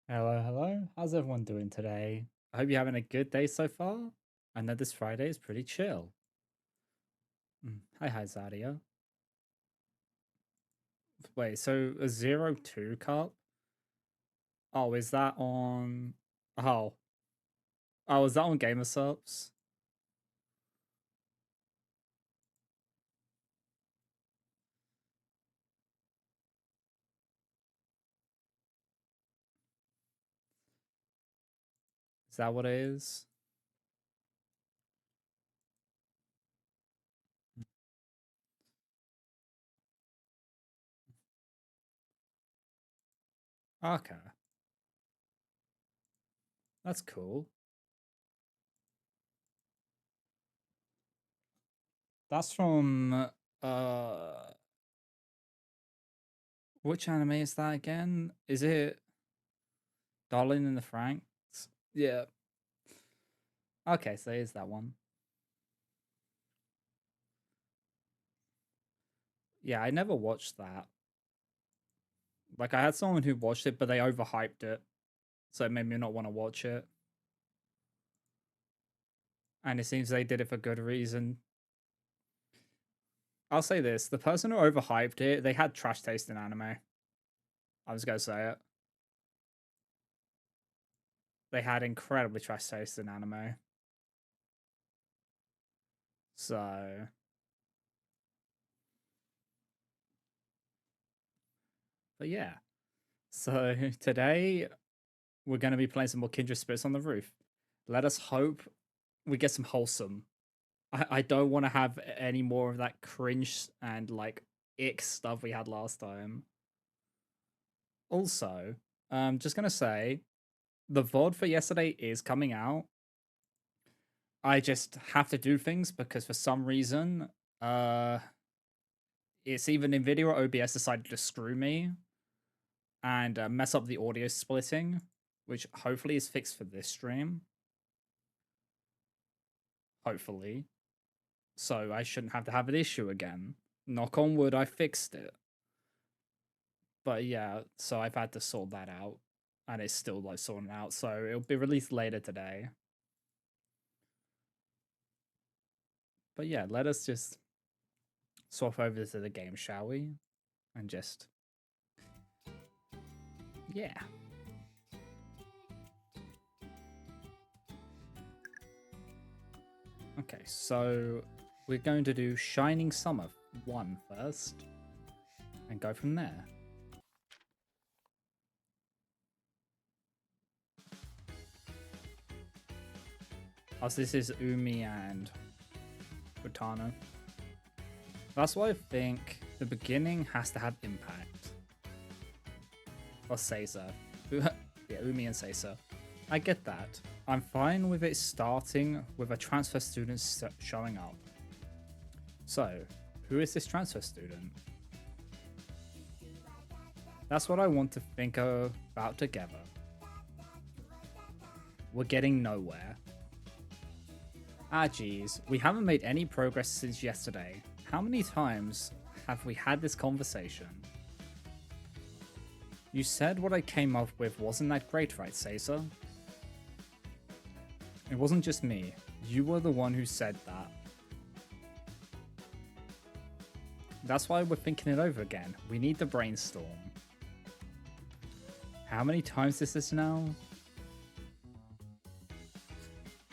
Hello, hello. How's everyone doing today? I hope you're having a good day so far. I know this Friday is pretty chill. Hi, Zadia. Wait, so a 0-2 cup? Oh, is that on. Oh. Oh, is that on Gamer Subs? Is that what it is? Okay. That's cool. That's from. Which anime is that again? Is it Darling in the Franxx? Yeah. Okay, so here's that one. Yeah, I never watched that. Like, I had someone who watched it, but they overhyped it, so it made me not want to watch it. And it seems they did it for good reason. I'll say this: the person who overhyped it, they had trash taste in anime. I was gonna say it. They had incredibly trash taste in anime. So, but yeah. So today we're gonna be playing some more Kindred Spirits on the roof. Let us hope we get some wholesome. I don't want to have any more of that cringe and like ick stuff we had last time. Also, just gonna say the VOD for yesterday is coming out. I just have to do things because for some reason, uh, it's either NVIDIA or OBS decided to screw me and mess up the audio splitting, which hopefully is fixed for this stream. Hopefully. So I shouldn't have to have an issue again. Knock on wood, I fixed it. But yeah, so I've had to sort that out. And it's still like sorting out, so it'll be released later today. But yeah, let us just swap over to the game, shall we? And just yeah. Okay, so we're going to do Shining Summer 1 first and go from there. As this is Umi and Utano. That's why I think the beginning has to have impact. Or Seiza. Yeah, Umi and Seiza. I get that. I'm fine with it starting with a transfer student showing up. So, who is this transfer student? That's what I want to think about together. We're getting nowhere. Ah geez, we haven't made any progress since yesterday. How many times have we had this conversation? You said what I came up with wasn't that great, right, Caesar? It wasn't just me. You were the one who said that. That's why we're thinking it over again. We need to brainstorm. How many times is this now?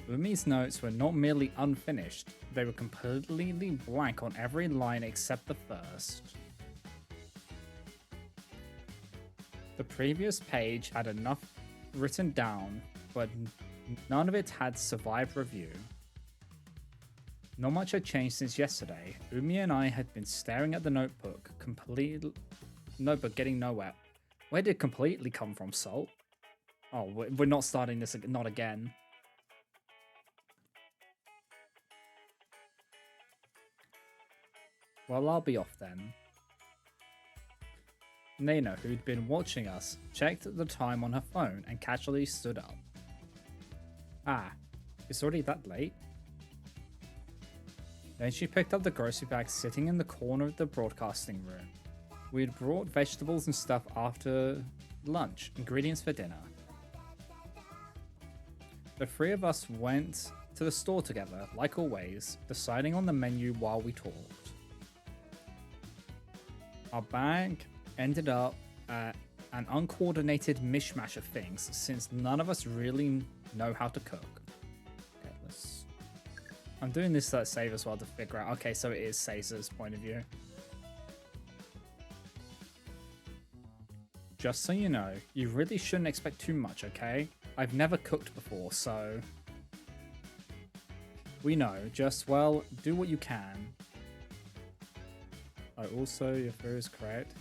Umi's notes were not merely unfinished, they were completely blank on every line except the first. The previous page had enough written down, but none of it had survived review. Not much had changed since yesterday. Umi and I had been staring at the notebook, getting nowhere. Where did completely come from, Salt? Oh, we're not starting this, not again. Well, I'll be off then. Nena, who'd been watching us, checked the time on her phone and casually stood up. Ah, it's already that late? Then she picked up the grocery bag sitting in the corner of the broadcasting room. We had brought vegetables and stuff after lunch, ingredients for dinner. The three of us went to the store together, like always, deciding on the menu while we talked. Our bag ended up at an uncoordinated mishmash of things since none of us really know how to cook. Okay, I'm doing this to save as well to figure out. Okay, so it is Caesar's point of view. Just so you know, you really shouldn't expect too much, okay? I've never cooked before, so... We know, just, well, do what you can. Also, your theory is correct.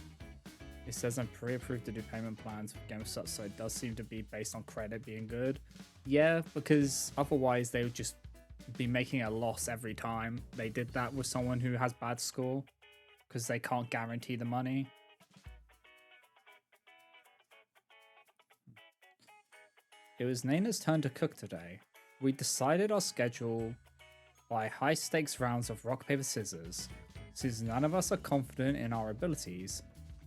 It says I'm pre-approved to do payment plans for GameStop, so it does seem to be based on credit being good. Yeah, because otherwise they would just be making a loss every time they did that with someone who has bad score, because they can't guarantee the money. It was Nana's turn to cook today. We decided our schedule by high-stakes rounds of rock, paper, scissors. Since none of us are confident in our abilities,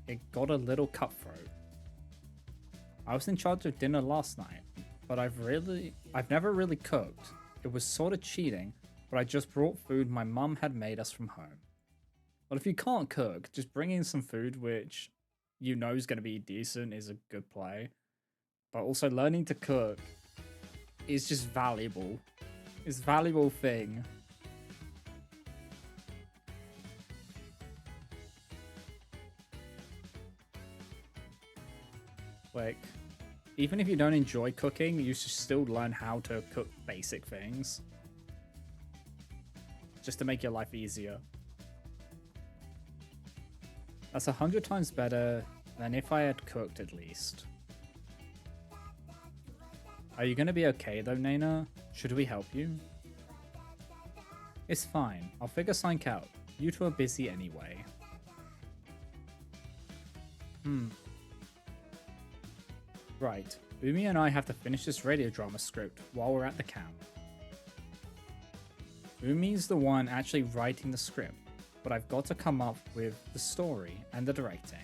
it got a little cutthroat. I was in charge of dinner last night, but I've never really cooked. It was sort of cheating, but I just brought food my mum had made us from home. But if you can't cook, just bring in some food which you know is going to be decent is a good play. But also learning to cook is just valuable. It's a valuable thing. Like, even if you don't enjoy cooking, you should still learn how to cook basic things. Just to make your life easier. That's 100 times better than if I had cooked at least. Are you gonna be okay though, Nana? Should we help you? It's fine. I'll figure something out. You two are busy anyway. Right. Umi and I have to finish this radio drama script while we're at the camp. Umi's the one actually writing the script, but I've got to come up with the story and the directing.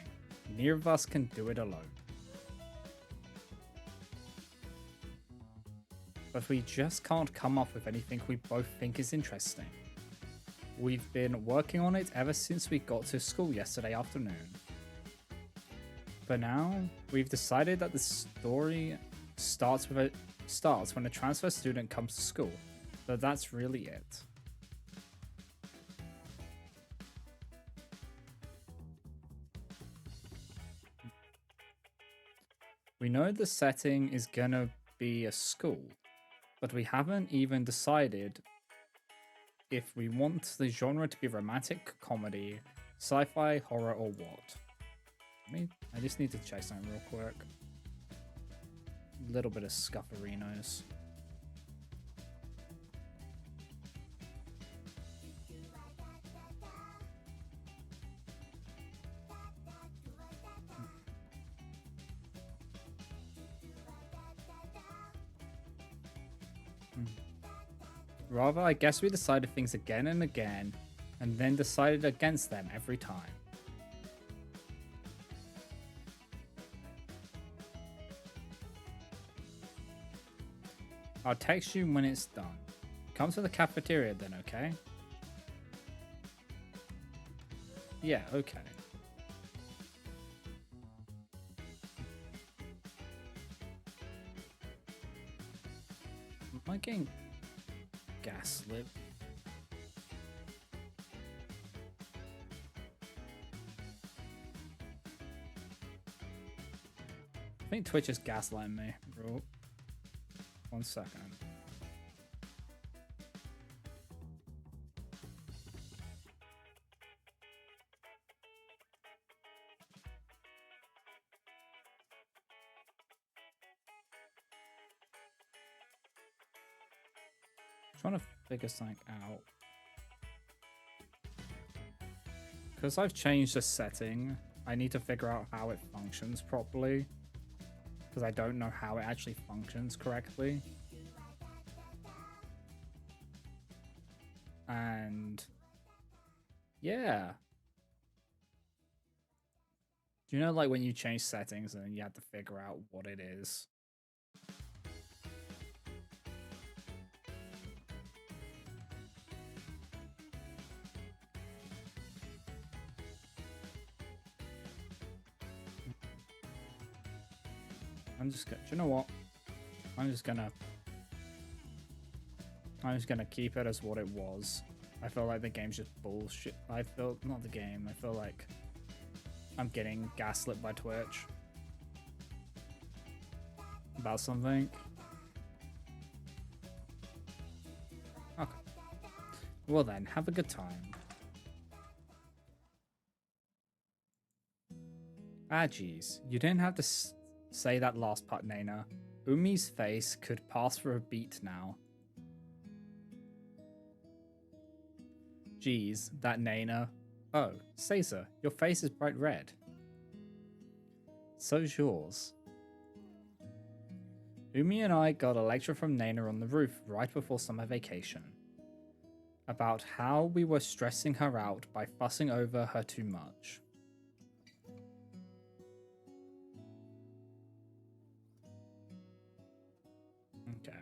Neither of us can do it alone. But we just can't come up with anything we both think is interesting. We've been working on it ever since we got to school yesterday afternoon. For now, we've decided that the story starts when a transfer student comes to school, but that's really it. We know the setting is gonna be a school, but we haven't even decided if we want the genre to be romantic comedy, sci-fi, horror, or what. I just need to check something real quick. A little bit of scufferinos. Rather, I guess we decided things again and again, and then decided against them every time. I'll text you when it's done. Come to the cafeteria then, okay? Yeah, okay. Am I getting gaslit? I think Twitch is gaslighting me, bro. 1 second. Trying to figure something out. Because I've changed the setting, I need to figure out how it functions properly. Because I don't know how it actually functions correctly. And yeah. Do you know, like, when you change settings and you have to figure out what it is? I'm just gonna, you know what? I'm just gonna keep it as what it was. I feel like the game's just bullshit. Not the game, I feel like I'm getting gaslit by Twitch about something. Okay. Well then, have a good time. Ah, geez. You didn't have to say that last part, Nana. Umi's face could pass for a beat now. Geez, that Nana. Oh, Caesar, your face is bright red. So's yours. Umi and I got a lecture from Nana on the roof right before summer vacation about how we were stressing her out by fussing over her too much. Okay.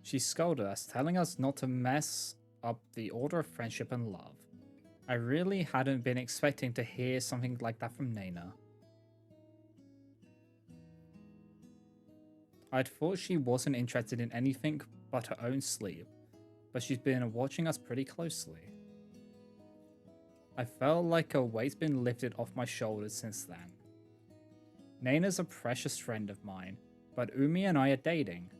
She scolded us, telling us not to mess up the order of friendship and love. I really hadn't been expecting to hear something like that from Nana. I'd thought she wasn't interested in anything but her own sleep, but she's been watching us pretty closely. I felt like a weight's been lifted off my shoulders since then. Nana's a precious friend of mine, but Umi and I are dating.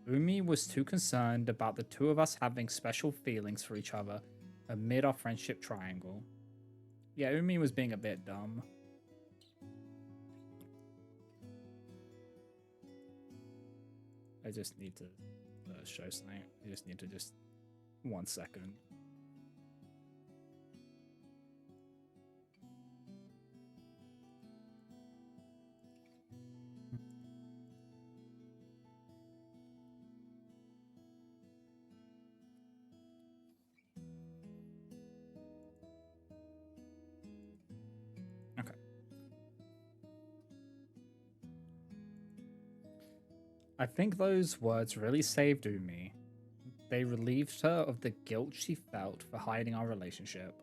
Umi was too concerned about the two of us having special feelings for each other amid our friendship triangle. Yeah, Umi was being a bit dumb. I just need to show something. I just need to 1 second. Okay. I think those words really saved Umi. They relieved her of the guilt she felt for hiding our relationship.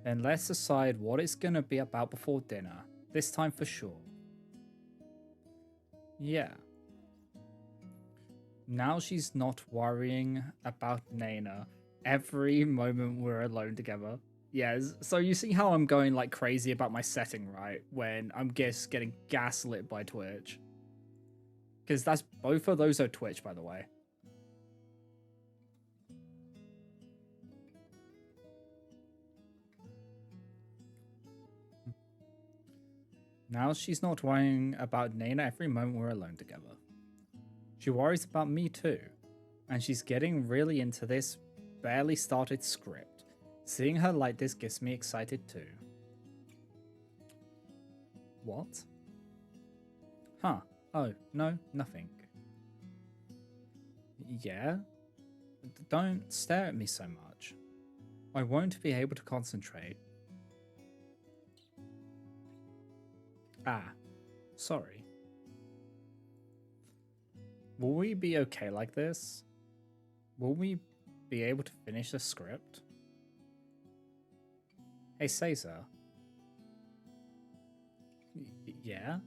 Then let's decide what it's gonna be about before dinner, this time for sure. Yeah. Now she's not worrying about Nana every moment we're alone together. Yeah, so you see how I'm going like crazy about my setting, right? When I'm just getting gaslit by Twitch. Because that's both of those are Twitch, by the way. Now she's not worrying about Nana every moment we're alone together. She worries about me too, and she's getting really into this barely started script. Seeing her like this gets me excited too. What? Huh. Oh, no, nothing. Yeah? Don't stare at me so much. I won't be able to concentrate. Ah, sorry. Will we be okay like this? Will we be able to finish the script? Hey, Caesar. Yeah?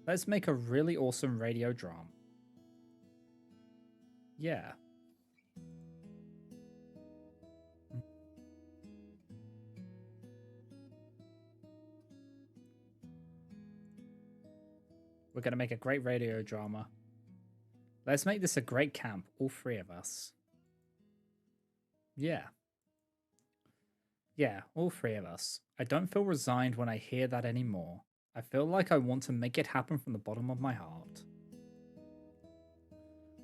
Let's make a really awesome radio drama. Yeah. We're going to make a great radio drama. Let's make this a great camp, all three of us. Yeah. Yeah, all three of us. I don't feel resigned when I hear that anymore. I feel like I want to make it happen from the bottom of my heart.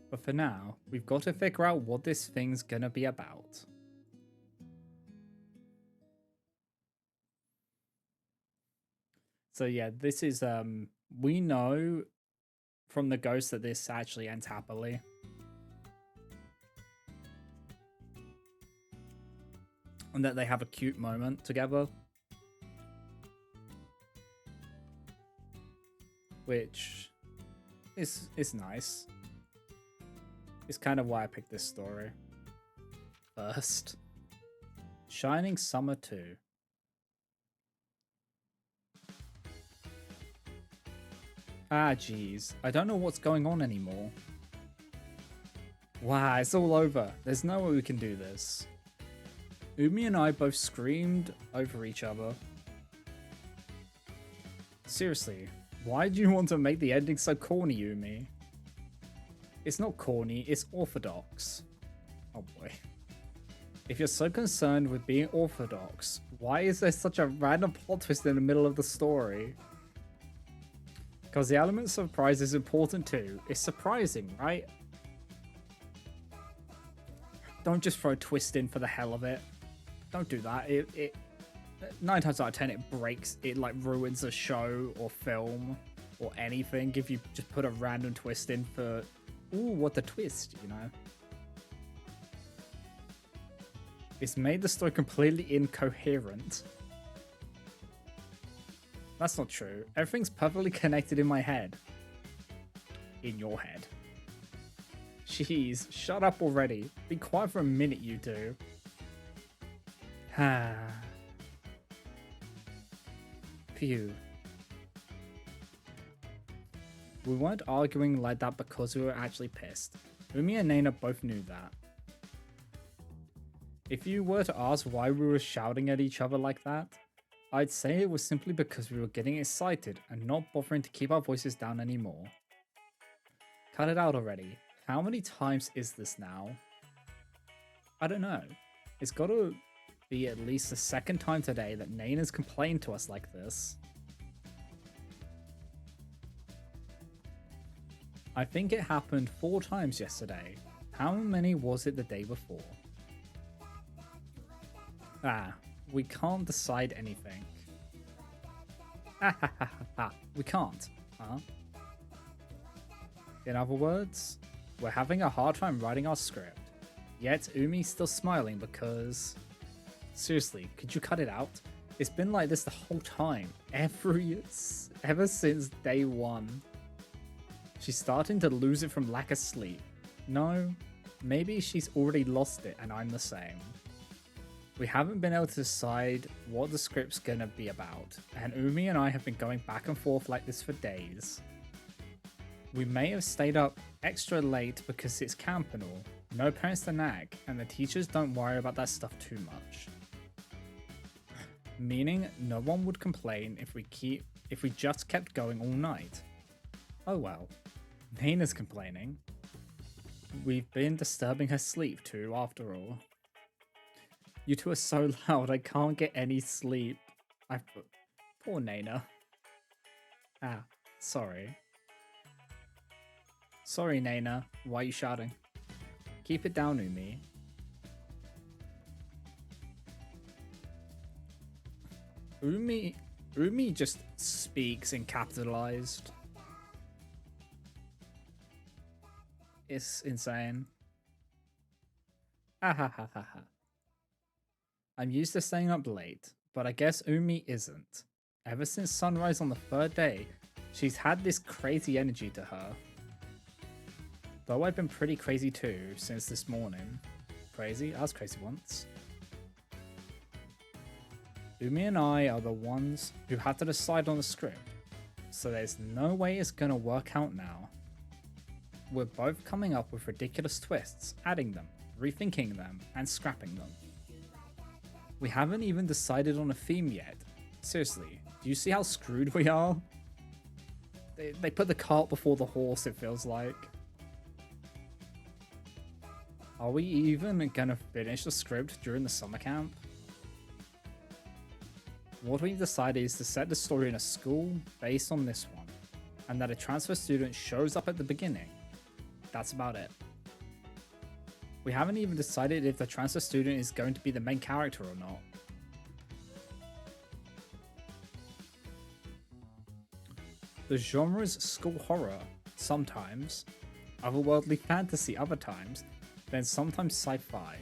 But for now, we've got to figure out what this thing's gonna be about. So yeah, this is we know from the ghost that this actually ends happily. And that they have a cute moment together. Which is nice. It's kind of why I picked this story first. Shining Summer 2. Ah, jeez. I don't know what's going on anymore. Wow, it's all over. There's no way we can do this. Umi and I both screamed over each other. Seriously, why do you want to make the ending so corny, Umi? It's not corny, it's orthodox. Oh boy. If you're so concerned with being orthodox, why is there such a random plot twist in the middle of the story? Because the element of surprise is important too. It's surprising, right? Don't just throw a twist in for the hell of it. Don't do that. It 9 times out of 10 it breaks, it like ruins a show or film or anything if you just put a random twist in for, ooh, what the twist, you know? It's made the story completely incoherent. That's not true. Everything's perfectly connected in my head. In your head. Jeez, shut up already. Be quiet for a minute, you two. Phew. We weren't arguing like that because we were actually pissed. Umi and Nana both knew that. If you were to ask why we were shouting at each other like that, I'd say it was simply because we were getting excited and not bothering to keep our voices down anymore. Cut it out already. How many times is this now? I don't know. It's gotta be at least the second time today that Nana's complained to us like this. I think it happened 4 times yesterday. How many was it the day before? Ah, we can't decide anything. We can't, huh? In other words, we're having a hard time writing our script. Yet Umi's still smiling because... Seriously, could you cut it out? It's been like this the whole time. Ever since day 1. She's starting to lose it from lack of sleep. No, maybe she's already lost it and I'm the same. We haven't been able to decide what the script's gonna be about, and Umi and I have been going back and forth like this for days. We may have stayed up extra late because it's camp and all, no parents to nag, and the teachers don't worry about that stuff too much. Meaning no one would complain if we just kept going all night. Oh well, Nana's complaining. We've been disturbing her sleep too, after all. You two are so loud, I can't get any sleep. Poor Nana. Ah, sorry. Sorry, Nana. Why are you shouting? Keep it down, Umi. Umi just speaks in capitalized. It's insane. Ha ha ha ha ha. I'm used to staying up late, but I guess Umi isn't. Ever since sunrise on the 3rd day, she's had this crazy energy to her. Though I've been pretty crazy too since this morning. Crazy? I was crazy once. Umi and I are the ones who have to decide on the script, so there's no way it's gonna work out now. We're both coming up with ridiculous twists, adding them, rethinking them, and scrapping them. We haven't even decided on a theme yet. Seriously, do you see how screwed we are? They put the cart before the horse, it feels like. Are we even gonna finish the script during the summer camp? What we've decided is to set the story in a school based on this one, and that a transfer student shows up at the beginning. That's about it. We haven't even decided if the transfer student is going to be the main character or not. The genre's school horror, sometimes, otherworldly fantasy other times, then sometimes sci-fi.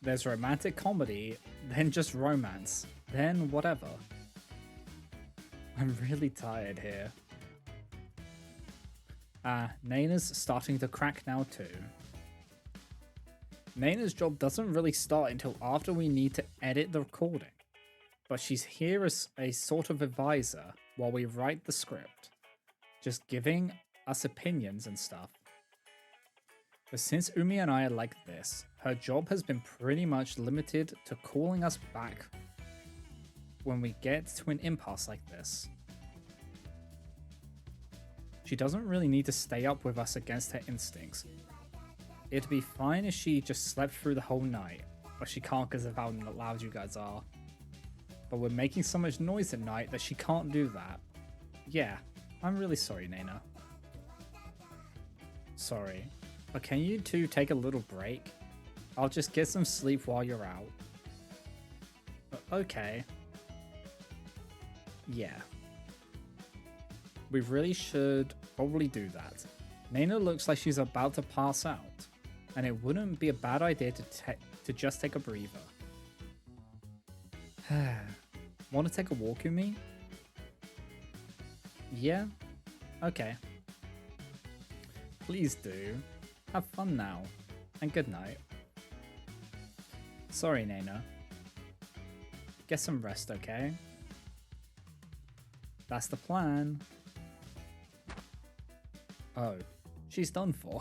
There's romantic comedy, then just romance, then whatever. I'm really tired here. Nana's starting to crack now too. Naina's job doesn't really start until after we need to edit the recording, but she's here as a sort of advisor while we write the script, just giving us opinions and stuff. But since Umi and I are like this, her job has been pretty much limited to calling us back when we get to an impasse like this. She doesn't really need to stay up with us against her instincts. It'd be fine if she just slept through the whole night, but she can't because of how loud you guys are. But we're making so much noise at night that she can't do that. Yeah, I'm really sorry, Naina. Sorry, but can you two take a little break? I'll just get some sleep while you're out. Okay. Yeah. We really should probably do that. Naina looks like she's about to pass out, and it wouldn't be a bad idea to just take a breather. Want to take a walk with me? Yeah? Okay. Please do. Have fun now, and good night. Sorry, Naina. Get some rest, okay? That's the plan. Oh, she's done for.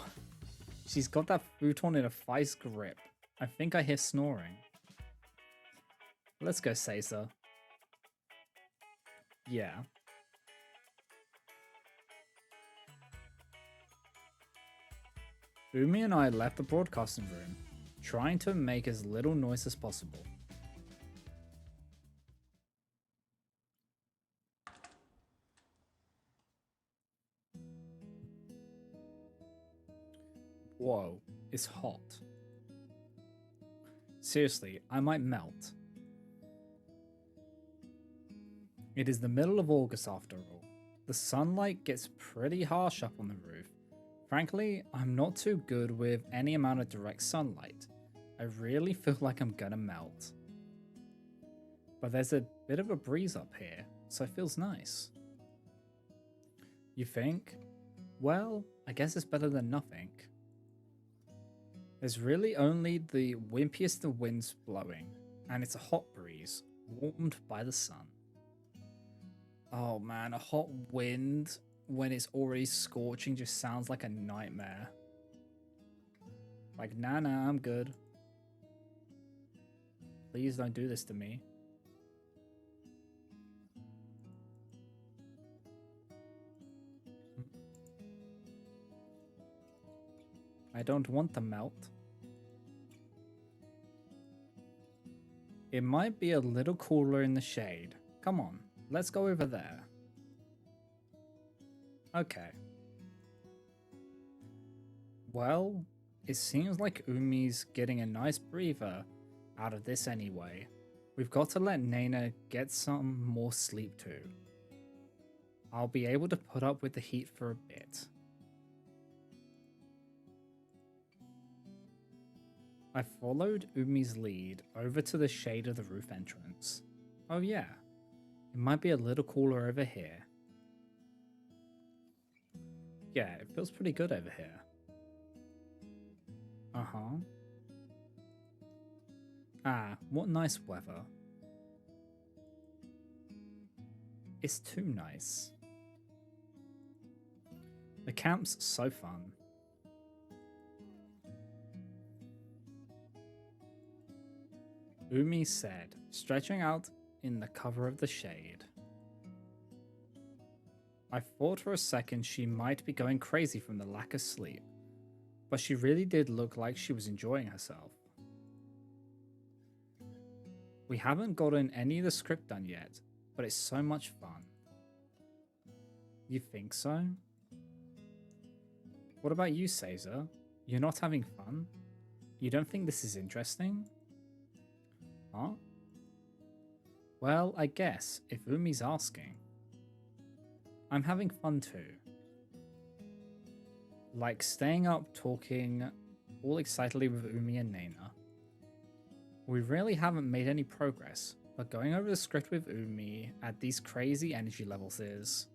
She's got that futon in a vice grip. I think I hear snoring. Let's go, Caesar. Yeah. Umi and I left the broadcasting room, trying to make as little noise as possible. Whoa, it's hot. Seriously, I might melt. It is the middle of August after all. The sunlight gets pretty harsh up on the roof. Frankly, I'm not too good with any amount of direct sunlight. I really feel like I'm gonna melt. But there's a bit of a breeze up here, so it feels nice. You think? Well, I guess it's better than nothing. There's really only the wimpiest of winds blowing, and it's a hot breeze, warmed by the sun. Oh man, a hot wind when it's already scorching just sounds like a nightmare. Like, nah, I'm good. Please don't do this to me. I don't want to melt. It might be a little cooler in the shade. Come on, let's go over there. Okay. Well, it seems like Umi's getting a nice breather out of this anyway. We've got to let Naina get some more sleep too. I'll be able to put up with the heat for a bit. I followed Umi's lead over to the shade of the roof entrance. Oh yeah, it might be a little cooler over here. Yeah, it feels pretty good over here. Uh-huh. Ah, what nice weather. It's too nice. The camp's so fun. Umi said, stretching out in the cover of the shade. I thought for a second she might be going crazy from the lack of sleep, but she really did look like she was enjoying herself. We haven't gotten any of the script done yet, but it's so much fun. You think so? What about you, Caesar? You're not having fun? You don't think this is interesting? Huh? Well, I guess, if Umi's asking. I'm having fun too. Like staying up talking all excitedly with Umi and Naina. We really haven't made any progress, but going over the script with Umi at these crazy energy levels is...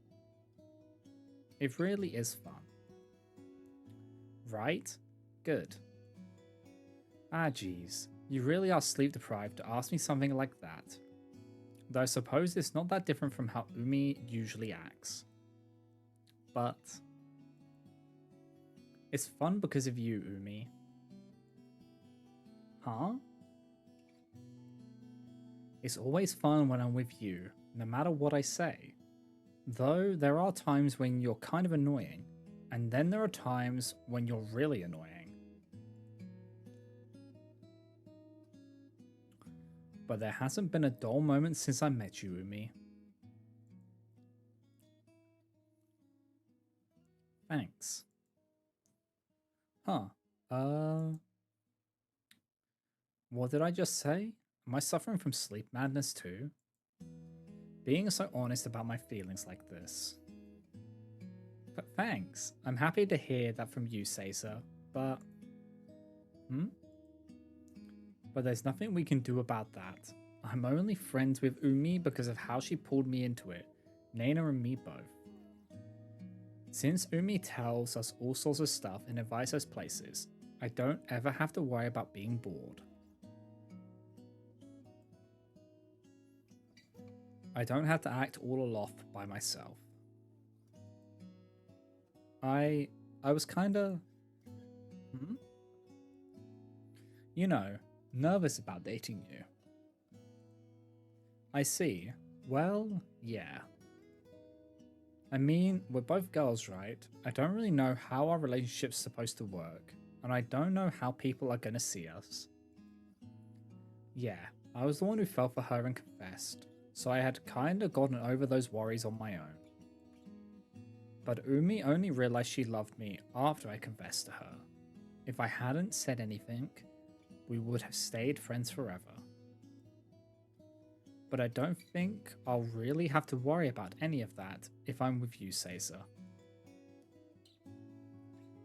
It really is fun. Right? Good. Ah, geez. You really are sleep deprived to ask me something like that. Though I suppose it's not that different from how Umi usually acts. But it's fun because of you, Umi. Huh? It's always fun when I'm with you, no matter what I say. Though there are times when you're kind of annoying, and then there are times when you're really annoying. But there hasn't been a dull moment since I met you, Umi. Thanks. Huh. Uh, what did I just say? Am I suffering from sleep madness too? Being so honest about my feelings like this. But thanks. I'm happy to hear that from you, Caesar. But... Hmm? But there's nothing we can do about that. I'm only friends with Umi because of how she pulled me into it. Nana and me both. Since Umi tells us all sorts of stuff and invites us places, I don't ever have to worry about being bored. I don't have to act all aloft by myself. I was kinda... Hmm? You know, nervous about dating you. I see. Well, yeah. I mean, we're both girls, right? I don't really know how our relationship's supposed to work, and I don't know how people are gonna see us. Yeah, I was the one who fell for her and confessed, so I had kinda gotten over those worries on my own. But Umi only realized she loved me after I confessed to her. If I hadn't said anything, we would have stayed friends forever. But I don't think I'll really have to worry about any of that if I'm with you, Caesar.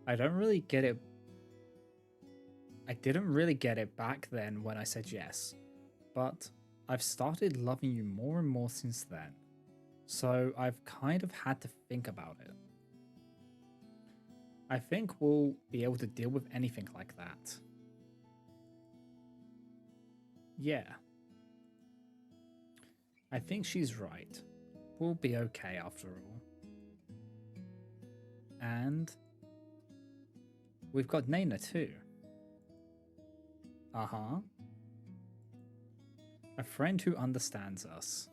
I don't really get it. I didn't really get it back then when I said yes, but I've started loving you more and more since then, so I've kind of had to think about it. I think we'll be able to deal with anything like that. Yeah, I think she's right. We'll be okay after all. And we've got Nana too. Uh-huh. A friend who understands us.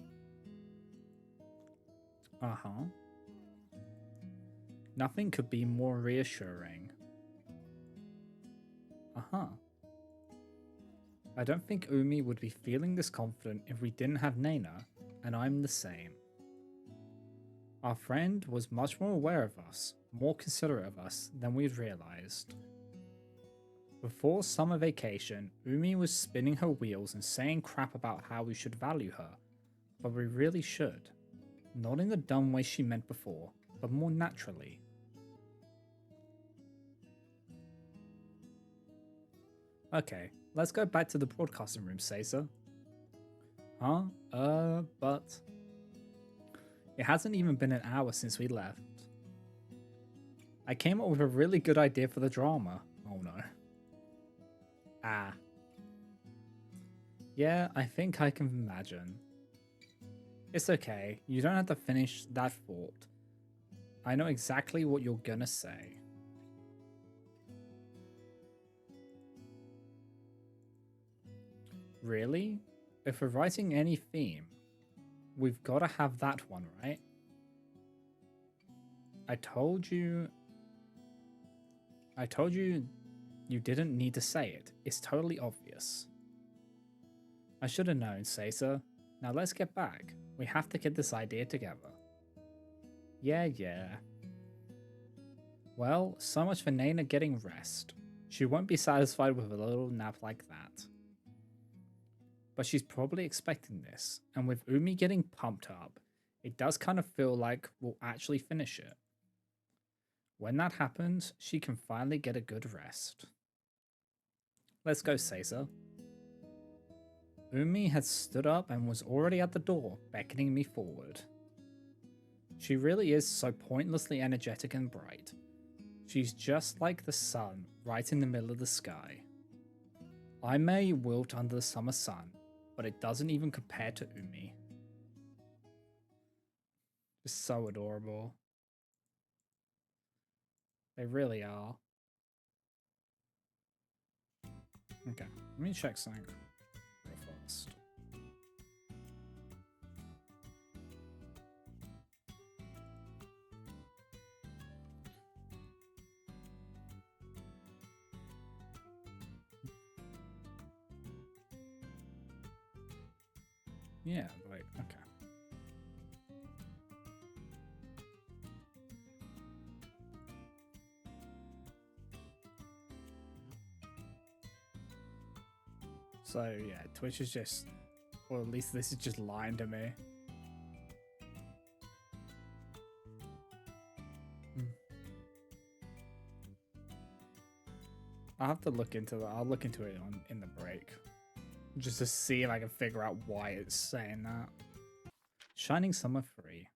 Uh-huh. Nothing could be more reassuring. Uh-huh. I don't think Umi would be feeling this confident if we didn't have Nana, and I'm the same. Our friend was much more aware of us, more considerate of us than we'd realized. Before summer vacation, Umi was spinning her wheels and saying crap about how we should value her, but we really should. Not in the dumb way she meant before, but more naturally. Okay, let's go back to the broadcasting room, Caesar. Huh? But... It hasn't even been an hour since we left. I came up with a really good idea for the drama. Oh no. Ah. Yeah, I think I can imagine. It's okay, you don't have to finish that thought. I know exactly what you're gonna say. Really? If we're writing any theme, we've gotta have that one, right? I told you you didn't need to say it. It's totally obvious. I should have known, Caesar. Now let's get back. We have to get this idea together. Yeah. Well, so much for Nana getting rest. She won't be satisfied with a little nap like that. But she's probably expecting this, and with Umi getting pumped up, it does kind of feel like we'll actually finish it. When that happens, she can finally get a good rest. Let's go, Caesar. Umi had stood up and was already at the door, beckoning me forward. She really is so pointlessly energetic and bright. She's just like the sun right in the middle of the sky. I may wilt under the summer sun, but it doesn't even compare to Umi. Just so adorable. They really are. Okay, let me check something real fast. Yeah, wait, okay. So yeah, Twitch is just, or at least this is just lying to me. I'll have to look into that. I'll look into it in the break. Just to see if I can figure out why it's saying that. Shining Summer 3.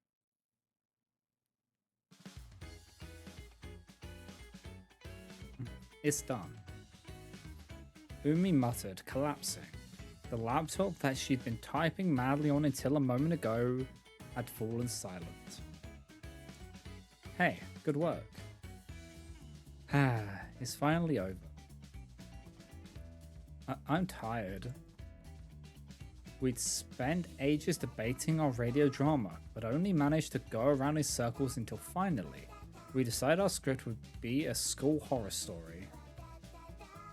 It's done. Umi muttered, collapsing. The laptop that she'd been typing madly on until a moment ago had fallen silent. Hey, good work. It's finally over. I'm tired. We'd spent ages debating our radio drama, but only managed to go around in circles until finally, we decided our script would be a school horror story.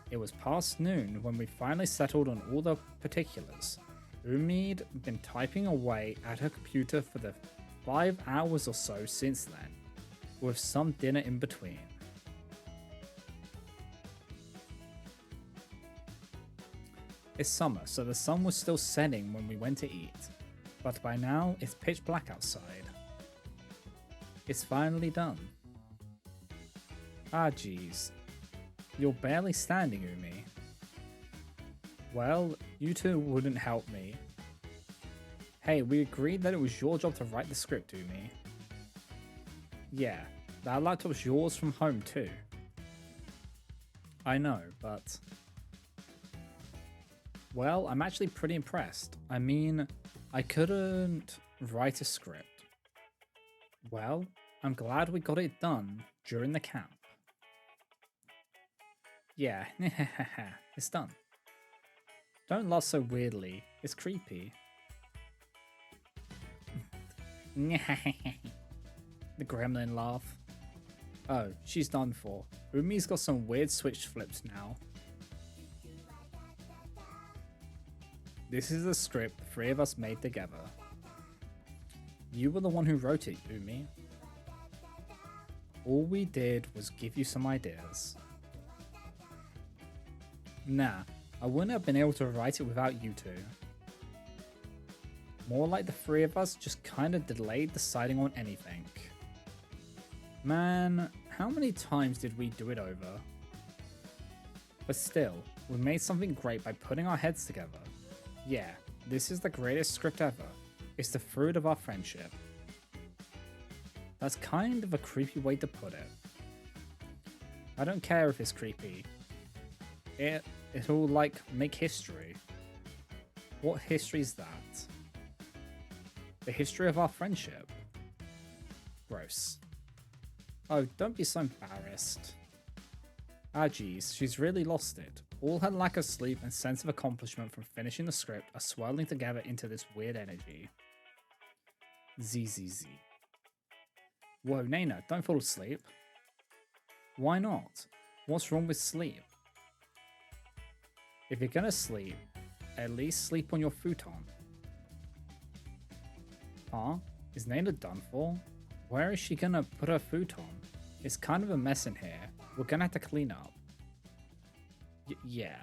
It was past noon when we finally settled on all the particulars. Umi'd been typing away at her computer for the 5 hours or so since then, with some dinner in between. It's summer, so the sun was still setting when we went to eat, but by now it's pitch black outside. It's finally done. Ah geez, you're barely standing, Umi. Well, you two wouldn't help me. Hey, we agreed that it was your job to write the script, Umi. Yeah, that laptop's yours from home too. I know, but... Well, I'm actually pretty impressed. I mean, I couldn't write a script. Well, I'm glad we got it done during the camp. Yeah, it's done. Don't laugh so weirdly. It's creepy. The gremlin laugh. Oh, she's done for. Umi's got some weird switch flips now. This is a script the 3 of us made together. You were the one who wrote it, Umi. All we did was give you some ideas. Nah, I wouldn't have been able to write it without you two. More like the 3 of us just kinda delayed deciding on anything. Man, how many times did we do it over? But still, we made something great by putting our heads together. Yeah, this is the greatest script ever. It's the fruit of our friendship. That's kind of a creepy way to put it. I don't care if it's creepy. It'll like make history. What history is that? The history of our friendship. Gross. Oh, don't be so embarrassed. Ah geez, she's really lost it. All her lack of sleep and sense of accomplishment from finishing the script are swirling together into this weird energy. ZZZ. Whoa, Nana, don't fall asleep. Why not? What's wrong with sleep? If you're gonna sleep, at least sleep on your futon. Huh? Is Nana done for? Where is she gonna put her futon? It's kind of a mess in here. We're gonna have to clean up. Yeah.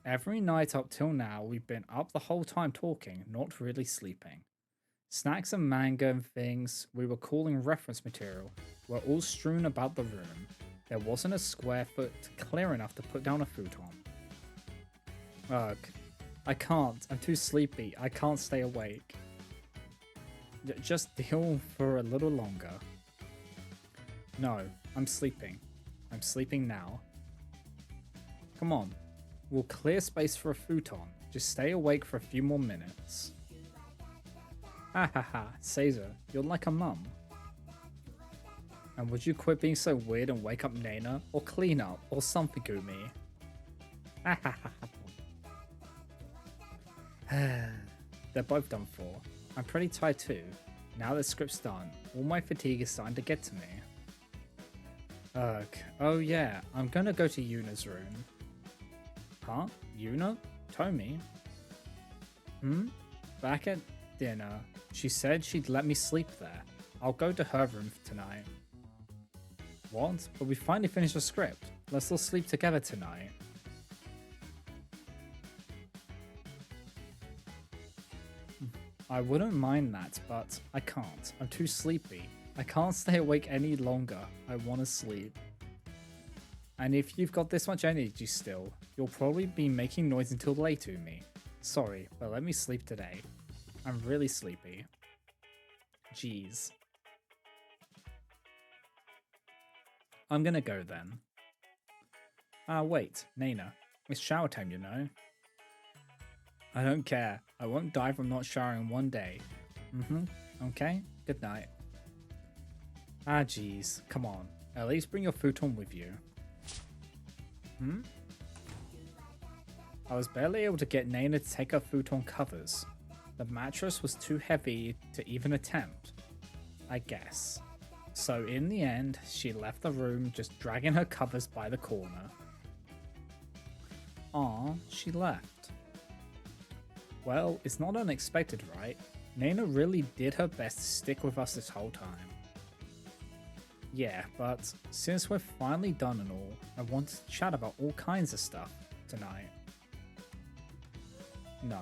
Every night up till now, we've been up the whole time talking, not really sleeping. Snacks and manga and things we were calling reference material were all strewn about the room. There wasn't a square foot clear enough to put down a futon. Ugh. I can't. I'm too sleepy. I can't stay awake. Just deal for a little longer. No, I'm sleeping. I'm sleeping now. Come on. We'll clear space for a futon. Just stay awake for a few more minutes. Ha ha ha, Caesar, you're like a mum. And would you quit being so weird and wake up Nana? Or clean up? Or something, Umi? Ha ha ha. They're both done for. I'm pretty tired too. Now the script's done, all my fatigue is starting to get to me. Ugh. Oh yeah, I'm gonna go to Yuna's room. Huh? Yuna? Tomi? Back at dinner, she said she'd let me sleep there. I'll go to her room tonight. What? But we finally finished the script. Let's all sleep together tonight. I wouldn't mind that, but I can't. I'm too sleepy. I can't stay awake any longer. I want to sleep. And if you've got this much energy still, you'll probably be making noise until late to me. Sorry, but let me sleep today. I'm really sleepy. Jeez. I'm gonna go then. Wait, Nana. It's shower time, you know. I don't care. I won't die from not showering one day. Okay, good night. Jeez, come on. At least bring your futon with you. I was barely able to get Nana to take her futon covers. The mattress was too heavy to even attempt, I guess. So in the end, she left the room just dragging her covers by the corner. She left. Well, it's not unexpected, right? Nana really did her best to stick with us this whole time. Yeah, but since we're finally done and all, I wanted to chat about all kinds of stuff tonight. No,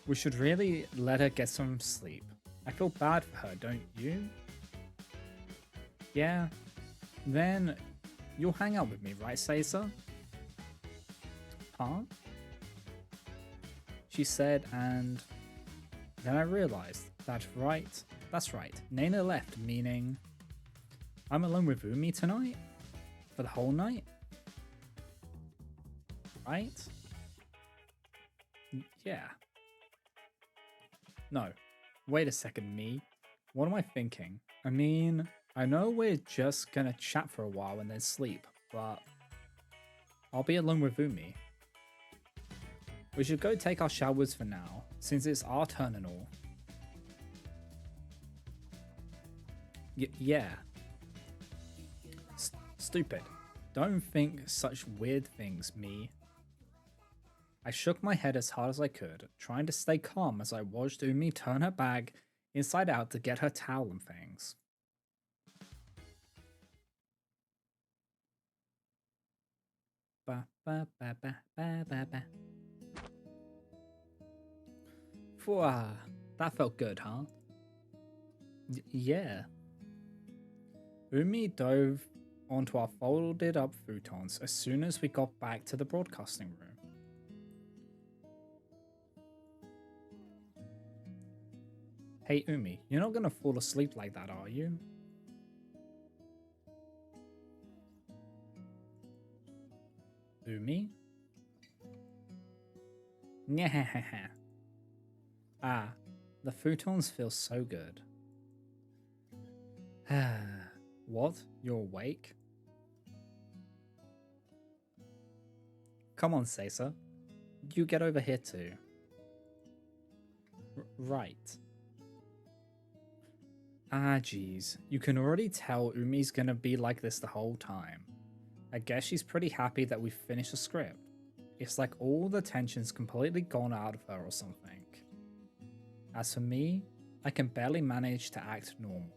we should really let her get some sleep. I feel bad for her, don't you? Yeah, then you'll hang out with me, right, Caesar? Huh? She said, and then I realized that's right. Nana left, meaning I'm alone with Umi tonight? For the whole night? Right? Yeah. No. Wait a second, me. What am I thinking? I mean, I know we're just gonna chat for a while and then sleep, but I'll be alone with Umi. We should go take our showers for now, since it's our turn and all. Yeah. Stupid. Don't think such weird things, me. I shook my head as hard as I could, trying to stay calm as I watched Umi turn her bag inside out to get her towel and things. Ba ba ba ba ba ba ba. Phew, that felt good, huh? Yeah. Umi dove onto our folded up futons as soon as we got back to the broadcasting room. Hey Umi, you're not gonna fall asleep like that, are you? Umi? Nyahaha. The futons feel so good. What? You're awake? Come on, Caesar. You get over here too. Right. Geez. You can already tell Umi's gonna be like this the whole time. I guess she's pretty happy that we finished the script. It's like all the tension's completely gone out of her or something. As for me, I can barely manage to act normal.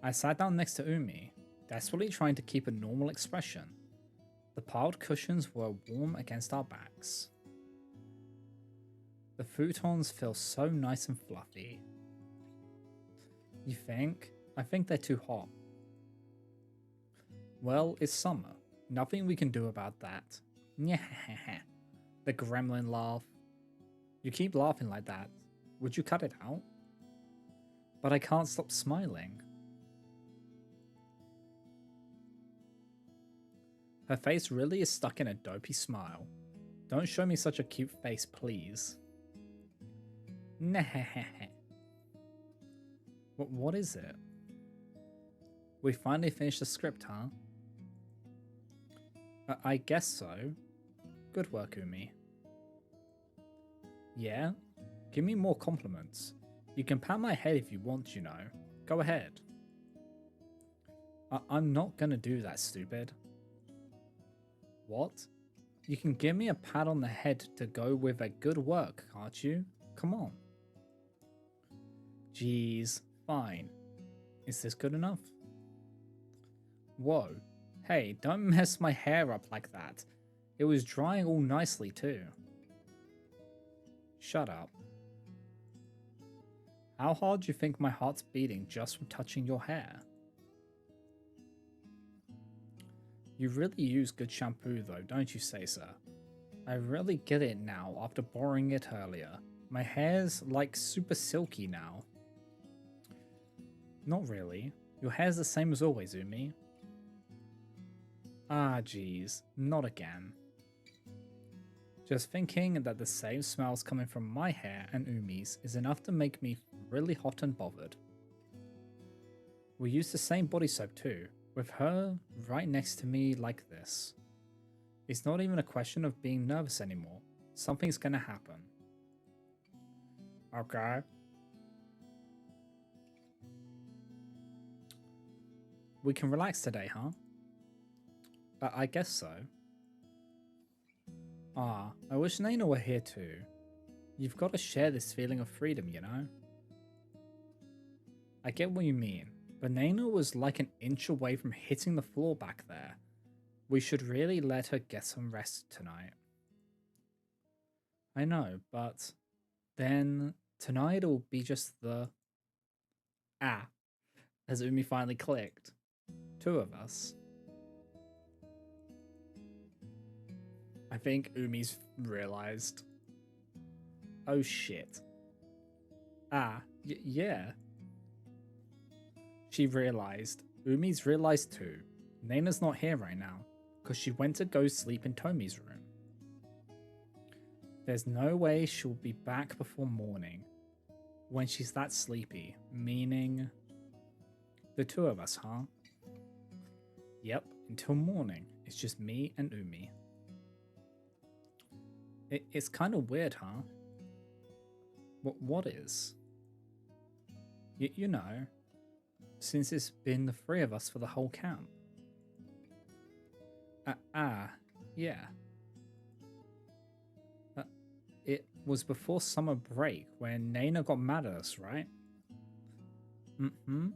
I sat down next to Umi, desperately trying to keep a normal expression. The piled cushions were warm against our backs. The futons feel so nice and fluffy. You think? I think they're too hot. Well, it's summer. Nothing we can do about that. The gremlin laugh. You keep laughing like that. Would you cut it out? But I can't stop smiling. Her face really is stuck in a dopey smile. Don't show me such a cute face, please. Nah. What is it? We finally finished the script, huh? I guess so. Good work, Umi. Yeah? Give me more compliments. You can pat my head if you want, you know. Go ahead. I'm not gonna do that, stupid. What? You can give me a pat on the head to go with a good work, can't you? Come on. Jeez, fine. Is this good enough? Whoa. Hey, don't mess my hair up like that. It was drying all nicely too. Shut up. How hard do you think my heart's beating just from touching your hair? You really use good shampoo though, don't you say, sir? I really get it now after borrowing it earlier. My hair's like super silky now. Not really. Your hair's the same as always, Umi. Ah, geez, not again. Just thinking that the same smells coming from my hair and Umi's is enough to make me really hot and bothered. We use the same body soap too, with her right next to me like this. It's not even a question of being nervous anymore. Something's gonna happen. Okay. We can relax today, huh? I guess so. Ah, I wish Naina were here too. You've got to share this feeling of freedom, you know? I get what you mean, but Naina was like an inch away from hitting the floor back there. We should really let her get some rest tonight. I know, but then tonight it'll be just the... Ah, as Umi finally clicked. Two of us. I think Umi's realized. Oh shit. Ah, yeah. She realized. Umi's realized too. Naina's not here right now, because she went to go sleep in Tomi's room. There's no way she'll be back before morning, when she's that sleepy, meaning... The two of us, huh? Yep, until morning, it's just me and Umi. It's kind of weird, huh? What is? You know, since it's been the three of us for the whole camp. Yeah. It was before summer break when Naina got mad at us, right? Mm-hmm.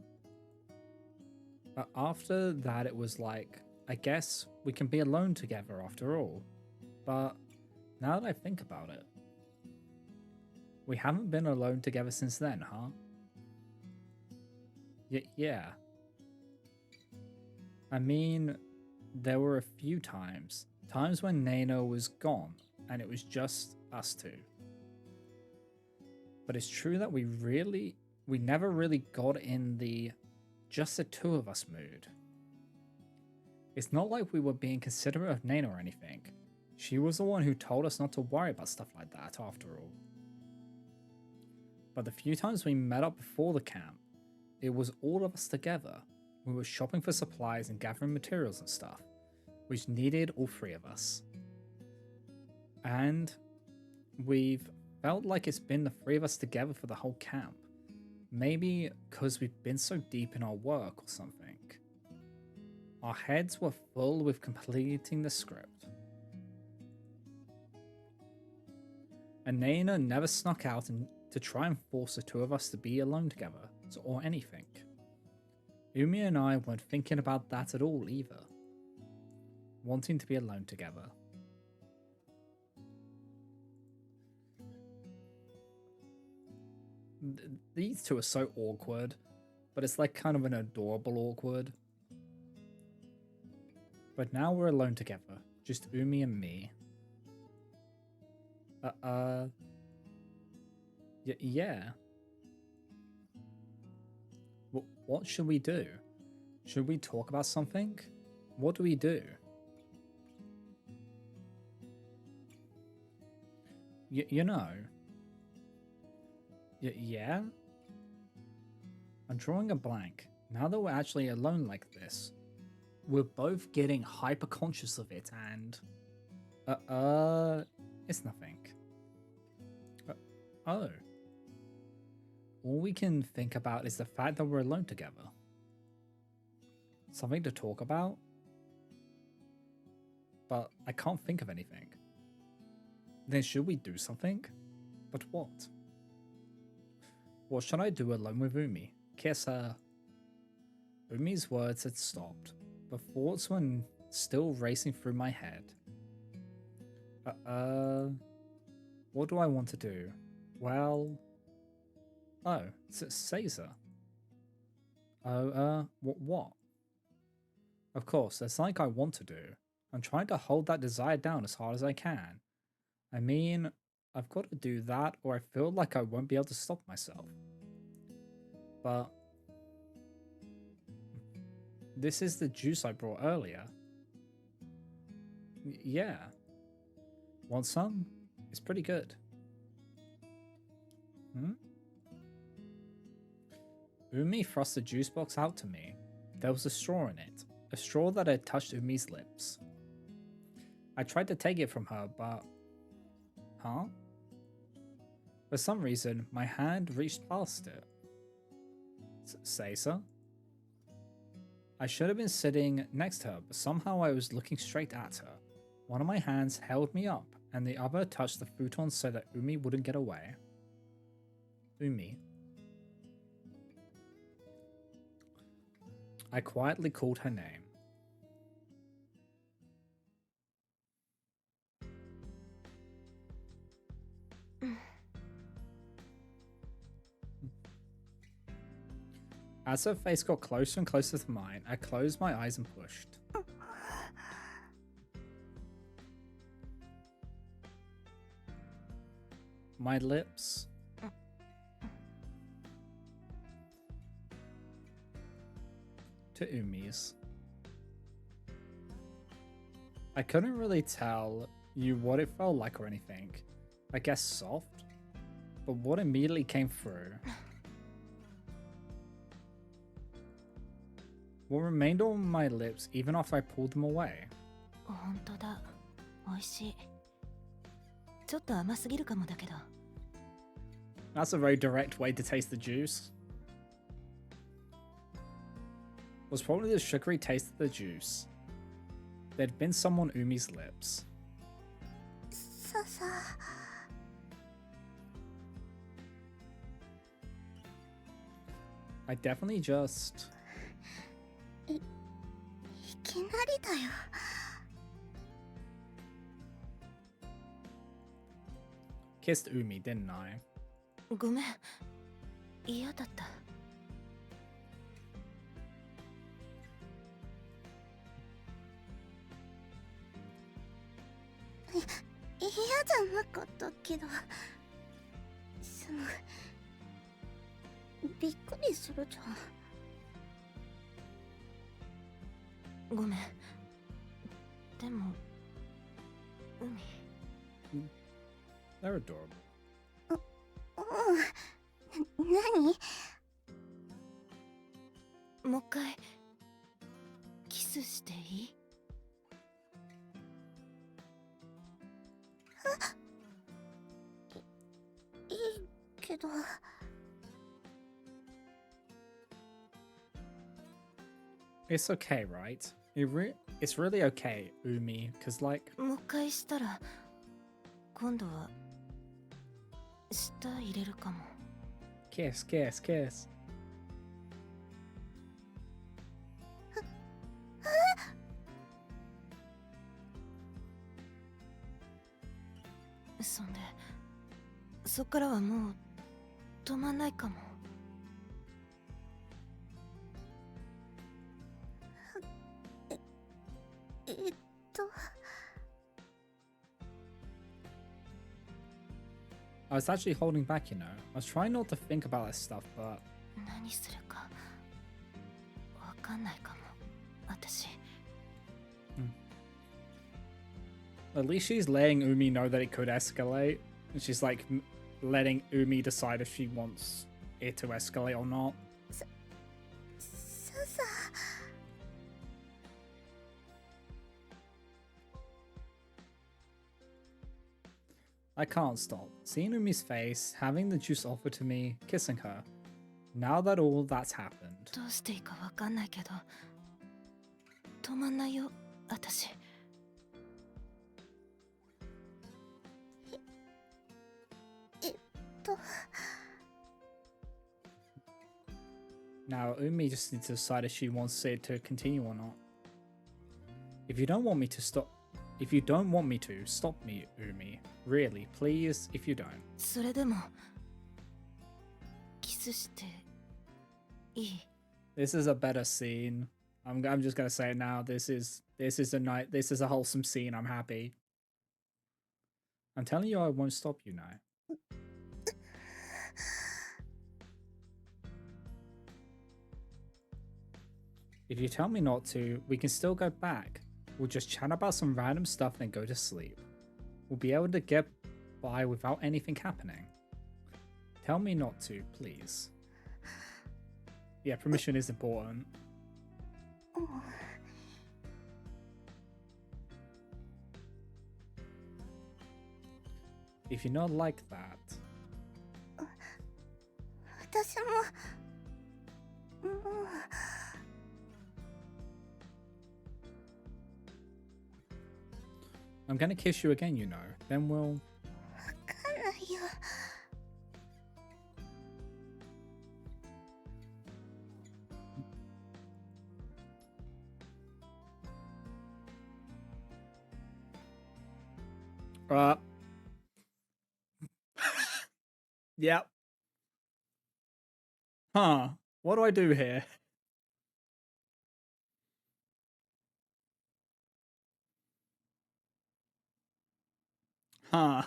After that, it was like, I guess we can be alone together after all. But now that I think about it, we haven't been alone together since then, huh? Yeah. I mean, there were a few times when Naina was gone and it was just us two. But it's true that we never really got in the just the two of us mood. It's not like we were being considerate of Naina or anything. She was the one who told us not to worry about stuff like that after all. But the few times we met up before the camp, it was all of us together. We were shopping for supplies and gathering materials and stuff, which needed all three of us. And we've felt like it's been the three of us together for the whole camp. Maybe because we've been so deep in our work or something. Our heads were full with completing the script. And Naina never snuck out to try and force the two of us to be alone together, or anything. Umi and I weren't thinking about that at all either. Wanting to be alone together. These two are so awkward, but it's like kind of an adorable awkward. But now we're alone together, just Umi and me. Yeah. What should we do? Should we talk about something? What do we do? You know. Yeah? I'm drawing a blank. Now that we're actually alone like this, we're both getting hyper conscious of it and... It's nothing. Oh. All we can think about is the fact that we're alone together. Something to talk about? But I can't think of anything. Then should we do something? But what? What should I do alone with Umi? Kiss her. Umi's words had stopped, but thoughts were still racing through my head. What do I want to do? Well... Oh, it's Caesar. Oh, what? Of course, there's something I want to do. I'm trying to hold that desire down as hard as I can. I mean, I've got to do that or I feel like I won't be able to stop myself. But... this is the juice I brought earlier. Yeah. Want some? It's pretty good. Umi thrust the juice box out to me. There was a straw in it. A straw that had touched Umi's lips. I tried to take it from her, but... Huh? For some reason, my hand reached past it. Caesar? I should have been sitting next to her, but somehow I was looking straight at her. One of my hands held me up, and the other touched the futon so that Umi wouldn't get away. Umi. I quietly called her name. As her face got closer and closer to mine, I closed my eyes and pushed. My lips. To Umi's. I couldn't really tell you what it felt like or anything. I guess soft? But what immediately came through... what remained on my lips even after I pulled them away. That's a very direct way to taste the juice. Was probably the sugary taste of the juice. There'd been some on Umi's lips. I definitely just... kissed Umi, didn't I? They're adorable. It's okay, right? It's really okay, Umi, because like... kiss, kiss, kiss. I was actually holding back, you know. I was trying not to think about that stuff, but... At least she's letting Umi know that it could escalate. And she's like letting Umi decide if she wants it to escalate or not. I can't stop. Seeing Umi's face, having the juice offered to me, kissing her. Now that all that's happened. どうしていいかわかんないけど、止まんないよ、私。Now Umi just needs to decide if she wants it to continue or not. If you don't want me to, stop me, Umi. Really, please, if you don't. それでも、キスしていい？ This is a better scene. I'm just gonna say it now. This is a wholesome scene. I'm happy. I'm telling you, I won't stop you now. If you tell me not to, we can still go back. We'll just chat about some random stuff and go to sleep. We'll be able to get by without anything happening. Tell me not to, please. Yeah, permission is important. If you're not like that... 私も、もう。I'm gonna kiss you again, you know. Then we'll... わかんないよ。Yep. Huh. What do I do here? Huh.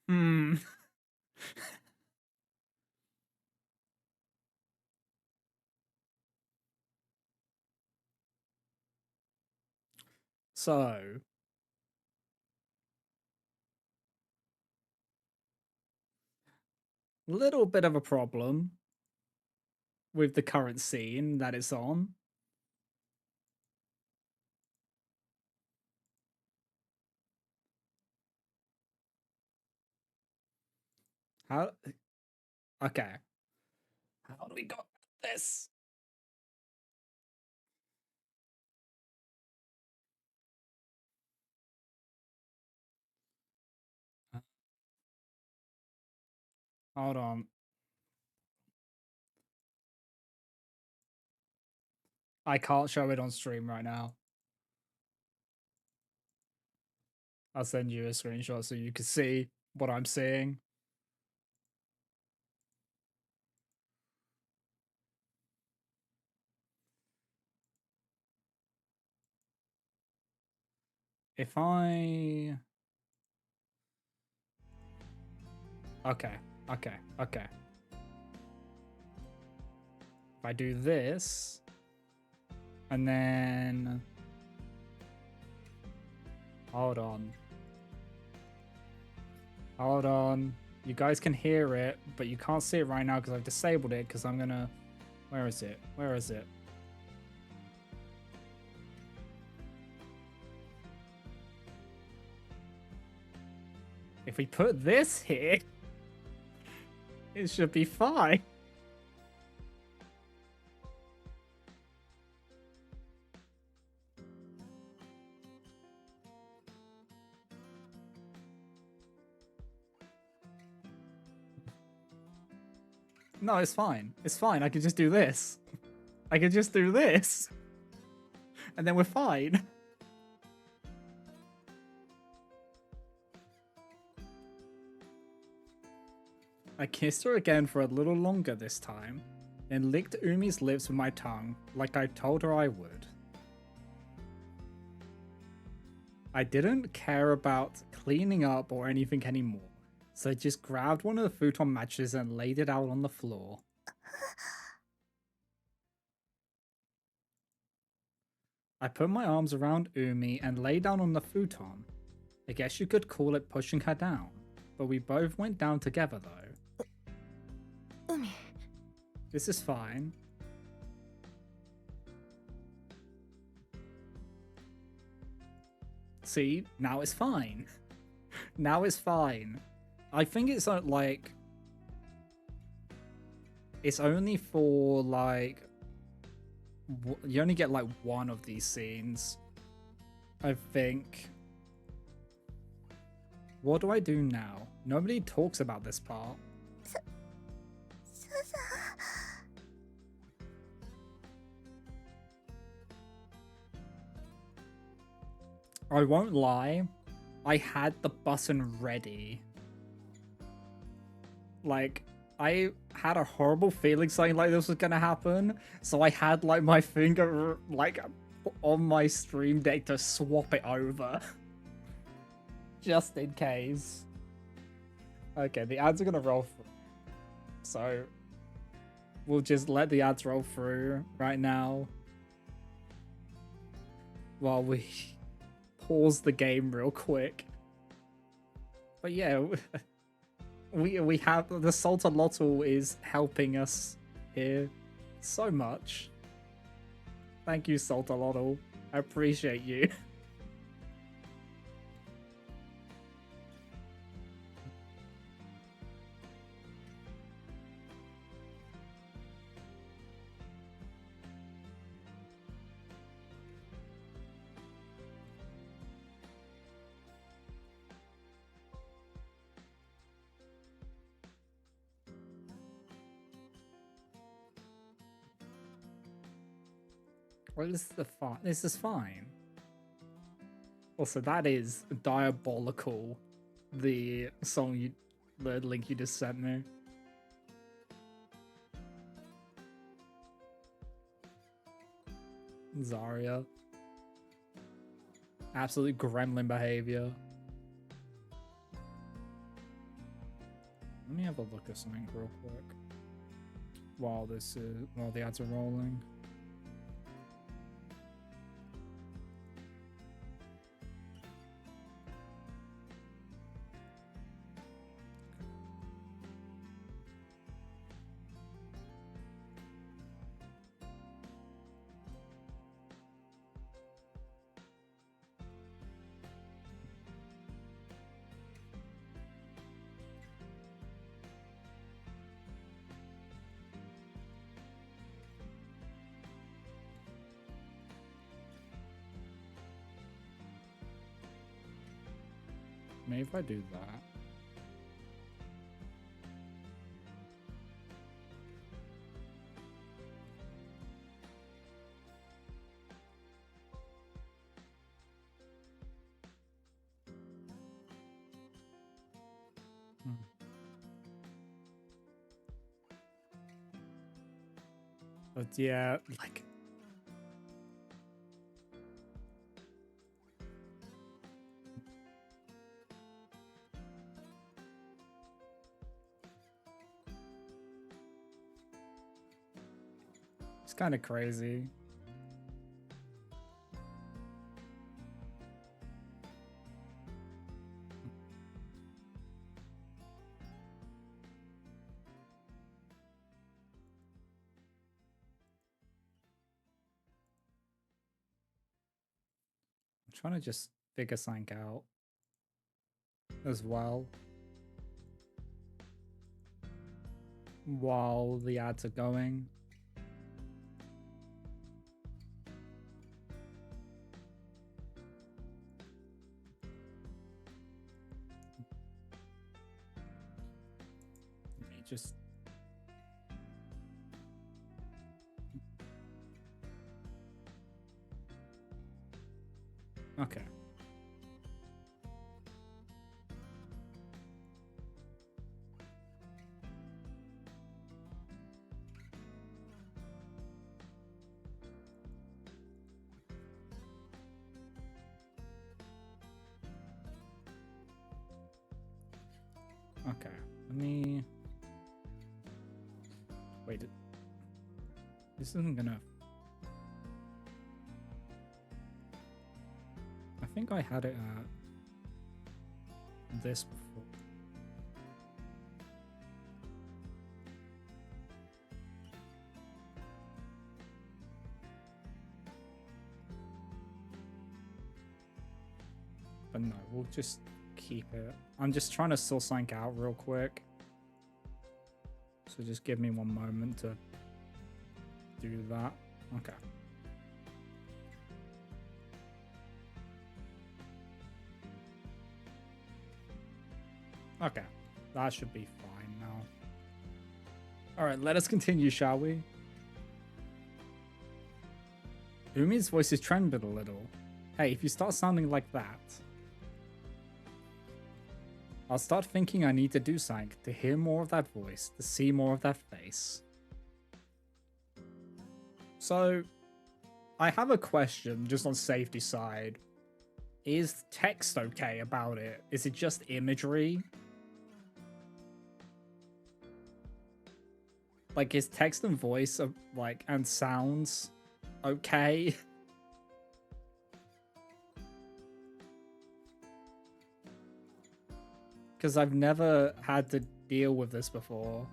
Hmm. So... little bit of a problem with the current scene that it's on. How... okay. How do we go this? Hold on. I can't show it on stream right now. I'll send you a screenshot so you can see what I'm seeing. If I... okay. If I do this... and then... hold on. You guys can hear it, but you can't see it right now because I've disabled it because I'm gonna... where is it? If we put this here, it should be fine. No, it's fine. It's fine. I can just do this. I can just do this. And then we're fine. I kissed her again for a little longer this time, then licked Umi's lips with my tongue, like I told her I would. I didn't care about cleaning up or anything anymore, so I just grabbed one of the futon mattresses and laid it out on the floor. I put my arms around Umi and lay down on the futon. I guess you could call it pushing her down, but we both went down together though. Umi. This is fine. See, now it's fine. Now it's fine. I think it's like... It's only for like... You only get like one of these scenes. I think. What do I do now? Nobody talks about this part. I won't lie. I had the button ready. Like, I had a horrible feeling something like this was gonna happen, so I had like my finger like on my stream deck to swap it over. Just in case. Okay, the ads are gonna roll through. So we'll just let the ads roll through right now. While we pause the game real quick. But yeah, we have the Saltalotl is helping us here so much. Thank you, Saltalotl. I appreciate you. Well, this is fine. Also, that is diabolical. The link you just sent me. Zarya. Absolute gremlin behavior. Let me have a look at something real quick. While the ads are rolling. Maybe if I do that. But yeah, like... It's kind of crazy. I'm trying to just figure something out as well while the ads are going. Let me just... Okay. Okay, let me... Wait, this isn't gonna... think I had it at this before. But no, we'll just keep it. I'm just trying to sort something out real quick. So just give me one moment to do that. Okay. Okay. That should be fine now. Alright, let us continue, shall we? Umi's voice is trembled a little. Hey, if you start sounding like that, I'll start thinking I need to do something to hear more of that voice, to see more of that face. So, I have a question just on safety side. Is text okay about it? Is it just imagery? Like, is text and voice like and sounds okay? Because I've never had to deal with this before.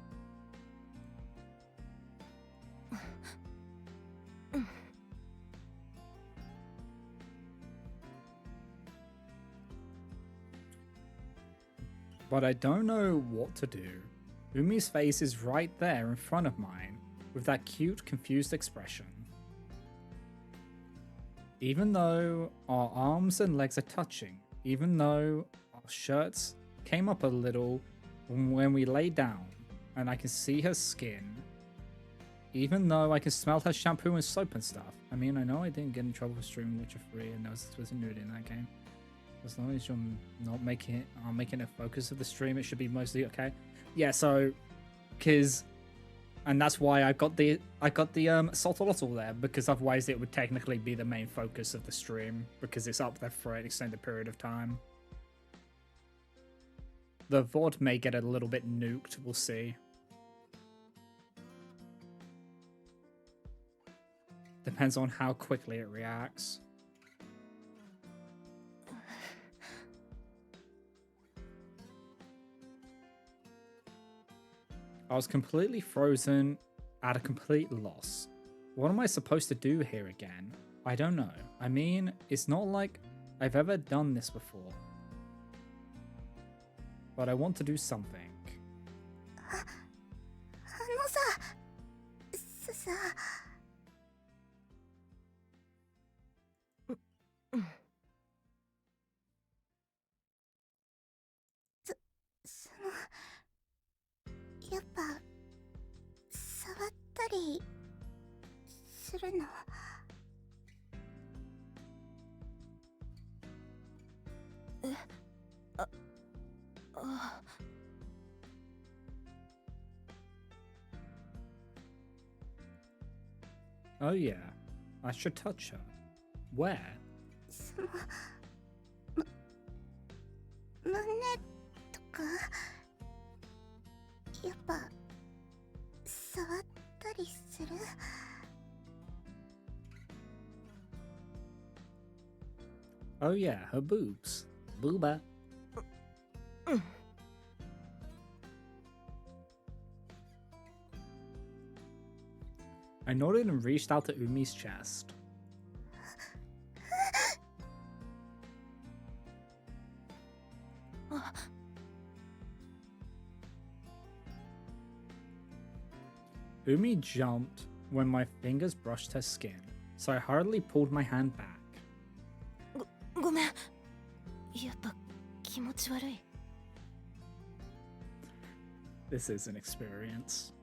But I don't know what to do. Umi's face is right there in front of mine, with that cute, confused expression. Even though our arms and legs are touching, even though our shirts came up a little when we lay down, and I can see her skin, even though I can smell her shampoo and soap and stuff. I mean, I know I didn't get in trouble for streaming Witcher 3 and there was a nudity in that game. As long as you're not making it a focus of the stream, it should be mostly okay. Yeah, so, and that's why I got the Saltolotl there, because otherwise it would technically be the main focus of the stream, because it's up there for an extended period of time. The VOD may get a little bit nuked, we'll see. Depends on how quickly it reacts. I was completely frozen, at a complete loss. What am I supposed to do here again? I don't know. I mean, it's not like I've ever done this before. But I want to do something. Oh yeah, I should touch her. Where? Oh yeah, her boobs. Booba. I nodded and reached out to Umi's chest. Umi jumped when my fingers brushed her skin, so I hurriedly pulled my hand back. This is an experience.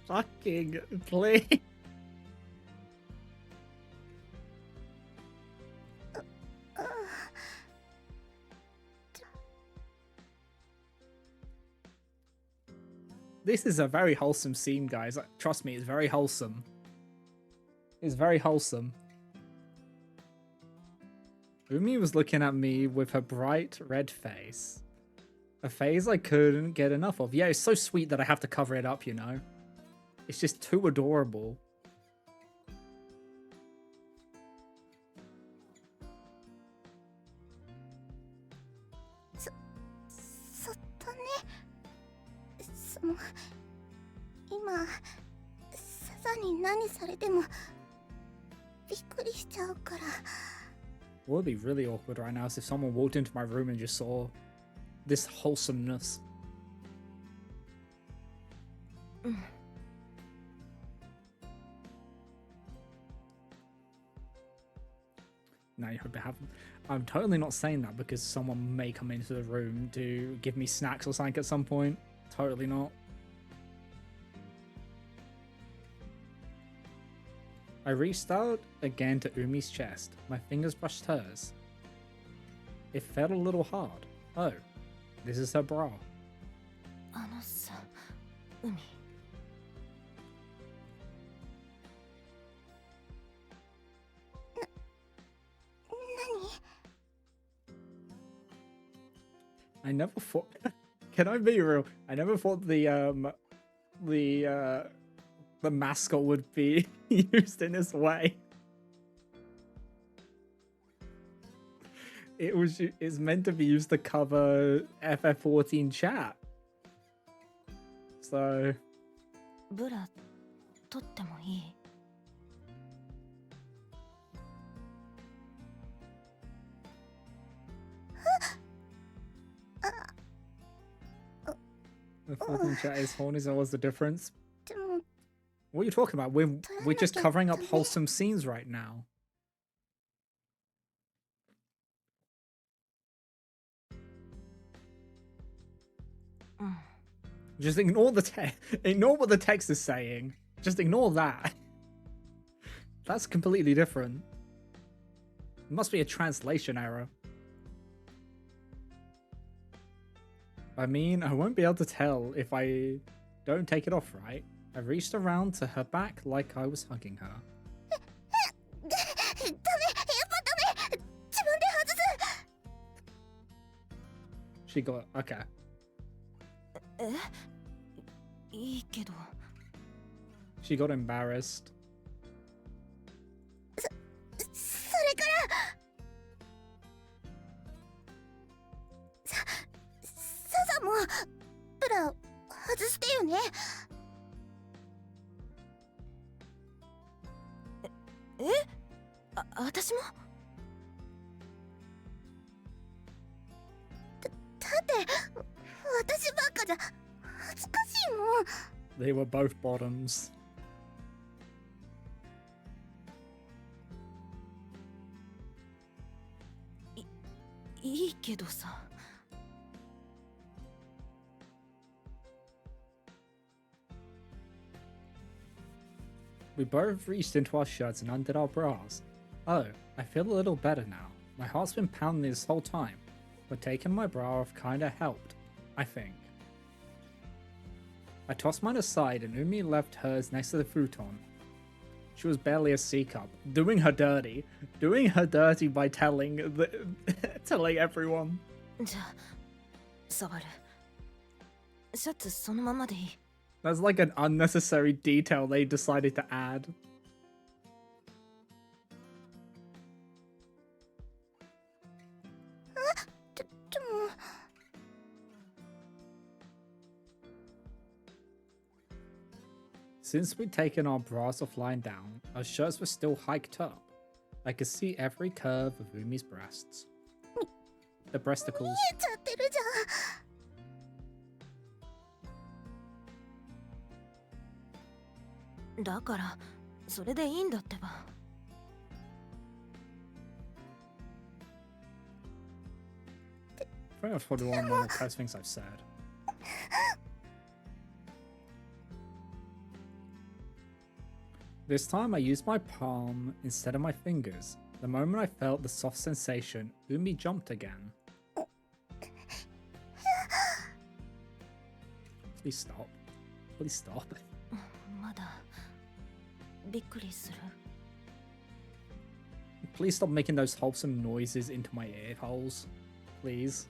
Fucking please. This is a very wholesome scene, guys. Like, trust me, it's very wholesome. It's very wholesome. Umi was looking at me with her bright red face. A face I couldn't get enough of. Yeah, it's so sweet that I have to cover it up, you know? It's just too adorable. What would be really awkward right now is if someone walked into my room and just saw this wholesomeness. Now you hope it happens. I'm totally not saying that because someone may come into the room to give me snacks or something at some point. Totally not. I reached out again to Umi's chest. My fingers brushed hers. It felt a little hard. Oh, this is her bra. I never thought. Can I be real? I never thought the mascot would be used in this way. It's meant to be used to cover FF14 chat. So. The 14 chat is horny, so what's the difference? What are you talking about? We're just covering up wholesome scenes right now. Just ignore the text. Ignore what the text is saying. Just ignore that. That's completely different. It must be a translation error. I mean, I won't be able to tell if I don't take it off, right? I reached around to her back like I was hugging her. She got... okay. She got embarrassed. They were both bottoms. We both reached into our shirts and undid our bras. Oh, I feel a little better now. My heart's been pounding this whole time, but taking my bra off kinda helped, I think. I tossed mine aside and Umi left hers next to the futon. She was barely a C-cup, doing her dirty. Doing her dirty by telling everyone. That's like an unnecessary detail they decided to add. Since we'd taken our bras off lying down, our shirts were still hiked up. I could see every curve of Umi's breasts. The breasticles. I think that's probably one of the more best things I've said. This time I used my palm instead of my fingers. The moment I felt the soft sensation, Umi jumped again. Please stop. Please stop. まだびっくりする。 Please stop making those wholesome noises into my ear holes. Please.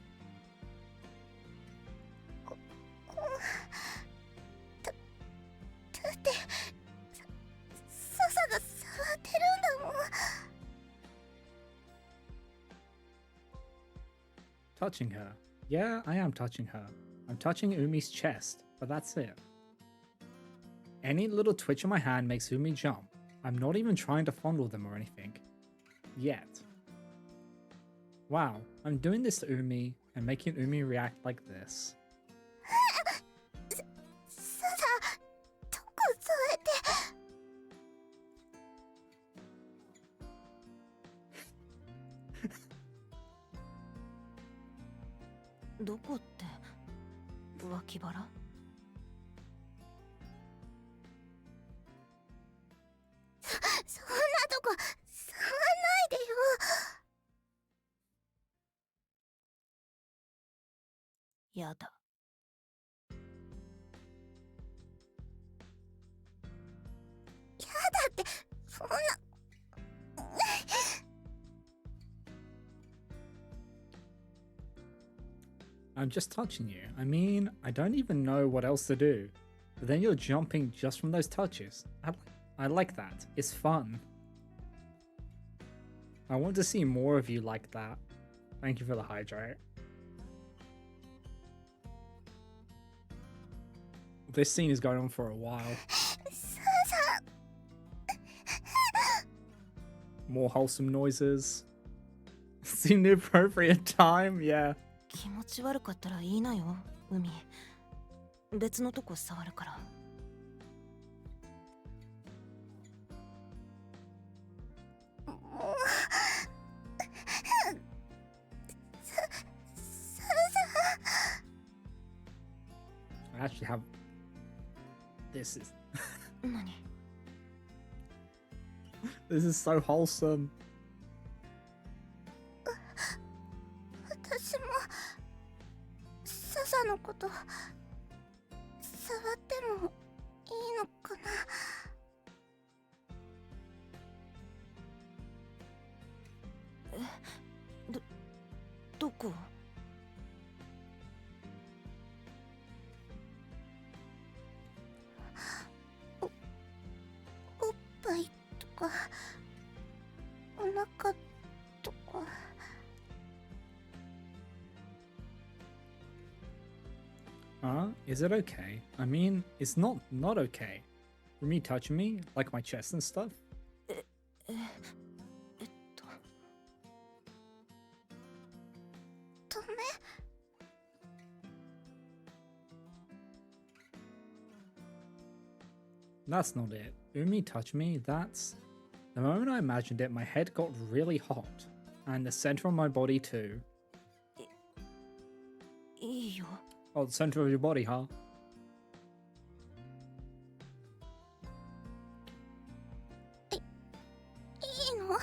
だって笹が触ってるんだもん。 Touching her. Yeah, I am touching her. I'm touching Umi's chest, but that's it. Any little twitch of my hand makes Umi jump. I'm not even trying to fondle them or anything. Yet. Wow, I'm doing this to Umi and making Umi react like this. 笹どこそうやって。どこって脇腹？そんなとこ触らないでよ。やだ。やだってそんな。I'm just touching you. I mean, I don't even know what else to do. But then you're jumping just from those touches. I like that. It's fun. I want to see more of you like that. Thank you for the hydrate. This scene is going on for a while. More wholesome noises. Seem the appropriate time, yeah. 気持ち悪かったらいいなよ、海。別のとこ触るから。I actually have. This is. 何？ This is so wholesome. 私も笹のこと触ってもいいのかな。どこ？おっぱいとかお腹とか。Is it okay? I mean, it's not okay. For me touching me, like my chest and stuff? ダメ？ That's not it. Umi touched me, that's... The moment I imagined it, my head got really hot. And the center of my body too. いいよ。 Oh, the center of your body, huh? いいの？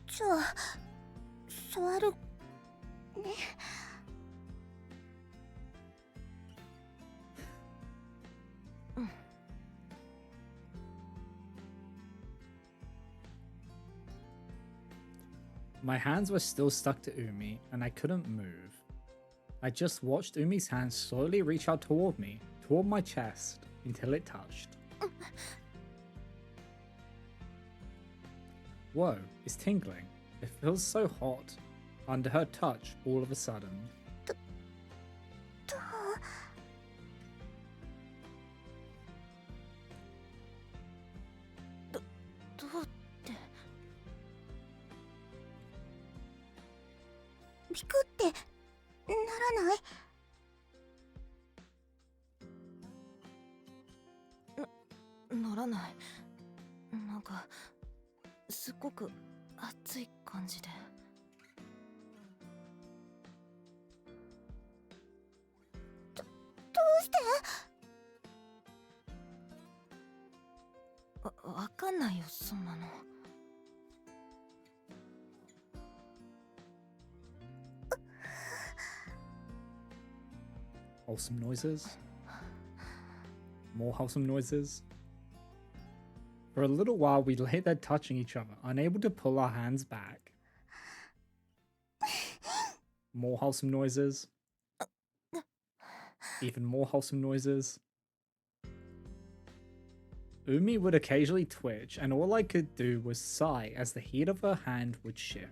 じゃあ座るね。My hands were still stuck to Umi, and I couldn't move. I just watched Umi's hands slowly reach out toward me, toward my chest, until it touched. Whoa, it's tingling. It feels so hot. Under her touch, all of a sudden. どうってビクってならない？ならない。なんかすっごく熱い感じで。どうして？わかんないよ、そんなの。Wholesome noises. More wholesome noises. For a little while, we lay there touching each other, unable to pull our hands back. More wholesome noises. Even more wholesome noises. Umi would occasionally twitch, and all I could do was sigh as the heat of her hand would shift.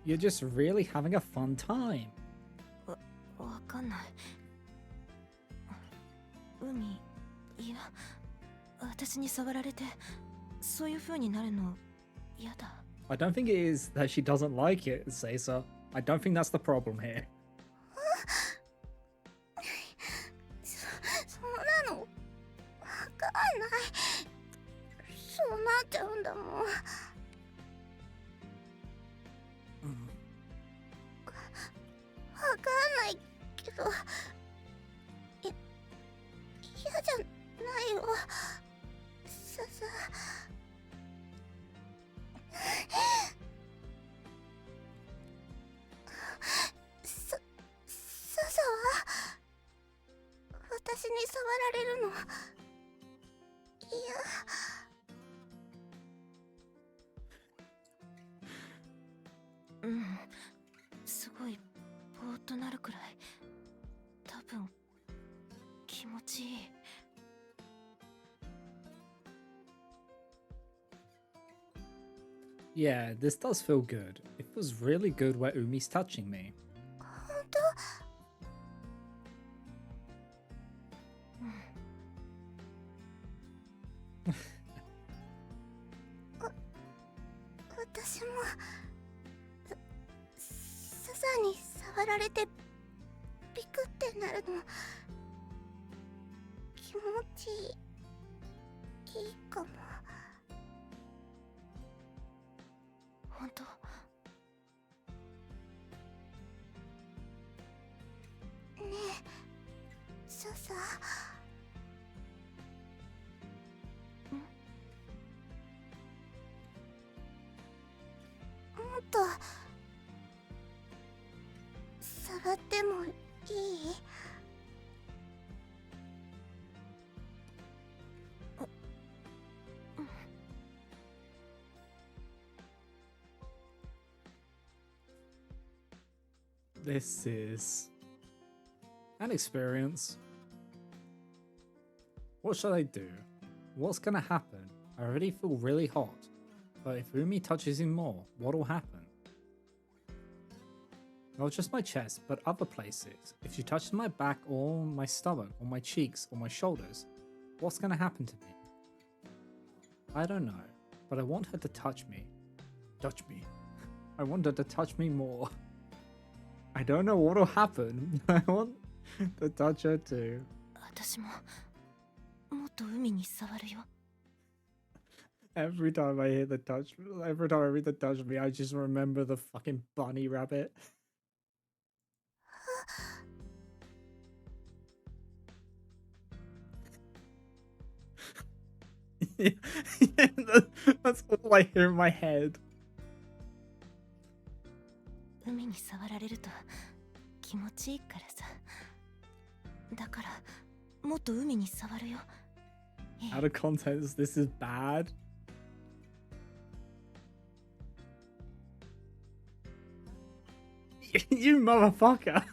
You're just really having a fun time. わかんない。海、いや、私に触られて、そういう風になるの嫌だ。I don't think it is that she doesn't like it, Seiza. I don't think that's the problem here. そうなの？わかんない。そうなっちゃうんだもん。わかんないけど、嫌じゃないよ。ささ。さは私に触られるの嫌。すごいぼーっとなるくらい多分気持ちいい。Yeah, this does feel good. It feels really good where Umi's touching me. 本当？私もサに触られてビクってなるの気持ちいいかも。本当？ねえ、さ。もっと触ってもいい？This is an experience. What should I do? What's gonna happen? I already feel really hot. But if Umi touches him more, what'll happen? Not just my chest, but other places. If she touches my back or my stomach or my cheeks or my shoulders, what's gonna happen to me? I don't know, but I want her to touch me. Touch me. I want her to touch me more. I don't know what'll happen. I want to touch her too. 私ももっと海に触るよ。Every time I hear the touch, every time I read the touch me, I just remember the fucking bunny rabbit. Yeah, that's all I hear in my head. 海に触られると気持ちいいからさ。だからもっと海に触るよ。Out of context, this is bad. You motherfucker.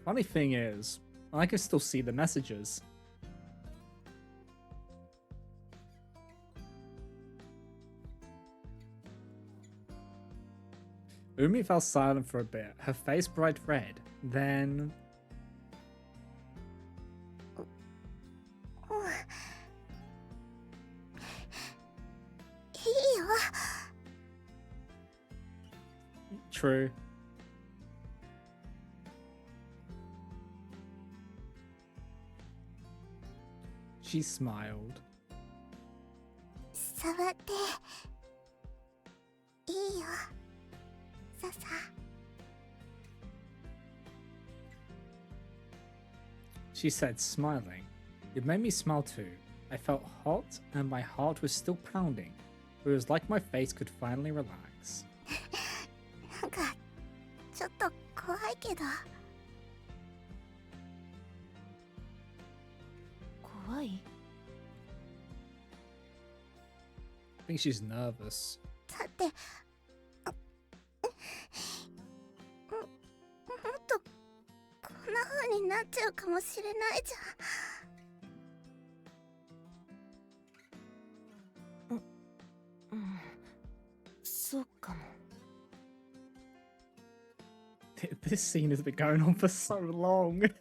Funny thing is, I can still see the messages. Umi fell silent for a bit, her face bright red. Then... True. She smiled. 触っていいよ、ささ。She said, smiling. It made me smile too. I felt hot and my heart was still pounding. It was like my face could finally relax. なんかちょっと怖いけど。怖い？ I think she's nervous. だってもっとこんな風になっちゃうかもしれないじゃん。そうかも。This scene has been going on for so long. 変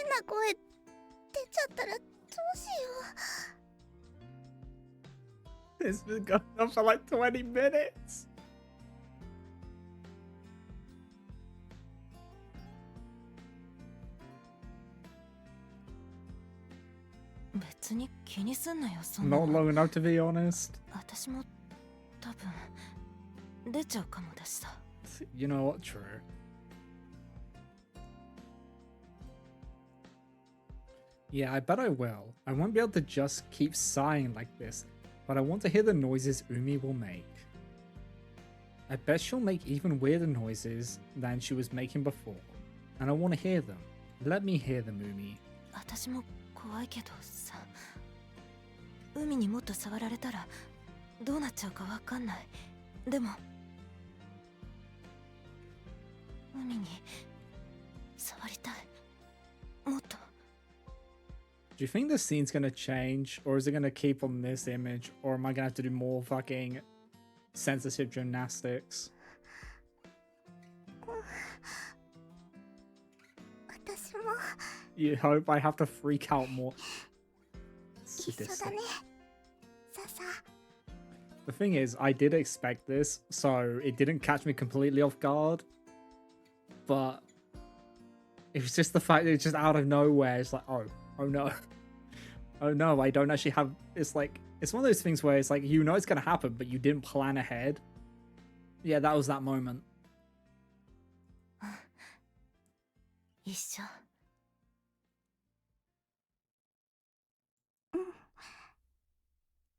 な声出ちゃったらどうしよう。 It's been going on for like 20 minutes. 別に気にすんなよ、そんな。 Not long enough to be honest. 私も多分出ちゃうかもだしさ。 You know what? True. Yeah, I bet I will. I won't be able to just keep sighing like this, but I want to hear the noises Umi will make. I bet she'll make even weirder noises than she was making before, and I want to hear them. Let me hear them, Umi. 私も怖いけどさ、海にもっと触られたらどうなっちゃうかわかんない。でも海に触りたい。もっと。 Do you think the scene's gonna change, or is it gonna keep on this image, or am I gonna have to do more fucking censorship gymnastics? 私も You hope I have to freak out more. 一緒だね。ささ。 The thing is, I did expect this, so it didn't catch me completely off guard. But it was just the fact that it's just out of nowhere. It's like, oh no. Oh no, I don't actually have... It's like, it's one of those things where it's like, you know it's gonna happen, but you didn't plan ahead. Yeah, that was that moment. 一緒。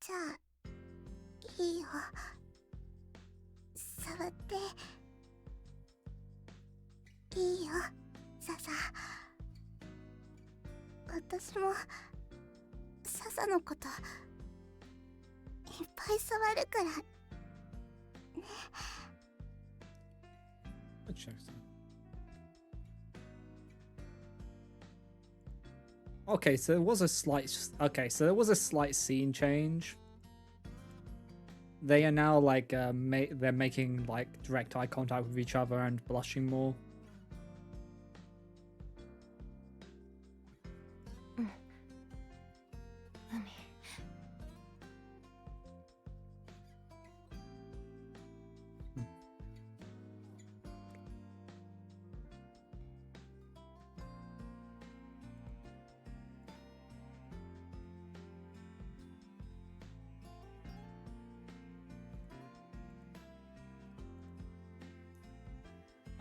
じゃあいいよ。触っていいよ、ささ。私もささのこといっぱい触るからね。 Let's check some. Okay, so there was a slight scene change. They are now like they're making like direct eye contact with each other and blushing more. 海。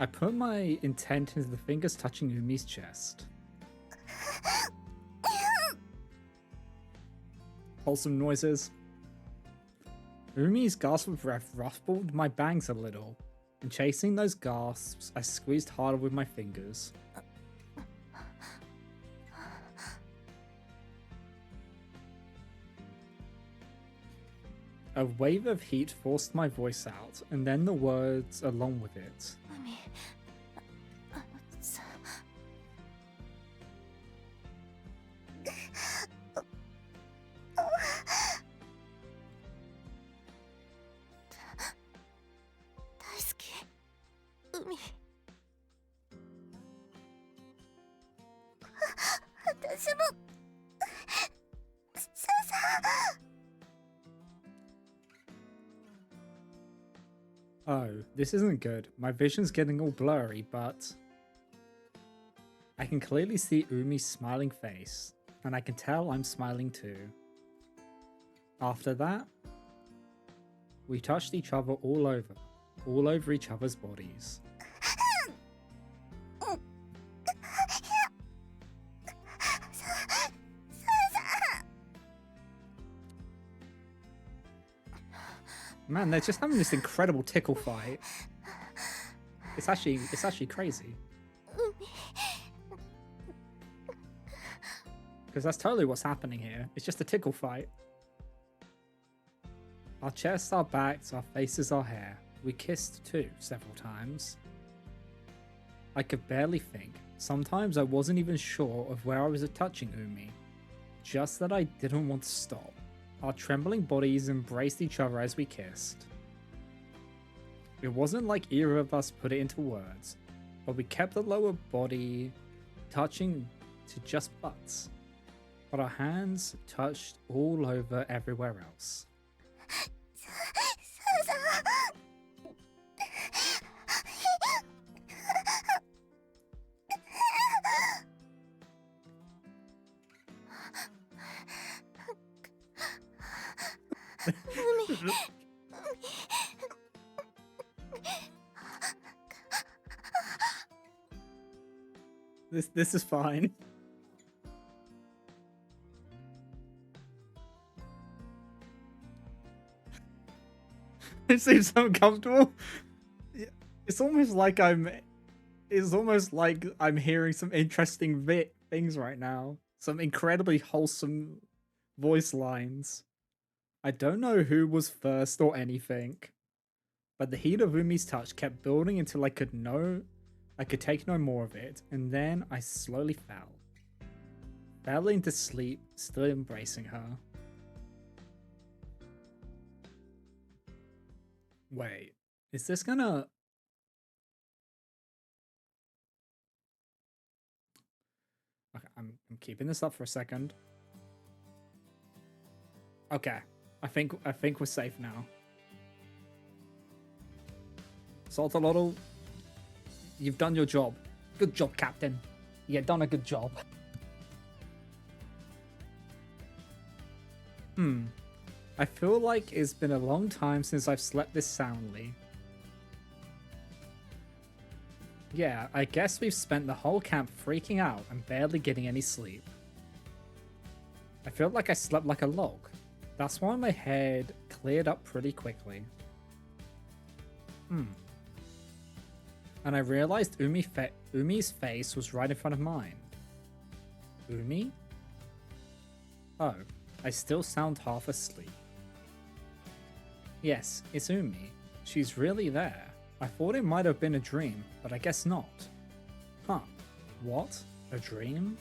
I put my intent into the fingers touching Umi's chest. Wholesome noises. Umi's gasp of breath ruffled my bangs a little, and chasing those gasps, I squeezed harder with my fingers. A wave of heat forced my voice out, and then the words along with it. 海、さ、海私もささ Oh, this isn't good. My vision's getting all blurry, but I can clearly see Umi's smiling face, and I can tell I'm smiling too. After that, we touched each other all over each other's bodies. Man, they're just having this incredible tickle fight. It's actually crazy. Because that's totally what's happening here. It's just a tickle fight. Our chests, our backs, our faces, our hair. We kissed too, several times. I could barely think. Sometimes I wasn't even sure of where I was touching Umi. Just that I didn't want to stop. Our trembling bodies embraced each other as we kissed. It wasn't like either of us put it into words, but we kept the lower body touching to just butts. But our hands touched all over everywhere else. This is fine. It seems so uncomfortable. It's almost like I'm hearing some interesting things right now. Some incredibly wholesome voice lines. I don't know who was first or anything, but the heat of Umi's touch kept building until I could take no more of it, and then I slowly fell into sleep, still embracing her. Wait, is this gonna... Okay, I'm keeping this up for a second. Okay, I think we're safe now. Saltolotl, you've done your job. Good job, Captain. You've done a good job. I feel like it's been a long time since I've slept this soundly. Yeah, I guess we've spent the whole camp freaking out and barely getting any sleep. I feel like I slept like a log. That's why my head cleared up pretty quickly. And I realized Umi's face was right in front of mine. Umi? Oh, I still sound half asleep. Yes, it's Umi. She's really there. I thought it might have been a dream, but I guess not. Huh. What? A dream?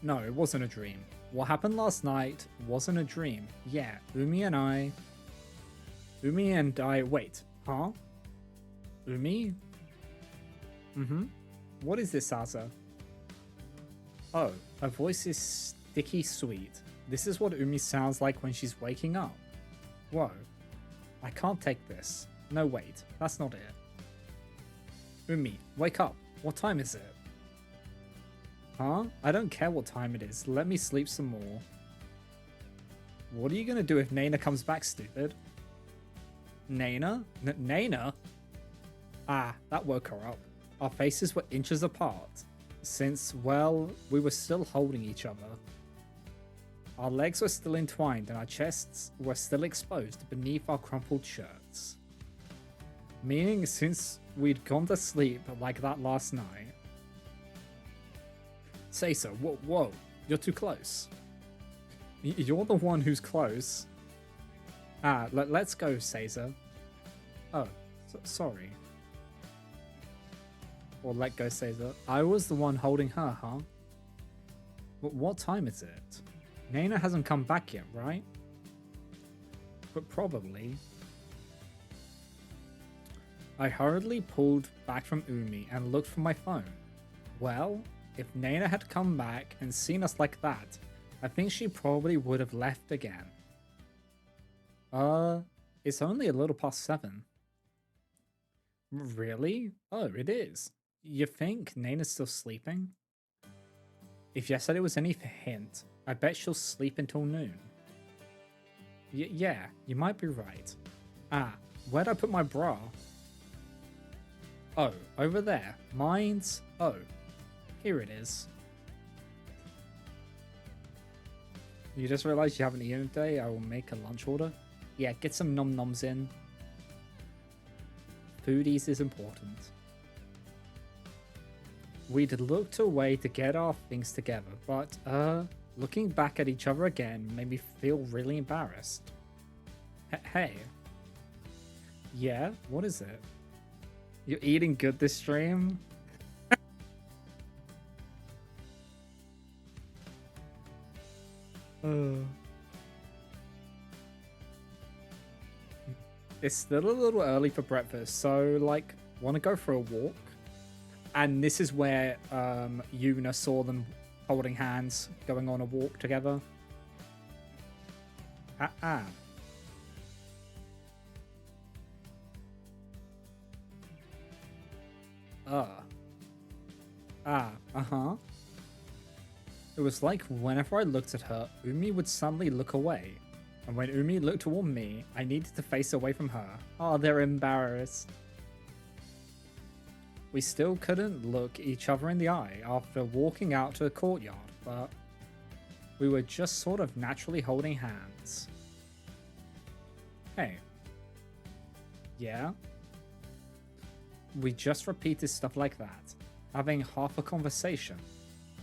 No, it wasn't a dream. What happened last night wasn't a dream. Yeah, Umi and I... Wait, huh? Umi? What is this, Asa? Oh, her voice is sticky sweet. This is what Umi sounds like when she's waking up. Whoa. I can't take this. No, wait. That's not it. Umi, wake up. What time is it? Huh? I don't care what time it is. Let me sleep some more. What are you gonna do if Naina comes back, stupid? Naina? Naina? Ah, that woke her up. Our faces were inches apart, since, well, we were still holding each other. Our legs were still entwined and our chests were still exposed beneath our crumpled shirts. Meaning since we'd gone to sleep like that last night. Say so. Whoa, you're too close. You're the one who's close. Ah, let's go, Caesar. Oh, sorry. Or let go, Caesar. I was the one holding her, huh? What time is it? Naina hasn't come back yet, right? But probably. I hurriedly pulled back from Umi and looked for my phone. Well, if Nana had come back and seen us like that, I think she probably would have left again. It's only a little past 7. Really? Oh, it is. You think Nana's still sleeping? If yesterday was any hint, I bet she'll sleep until noon. Yeah, you might be right. Ah, where'd I put my bra? Oh, over there. Mine's... Oh, here it is. You just realized you haven't eaten today? I will make a lunch order. Yeah, get some nom-noms in. Foodies is important. We'd looked away to get our things together, but, looking back at each other again made me feel really embarrassed. Hey. Yeah, what is it? You're eating good this stream? It's still a little early for breakfast, so, like, want to go for a walk? And this is where Yuna saw them holding hands, going on a walk together. Uh-huh. It was like whenever I looked at her, Umi would suddenly look away. And when Umi looked toward me, I needed to face away from her. Oh, they're embarrassed. We still couldn't look each other in the eye after walking out to the courtyard, but we were just sort of naturally holding hands. Hey. Yeah? We just repeated stuff like that, having half a conversation.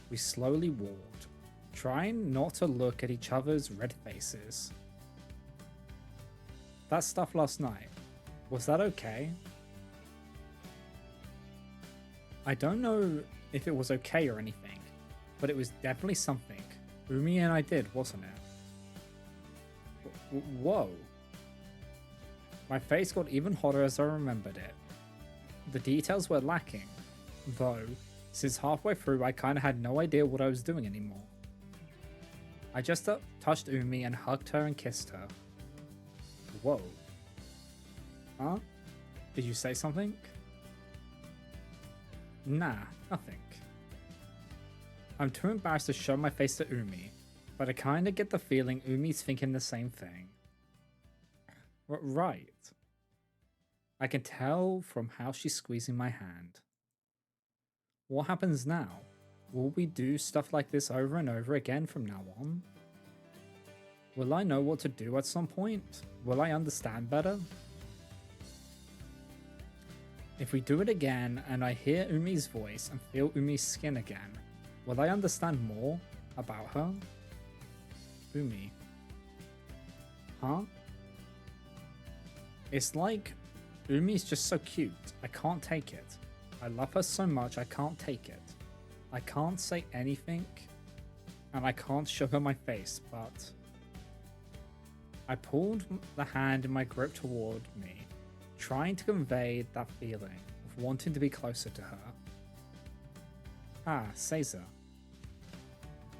We slowly walked, trying not to look at each other's red faces. That stuff last night, was that okay? I don't know if it was okay or anything, but it was definitely something Umi and I did, wasn't it? Whoa. My face got even hotter as I remembered it. The details were lacking, though, since halfway through I kinda had no idea what I was doing anymore. I just touched Umi and hugged her and kissed her. Whoa. Huh? Did you say something? Nah, nothing. I'm too embarrassed to show my face to Umi, but I kinda get the feeling Umi's thinking the same thing. Right. I can tell from how she's squeezing my hand. What happens now? Will we do stuff like this over and over again from now on? Will I know what to do at some point? Will I understand better? If we do it again and I hear Umi's voice and feel Umi's skin again, will I understand more about her? Umi. Huh? It's like Umi's just so cute. I can't take it. I love her so much I can't take it. I can't say anything and I can't show her my face, but I pulled the hand in my grip toward me, trying to convey that feeling of wanting to be closer to her. Ah, Caesar.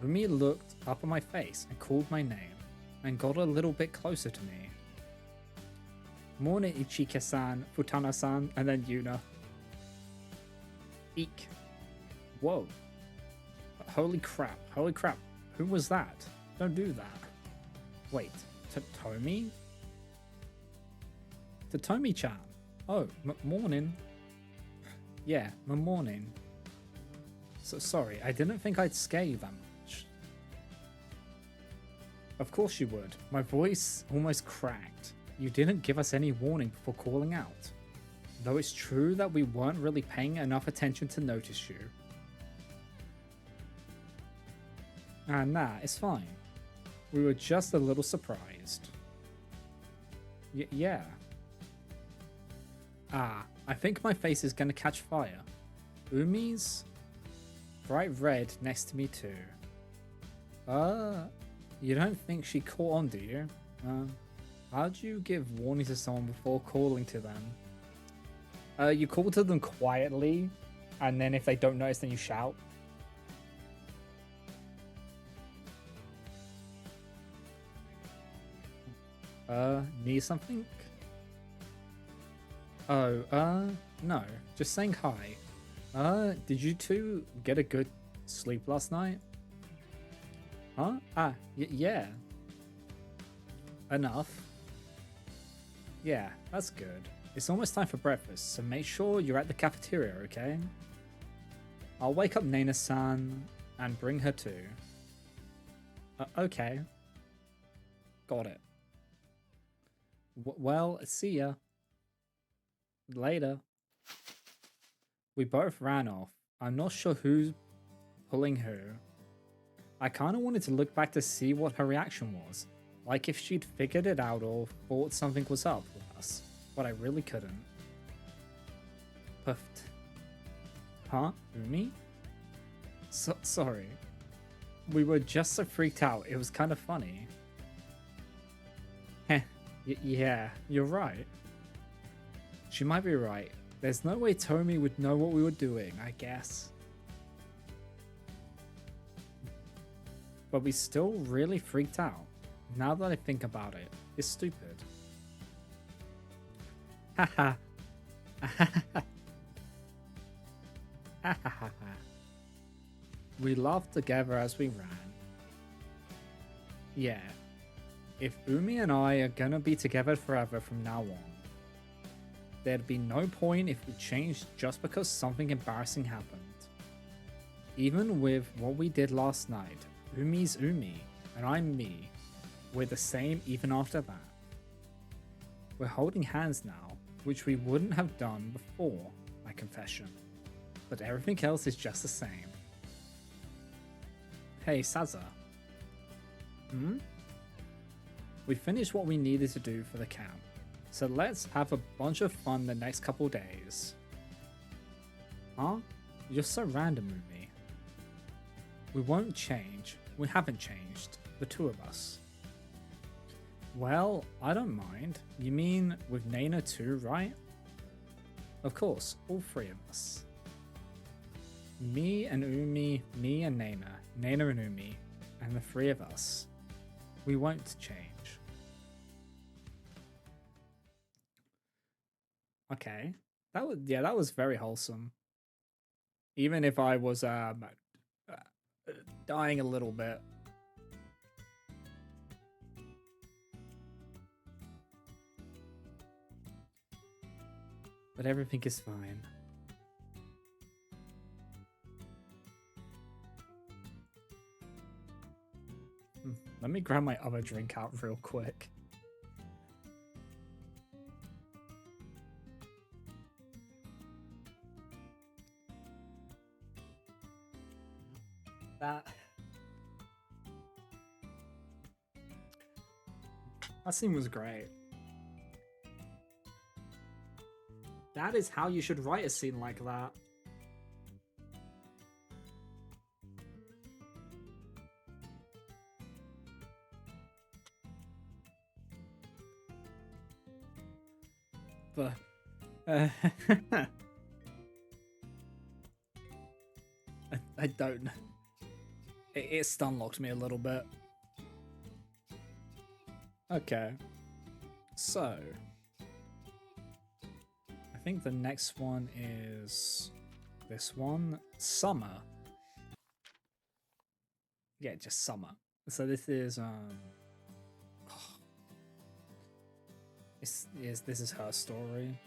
Umi looked up at my face and called my name, and got a little bit closer to me. Morning, Ichike-san, Futana-san, and then Yuna. Eek. Whoa. Holy crap, who was that? Don't do that. Wait, Totomi? Totomi-chan. Oh, morning. Yeah, morning. So sorry, I didn't think I'd scare you that much. Of course you would. My voice almost cracked. You didn't give us any warning before calling out. Though it's true that we weren't really paying enough attention to notice you. Nah, it's fine. We were just a little surprised. Yeah. I think my face is gonna catch fire. Umi's bright red next to me too. You don't think she caught on, do you? How'd you give warning to someone before calling to them? You call to them quietly, and then if they don't notice, then you shout. Need something? Oh, no. Just saying hi. Did you two get a good sleep last night? Huh? Yeah. Enough. Yeah, that's good. It's almost time for breakfast, so make sure you're at the cafeteria, okay? I'll wake up Nana-san and bring her too. Okay. Got it. Well, see ya. Later. We both ran off. I'm not sure who's pulling who. I kind of wanted to look back to see what her reaction was. Like if she'd figured it out or thought something was up with us. But I really couldn't. Puffed. Huh? Umi? Sorry. We were just so freaked out, it was kind of funny. Heh. Yeah, you're right. She might be right. There's no way Tomi would know what we were doing, I guess. But we still really freaked out. Now that I think about it, it's stupid. Haha. We laughed together as we ran. Yeah. If Umi and I are gonna be together forever from now on, there'd be no point if we changed just because something embarrassing happened. Even with what we did last night, Umi's Umi, and I'm me. We're the same even after that. We're holding hands now, which we wouldn't have done before my confession. But everything else is just the same. Hey, Saza. We finished what we needed to do for the camp, so let's have a bunch of fun the next couple days. Huh? You're so random, Umi. We won't change. We haven't changed. The two of us. Well, I don't mind. You mean with Nana too, right? Of course, all three of us. Me and Umi, me and Nana, Nana and Umi, and the three of us. We won't change. Okay. That was very wholesome. Even if I was dying a little bit. But everything is fine. Let me grab my other drink out real quick. That scene was great. That is how you should write a scene like that. But I don't know. It stun locked me a little bit. Okay. So I think the next one is this one. Summer. Yeah, just summer. So this is this is her story.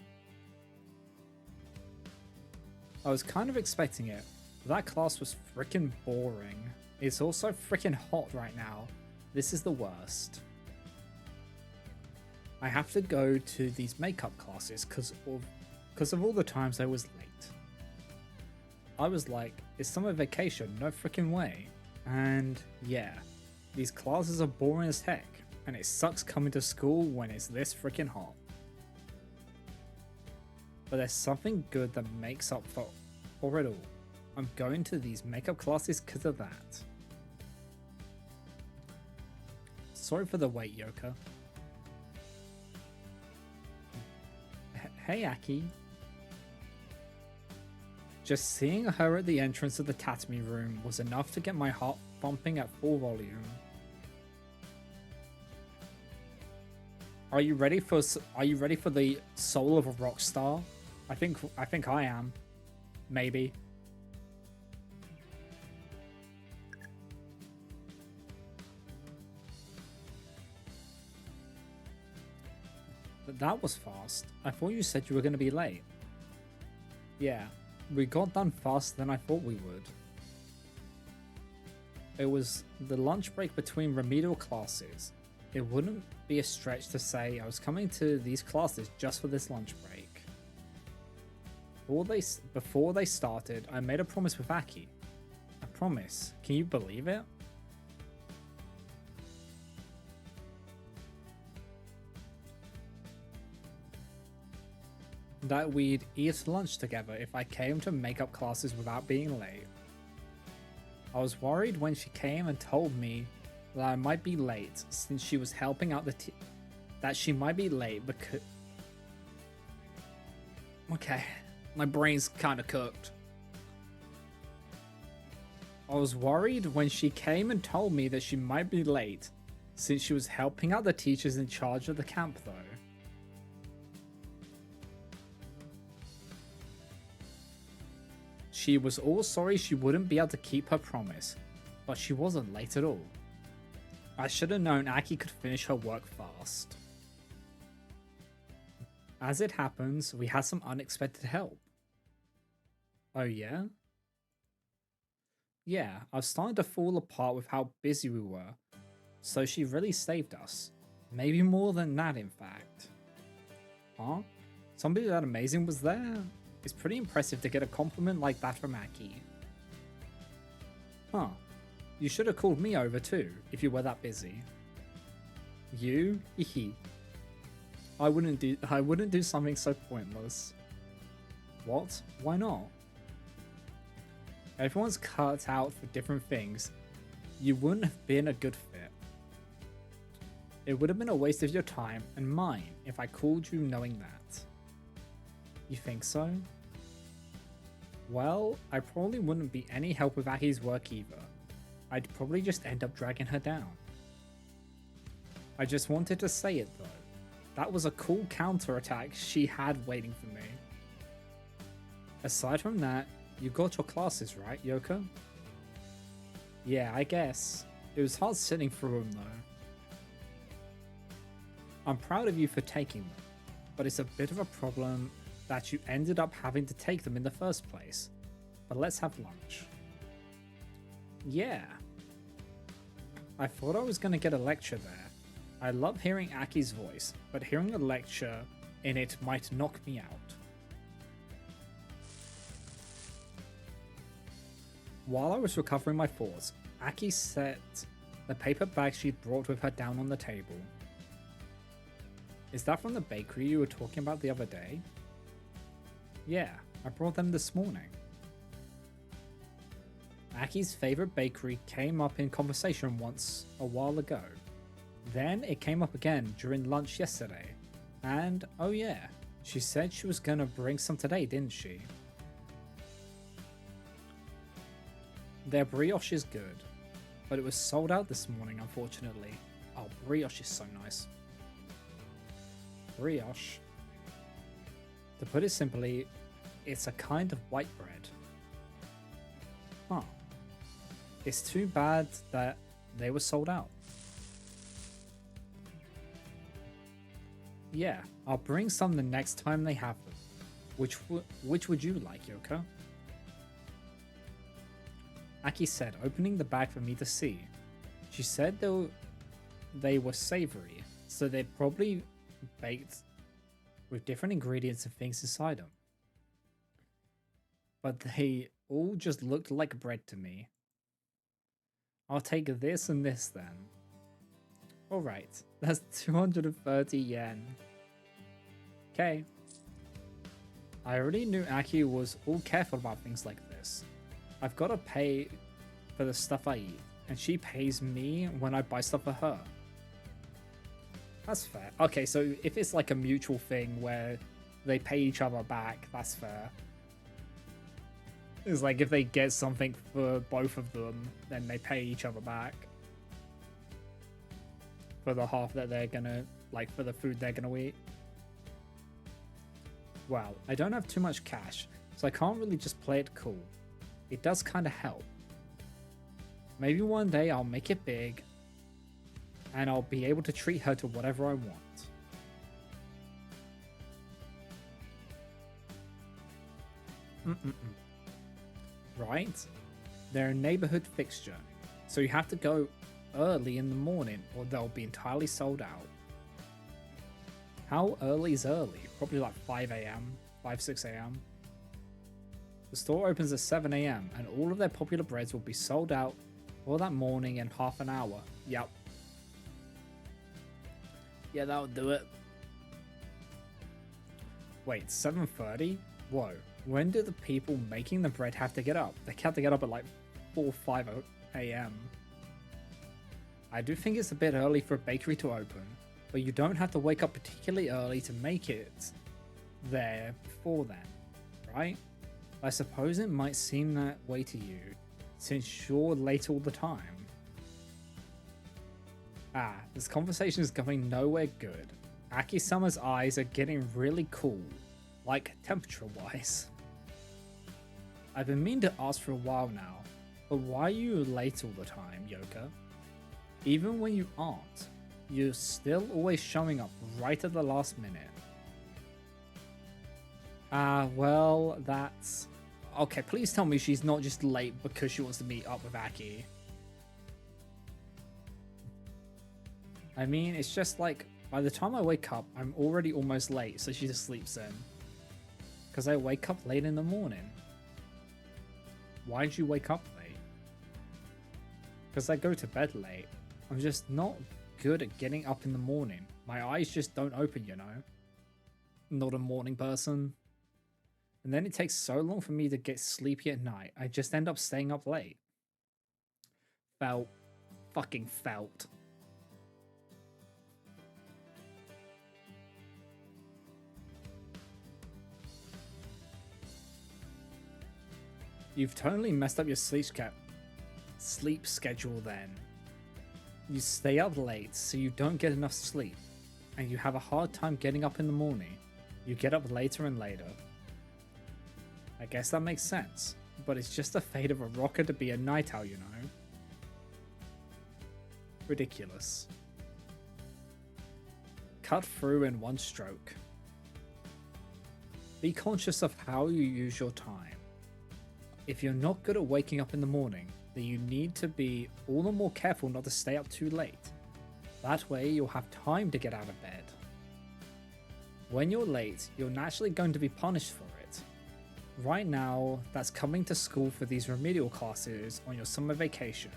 I was kind of expecting it. That class was freaking boring. It's also freaking hot right now. This is the worst. I have to go to these makeup classes because of all the times I was late. I was like, it's summer vacation, no freaking way. And yeah, these classes are boring as heck, and it sucks coming to school when it's this freaking hot. But there's something good that makes up for it all. I'm going to these makeup classes because of that. Sorry for the wait, Yoka. Hey, Aki. Just seeing her at the entrance of the tatami room was enough to get my heart bumping at full volume. Are you ready for the soul of a rock star? I think I am. Maybe. But that was fast. I thought you said you were going to be late. Yeah, we got done faster than I thought we would. It was the lunch break between remedial classes. It wouldn't be a stretch to say I was coming to these classes just for this lunch break. Before they started, I made a promise with Aki. A promise? Can you believe it? That we'd eat lunch together if I came to makeup classes without being late. I was worried when she came and told me that I might be late since she was helping out that she might be late because... Okay, my brain's kinda cooked. I was worried when she came and told me that she might be late since she was helping out the teachers in charge of the camp though. She was all sorry she wouldn't be able to keep her promise, but she wasn't late at all. I should have known Aki could finish her work fast. As it happens, we had some unexpected help. Oh yeah? Yeah, I was starting to fall apart with how busy we were, so she really saved us. Maybe more than that, in fact. Huh? Somebody that amazing was there? It's pretty impressive to get a compliment like that from Aki. Huh. You should have called me over too, if you were that busy. You? Hehe. I wouldn't do something so pointless. What? Why not? Everyone's cut out for different things. You wouldn't have been a good fit. It would have been a waste of your time and mine if I called you knowing that. You think so? Well, I probably wouldn't be any help with Aki's work either. I'd probably just end up dragging her down. I just wanted to say it though. That was a cool counterattack she had waiting for me. Aside from that, you got your classes, right, Yoko? Yeah, I guess. It was hard sitting through them though. I'm proud of you for taking them, but it's a bit of a problem that you ended up having to take them in the first place. But let's have lunch. Yeah. I thought I was going to get a lecture there. I love hearing Aki's voice, but hearing a lecture in it might knock me out. While I was recovering my thoughts, Aki set the paper bag she'd brought with her down on the table. Is that from the bakery you were talking about the other day? Yeah, I brought them this morning. Aki's favorite bakery came up in conversation once a while ago. Then it came up again during lunch yesterday. And oh yeah, she said she was gonna bring some today, didn't she? Their brioche is good, but it was sold out this morning unfortunately. Oh, brioche is so nice. Brioche. To put it simply, it's a kind of white bread. Huh. It's too bad that they were sold out. Yeah, I'll bring some the next time they have them. Which would you like, Yoko? Aki said, opening the bag for me to see. She said they were savory, so they're probably baked with different ingredients and things inside them. But they all just looked like bread to me. I'll take this and this then. Alright, that's 230 yen. Okay. I already knew Aki was all careful about things like this. I've got to pay for the stuff I eat, and she pays me when I buy stuff for her. That's fair. Okay, so if it's like a mutual thing where they pay each other back, that's fair. It's like if they get something for both of them, then they pay each other back for the half that they're gonna, like, for the food they're gonna eat. Well, I don't have too much cash, so I can't really just play it cool. It does kind of help. Maybe one day I'll make it big, and I'll be able to treat her to whatever I want. Right? They're a neighborhood fixture, so you have to go early in the morning or they'll be entirely sold out. How early is early? Probably like 5 a.m., 6 a.m. The store opens at 7 a.m. and all of their popular breads will be sold out for that morning in half an hour. Yep. Yeah, that'll do it. Wait, 7:30? Whoa. When do the people making the bread have to get up? They have to get up at like 4 5 a.m. I do think it's a bit early for a bakery to open, but you don't have to wake up particularly early to make it there before then, right? I suppose it might seem that way to you, since you're late all the time. Ah, this conversation is going nowhere good. Aki-sama's eyes are getting really cool, like temperature-wise. I've been meaning to ask for a while now, but why are you late all the time, Yoka? Even when you aren't, you're still always showing up right at the last minute. Well, that's... Okay, please tell me she's not just late because she wants to meet up with Aki. I mean, it's just like, by the time I wake up, I'm already almost late, so she just sleeps in. Because I wake up late in the morning. Why did you wake up late? Because I go to bed late. I'm just not good at getting up in the morning. My eyes just don't open, you know? Not a morning person. And then it takes so long for me to get sleepy at night, I just end up staying up late. Felt. Fucking felt. You've totally messed up your sleep schedule then. You stay up late so you don't get enough sleep, and you have a hard time getting up in the morning. You get up later and later. I guess that makes sense, but it's just the fate of a rocker to be a night owl, you know? Ridiculous. Cut through in one stroke. Be conscious of how you use your time. If you're not good at waking up in the morning, then you need to be all the more careful not to stay up too late. That way you'll have time to get out of bed. When you're late, you're naturally going to be punished for it. Right now, that's coming to school for these remedial classes on your summer vacation.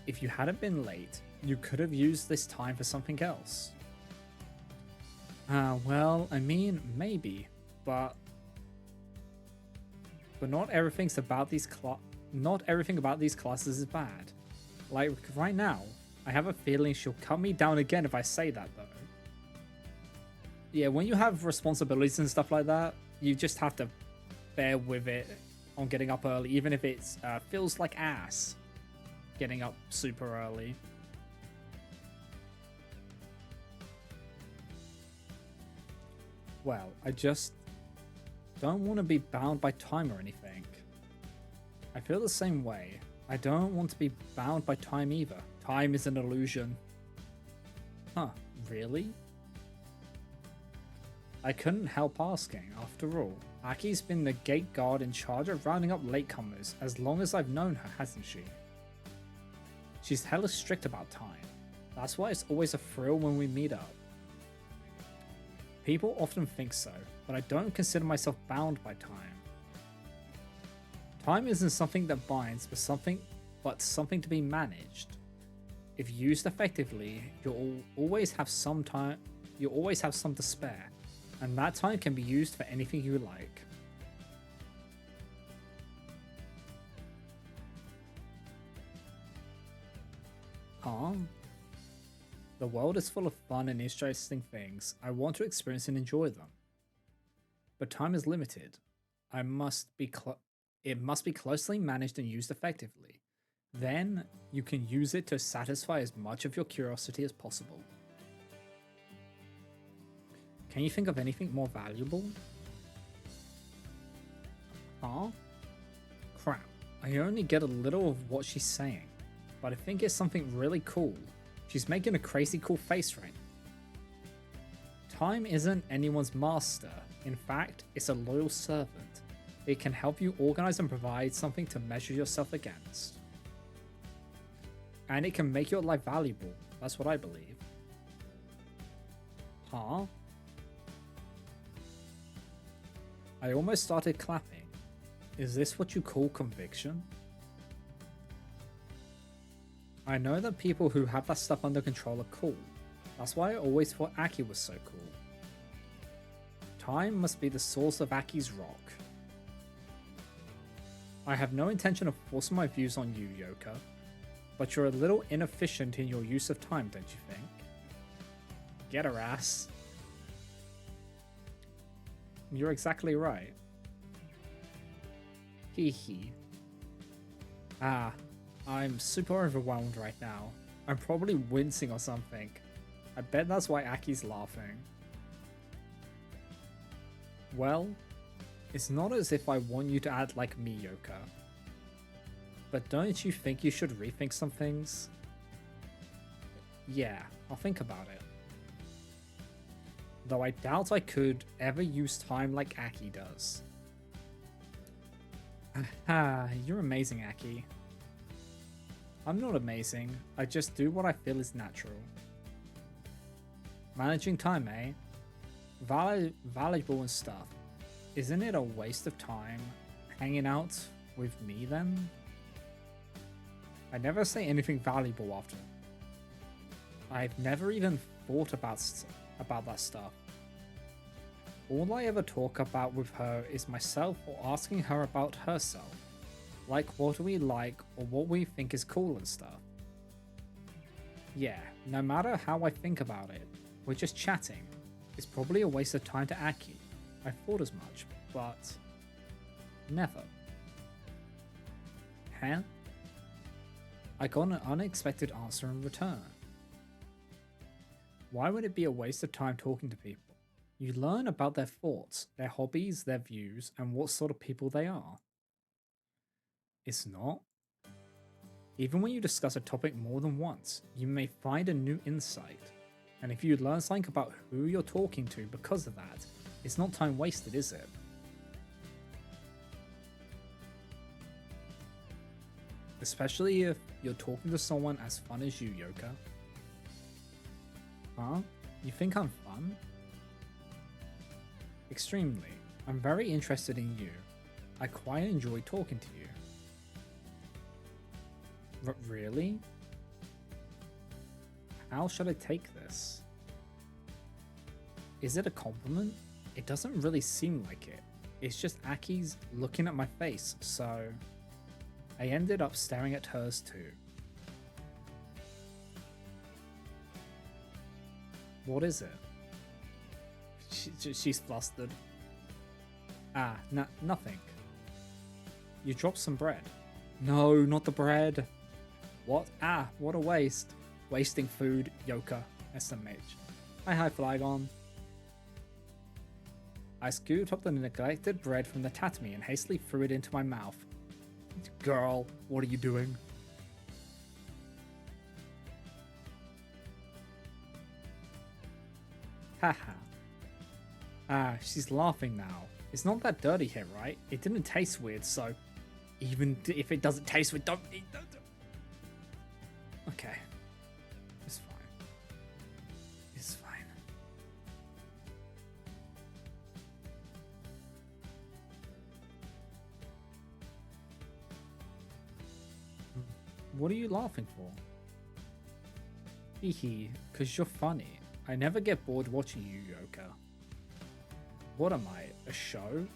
If you hadn't been late, you could have used this time for something else. Well, I mean, maybe, but not everything about these classes is bad. Like right now, I have a feeling she'll cut me down again if I say that though. Yeah, when you have responsibilities and stuff like that, you just have to bear with it on getting up early, even if it feels like ass getting up super early. Well, I just don't want to be bound by time or anything. I feel the same way. I don't want to be bound by time either. Time is an illusion. Huh, really? I couldn't help asking, after all. Aki's been the gate guard in charge of rounding up latecomers as long as I've known her, hasn't she? She's hella strict about time. That's why it's always a thrill when we meet up. People often think so, but I don't consider myself bound by time. Time isn't something that binds, but something to be managed. If used effectively, you'll always have some time. You'll always have some to spare, and that time can be used for anything you like. Huh? The world is full of fun and interesting things. I want to experience and enjoy them. But time is limited. I must be It must be closely managed and used effectively. Then you can use it to satisfy as much of your curiosity as possible. Can you think of anything more valuable? Huh? Crap, I only get a little of what she's saying, but I think it's something really cool. She's making a crazy cool face right now. Time isn't anyone's master. In fact, it's a loyal servant. It can help you organize and provide something to measure yourself against. And it can make your life valuable. That's what I believe. Huh? I almost started clapping. Is this what you call conviction? I know that people who have that stuff under control are cool. That's why I always thought Aki was so cool. Time must be the source of Aki's rock. I have no intention of forcing my views on you, Yoka, but you're a little inefficient in your use of time, don't you think? Get her ass. You're exactly right. Hee hee. I'm super overwhelmed right now. I'm probably wincing or something. I bet that's why Aki's laughing. Well, it's not as if I want you to act like me, Yoka. But don't you think you should rethink some things? Yeah, I'll think about it. Though I doubt I could ever use time like Aki does. You're amazing, Aki. I'm not amazing, I just do what I feel is natural. Managing time, eh? Valuable and stuff. Isn't it a waste of time hanging out with me then? I never say anything valuable after. I've never even thought about that stuff. All I ever talk about with her is myself or asking her about herself. Like what we like or what we think is cool and stuff. Yeah, no matter how I think about it, we're just chatting. It's probably a waste of time to Aki. I thought as much, but never. Huh? I got an unexpected answer in return. Why would it be a waste of time talking to people? You learn about their thoughts, their hobbies, their views, and what sort of people they are. It's not. Even when you discuss a topic more than once, you may find a new insight. And if you learn something about who you're talking to because of that, it's not time wasted, is it? Especially if you're talking to someone as fun as you, Yoka. Huh? You think I'm fun? Extremely. I'm very interested in you. I quite enjoy talking to you. Really? How should I take this? Is it a compliment? It doesn't really seem like it. It's just Aki's looking at my face, so I ended up staring at hers too. What is it? She's flustered. Nothing. You dropped some bread. No, not the bread. What? What a waste. Wasting food, Yoka, SMH. Hi, Flygon. I scooped up the neglected bread from the tatami and hastily threw it into my mouth. Girl, what are you doing? Haha. She's laughing now. It's not that dirty here, right? It didn't taste weird, so even if it doesn't taste weird, don't eat that. Okay. It's fine. It's fine. What are you laughing for? Hehe, cause you're funny. I never get bored watching you, Yoka. What am I, a show?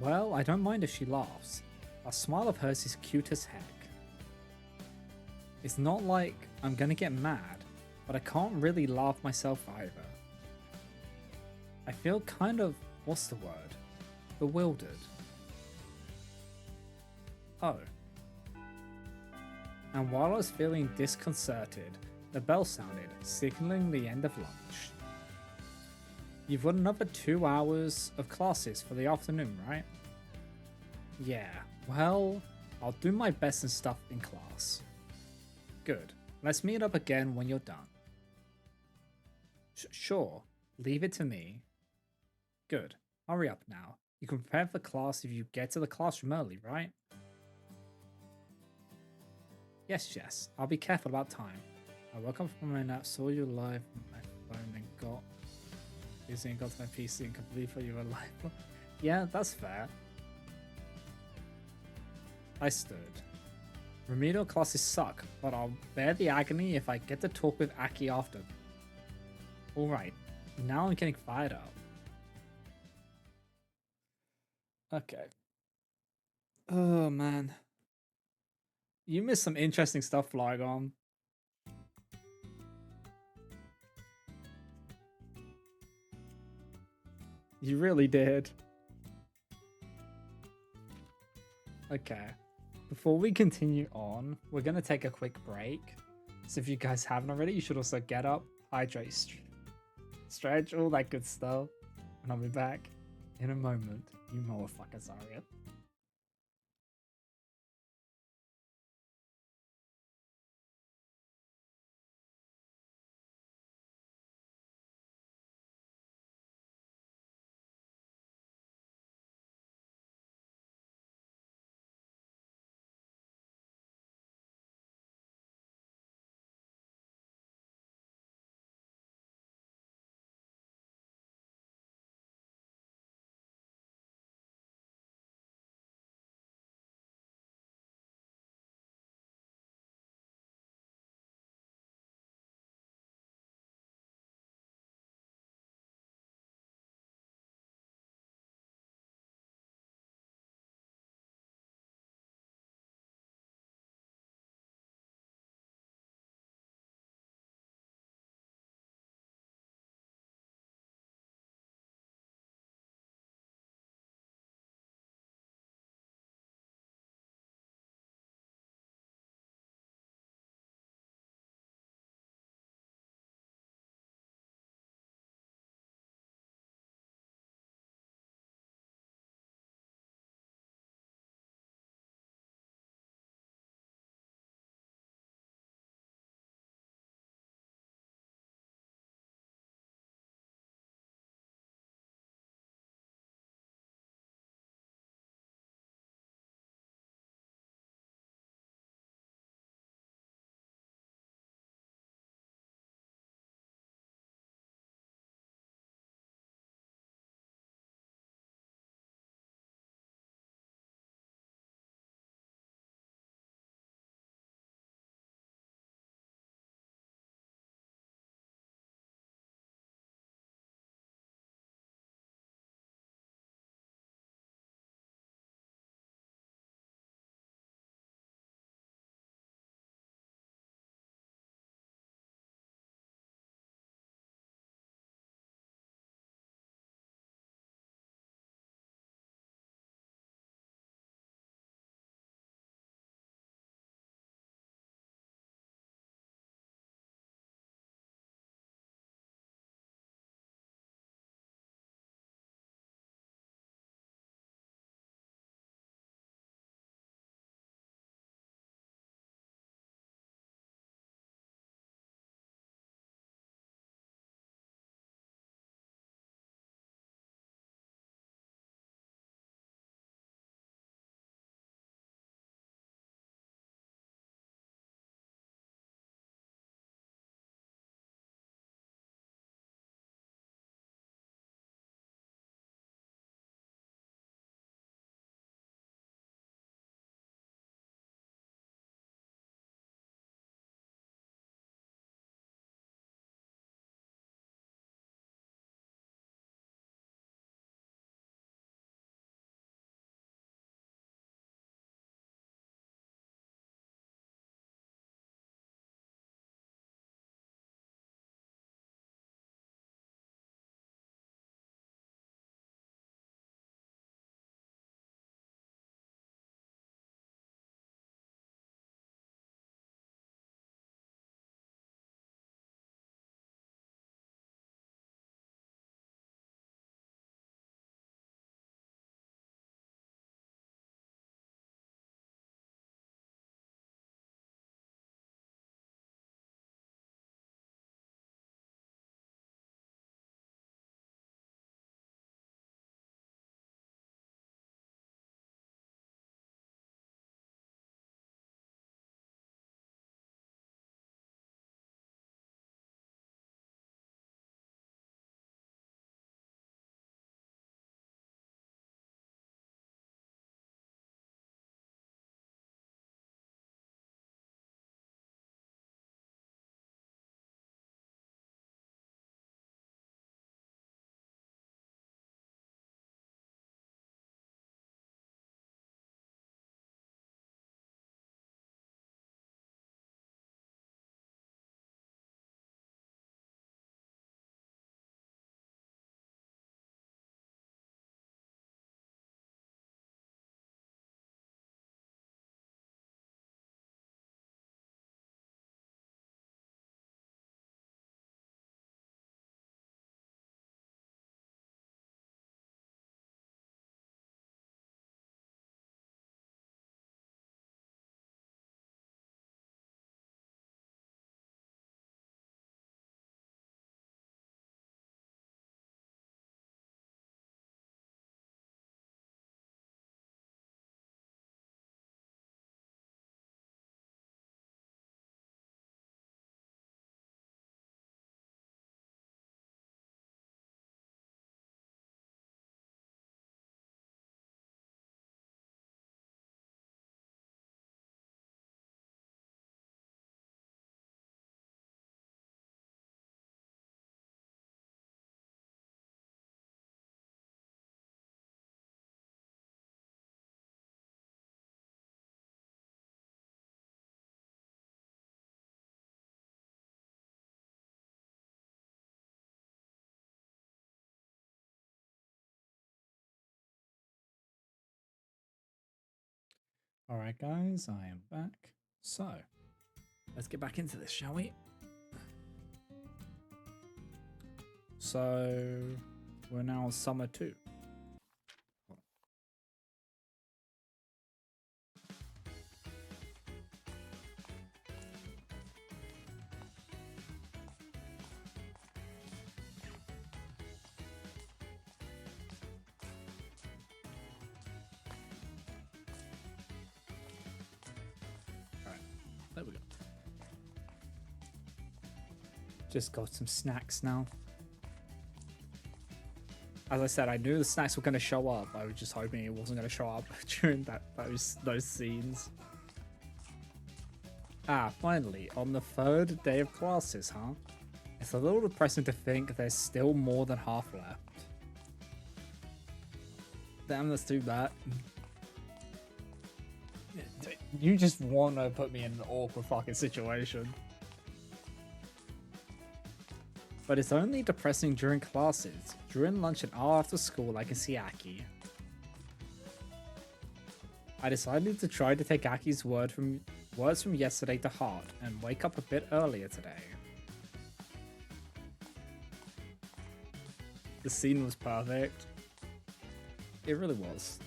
Well, I don't mind if she laughs. A smile of hers is cute as heck. It's not like I'm gonna get mad, but I can't really laugh myself either. I feel kind of, what's the word? Bewildered. Oh. And while I was feeling disconcerted, the bell sounded, signaling the end of lunch. You've got another 2 hours of classes for the afternoon, right? Yeah, well, I'll do my best and stuff in class. Good. Let's meet up again when you're done. Sure, leave it to me. Good. Hurry up now. You can prepare for class if you get to the classroom early, right? Yes, yes. I'll be careful about time. I woke up from my nap, saw you live on my phone, and got busy and got to my PC and completely thought you were live. Yeah, that's fair. I stood. Remedial classes suck, but I'll bear the agony if I get to talk with Aki after. Alright, now I'm getting fired up. Okay. Oh man. You missed some interesting stuff, Flygon. You really did. Okay. Before we continue on, we're going to take a quick break. So if you guys haven't already, you should also get up, hydrate, stretch, all that good stuff. And I'll be back in a moment. You motherfuckers are it. Alright guys, I am back. So, let's get back into this, shall we? So, we're now on summer 2. There we go. Just got some snacks now. As I said, I knew the snacks were going to show up. I was just hoping it wasn't going to show up during those scenes. Ah, finally, on the 3rd day of classes, huh? It's a little depressing to think there's still more than half left. Damn, that's too bad. You just want to put me in an awkward fucking situation. But it's only depressing during classes. During lunch and after school, I can see Aki. I decided to try to take Aki's words from yesterday to heart and wake up a bit earlier today. The scene was perfect. It really was.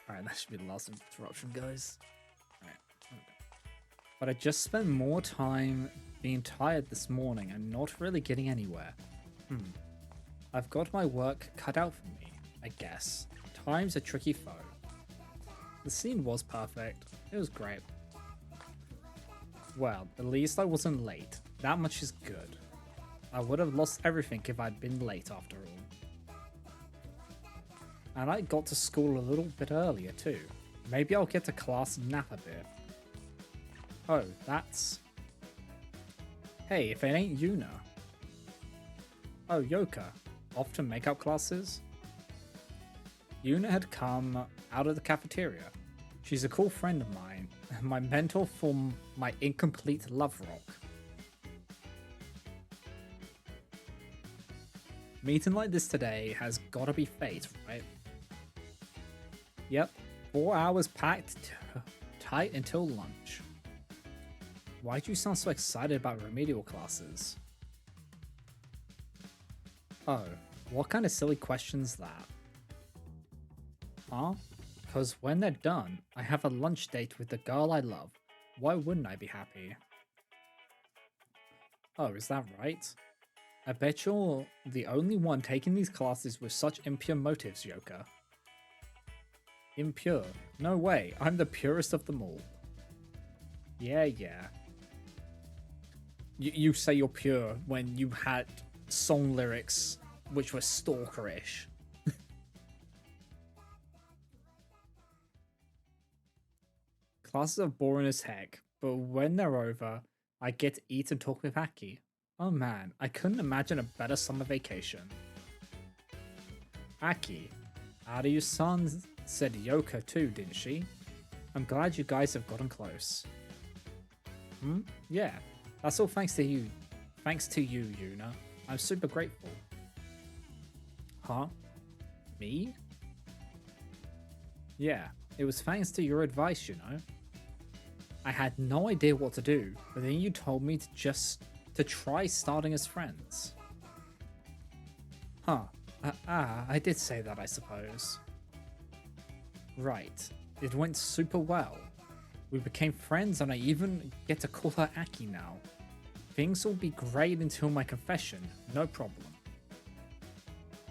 Alright, that should be the last interruption, guys. Alright, but I just spent more time being tired this morning and not really getting anywhere. I've got my work cut out for me, I guess. Time's a tricky foe. The scene was perfect. It was great. Well, at least I wasn't late. That much is good. I would have lost everything if I'd been late after all. And I got to school a little bit earlier too. Maybe I'll get to class and nap a bit. Oh, that's... Hey, if it ain't Yuna. Oh, Yoka. Off to makeup classes? Yuna had come out of the cafeteria. She's a cool friend of mine, my mentor for my incomplete love rock. Meeting like this today has gotta be fate, right? Yep, 4 hours packed tight until lunch. Why do you sound so excited about remedial classes? Oh, what kind of silly question's that? Huh? Because when they're done, I have a lunch date with the girl I love. Why wouldn't I be happy? Oh, is that right? I bet you're the only one taking these classes with such impure motives, Yoka. Impure? No way, I'm the purest of them all. Yeah. You say you're pure when you had song lyrics which were stalkerish. Classes are boring as heck, but when they're over, I get to eat and talk with Aki. Oh man, I couldn't imagine a better summer vacation. Aki, Aryu-san said Yoka too, didn't she? I'm glad you guys have gotten close. Yeah, that's all thanks to you. Thanks to you, Yuna. I'm super grateful. Huh? Me? Yeah, it was thanks to your advice, you know. I had no idea what to do, but then you told me to try starting as friends. Huh. I did say that, I suppose. Right. It went super well. We became friends and I even get to call her Aki now. Things will be great until my confession, no problem.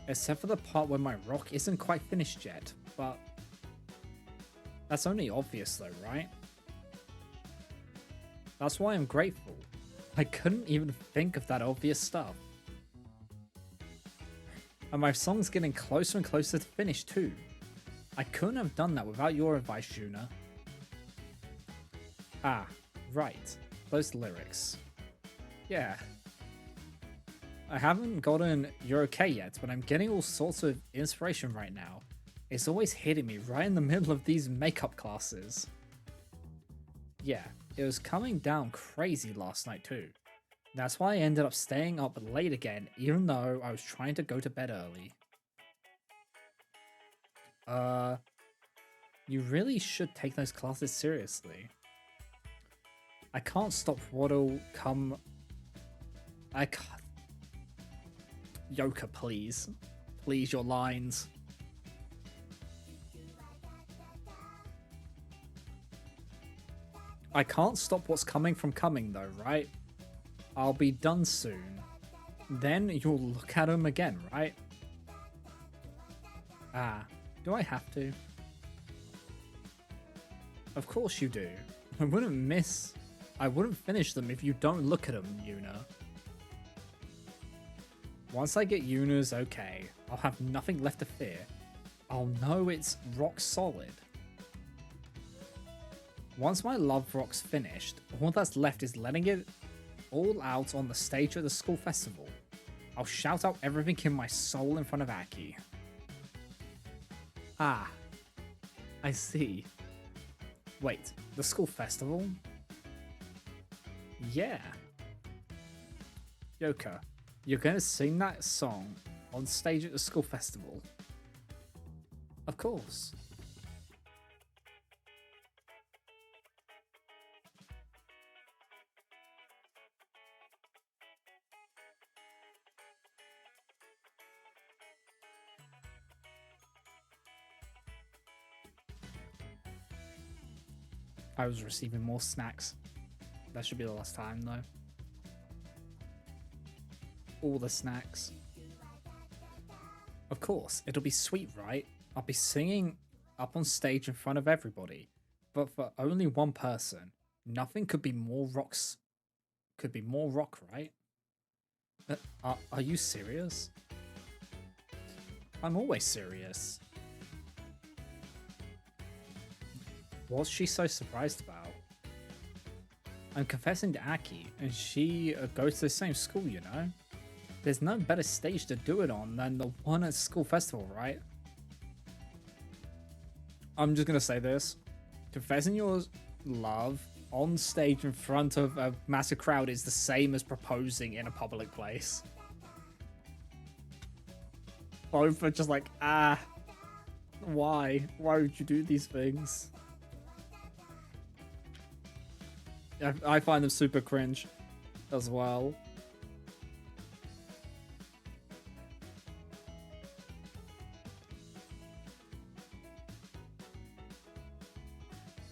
Except for the part where my rock isn't quite finished yet, but... That's only obvious though, right? That's why I'm grateful. I couldn't even think of that obvious stuff. And my song's getting closer and closer to finish too. I couldn't have done that without your advice, Yuna. Ah, right. Those lyrics. Yeah. I haven't gotten You're Okay yet, but I'm getting all sorts of inspiration right now. It's always hitting me right in the middle of these makeup classes. Yeah, it was coming down crazy last night too. That's why I ended up staying up late again, even though I was trying to go to bed early. You really should take those classes seriously. I can't stop what'll come. I can't. Yoka, please. Please, your lines. I can't stop what's coming from coming though, right? I'll be done soon. Then you'll look at him again, right? Ah, do I have to? Of course you do. I wouldn't finish them if you don't look at them, Yuna. Once I get Yuna's okay, I'll have nothing left to fear. I'll know it's rock solid. Once my love rock's finished, all that's left is letting it all out on the stage at the school festival. I'll shout out everything in my soul in front of Aki. Ah, I see. Wait, the school festival? Yeah. Yoka, you're gonna sing that song on stage at the school festival? Of course. I was receiving more snacks. That should be the last time though. All the snacks. Of course, it'll be sweet, right? I'll be singing up on stage in front of everybody, but for only one person. Nothing could be more rocks. Could be more rock, right? Are you serious? I'm always serious. What's she so surprised about? I'm confessing to Aki, and she goes to the same school, you know? There's no better stage to do it on than the one at school festival, right? I'm just gonna say this. Confessing your love on stage in front of a massive crowd is the same as proposing in a public place. Both are just like, why? Why would you do these things? I find them super cringe as well.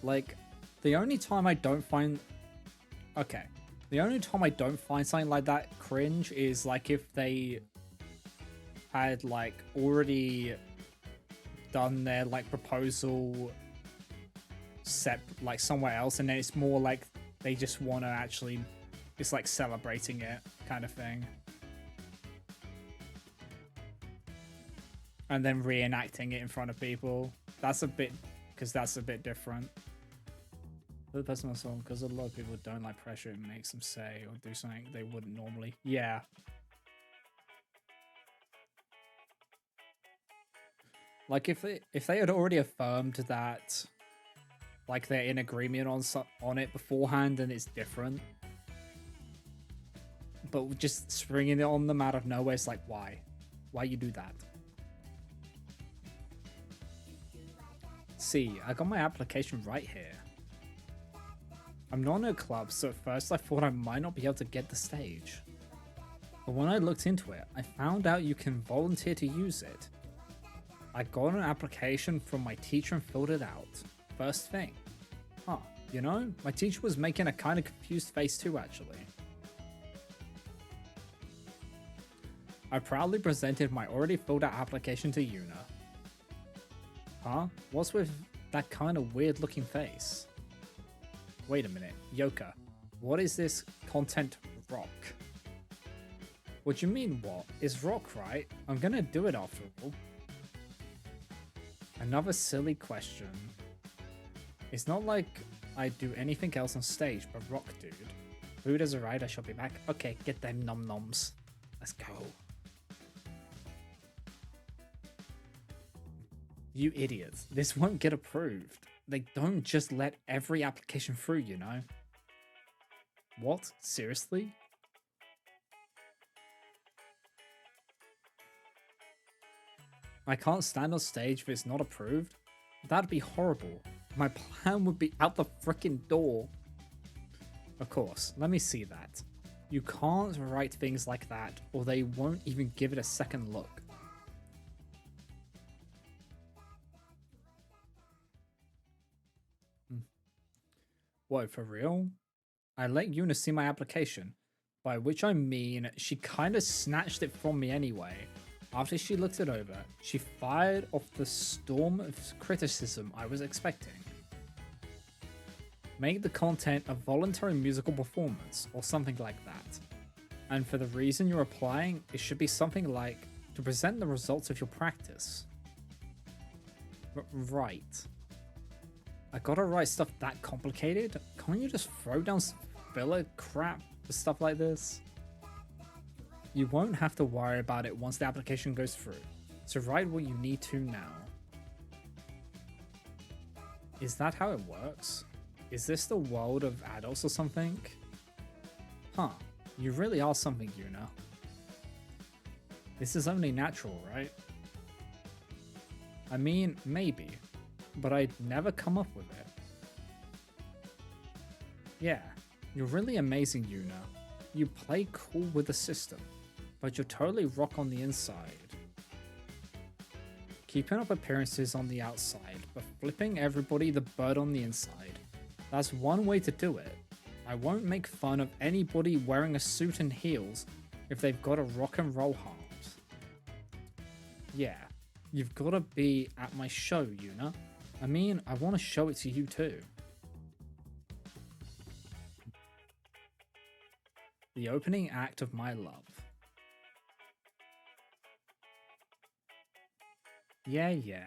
Like, the only time I don't find... Okay. The only time I don't find something like that cringe is, like, if they had, like, already done their, like, proposal set, like, somewhere else, and then it's more like they just want to actually... It's, like, celebrating it kind of thing. And then reenacting it in front of people. That's a bit... Because that's a bit different. The personal song, because a lot of people don't like pressure, it makes them say or do something they wouldn't normally. Yeah. Like if they had already affirmed that, like they're in agreement on it beforehand, then it's different. But just springing it on them out of nowhere, it's like, why? Why you do that? See, I got my application right here. I'm not in a club, so at first I thought I might not be able to get the stage. But when I looked into it, I found out you can volunteer to use it. I got an application from my teacher and filled it out. First thing. Huh, you know, my teacher was making a kind of confused face too, actually. I proudly presented my already filled out application to Yuna. Huh? What's with that kind of weird looking face? Wait a minute, Yoka, what is this content rock? What do you mean what? It's rock, right? I'm gonna do it after all. Another silly question. It's not like I do anything else on stage but rock, dude. Food as a ride, I shall be back. Okay, get them nom noms. Let's go. You idiots. This won't get approved. They don't just let every application through, you know? What? Seriously? I can't stand on stage if it's not approved? That'd be horrible. My plan would be out the frickin' door. Of course, let me see that. You can't write things like that, or they won't even give it a second look. What, for real? I let Yuna see my application, by which I mean she kinda snatched it from me anyway. After she looked it over, she fired off the storm of criticism I was expecting. Make the content a voluntary musical performance, or something like that. And for the reason you're applying, it should be something like, to present the results of your practice. Right. I gotta write stuff that complicated? Can't you just throw down some filler crap for stuff like this? You won't have to worry about it once the application goes through, so write what you need to now. Is that how it works? Is this the world of adults or something? Huh, you really are something, Yuna. This is only natural, right? I mean, maybe, but I'd never come up with it. Yeah, you're really amazing, Yuna. You play cool with the system, but you're totally rock on the inside. Keeping up appearances on the outside, but flipping everybody the bird on the inside. That's one way to do it. I won't make fun of anybody wearing a suit and heels if they've got a rock and roll heart. Yeah, you've got to be at my show, Yuna. I mean, I want to show it to you too. The opening act of my love. Yeah.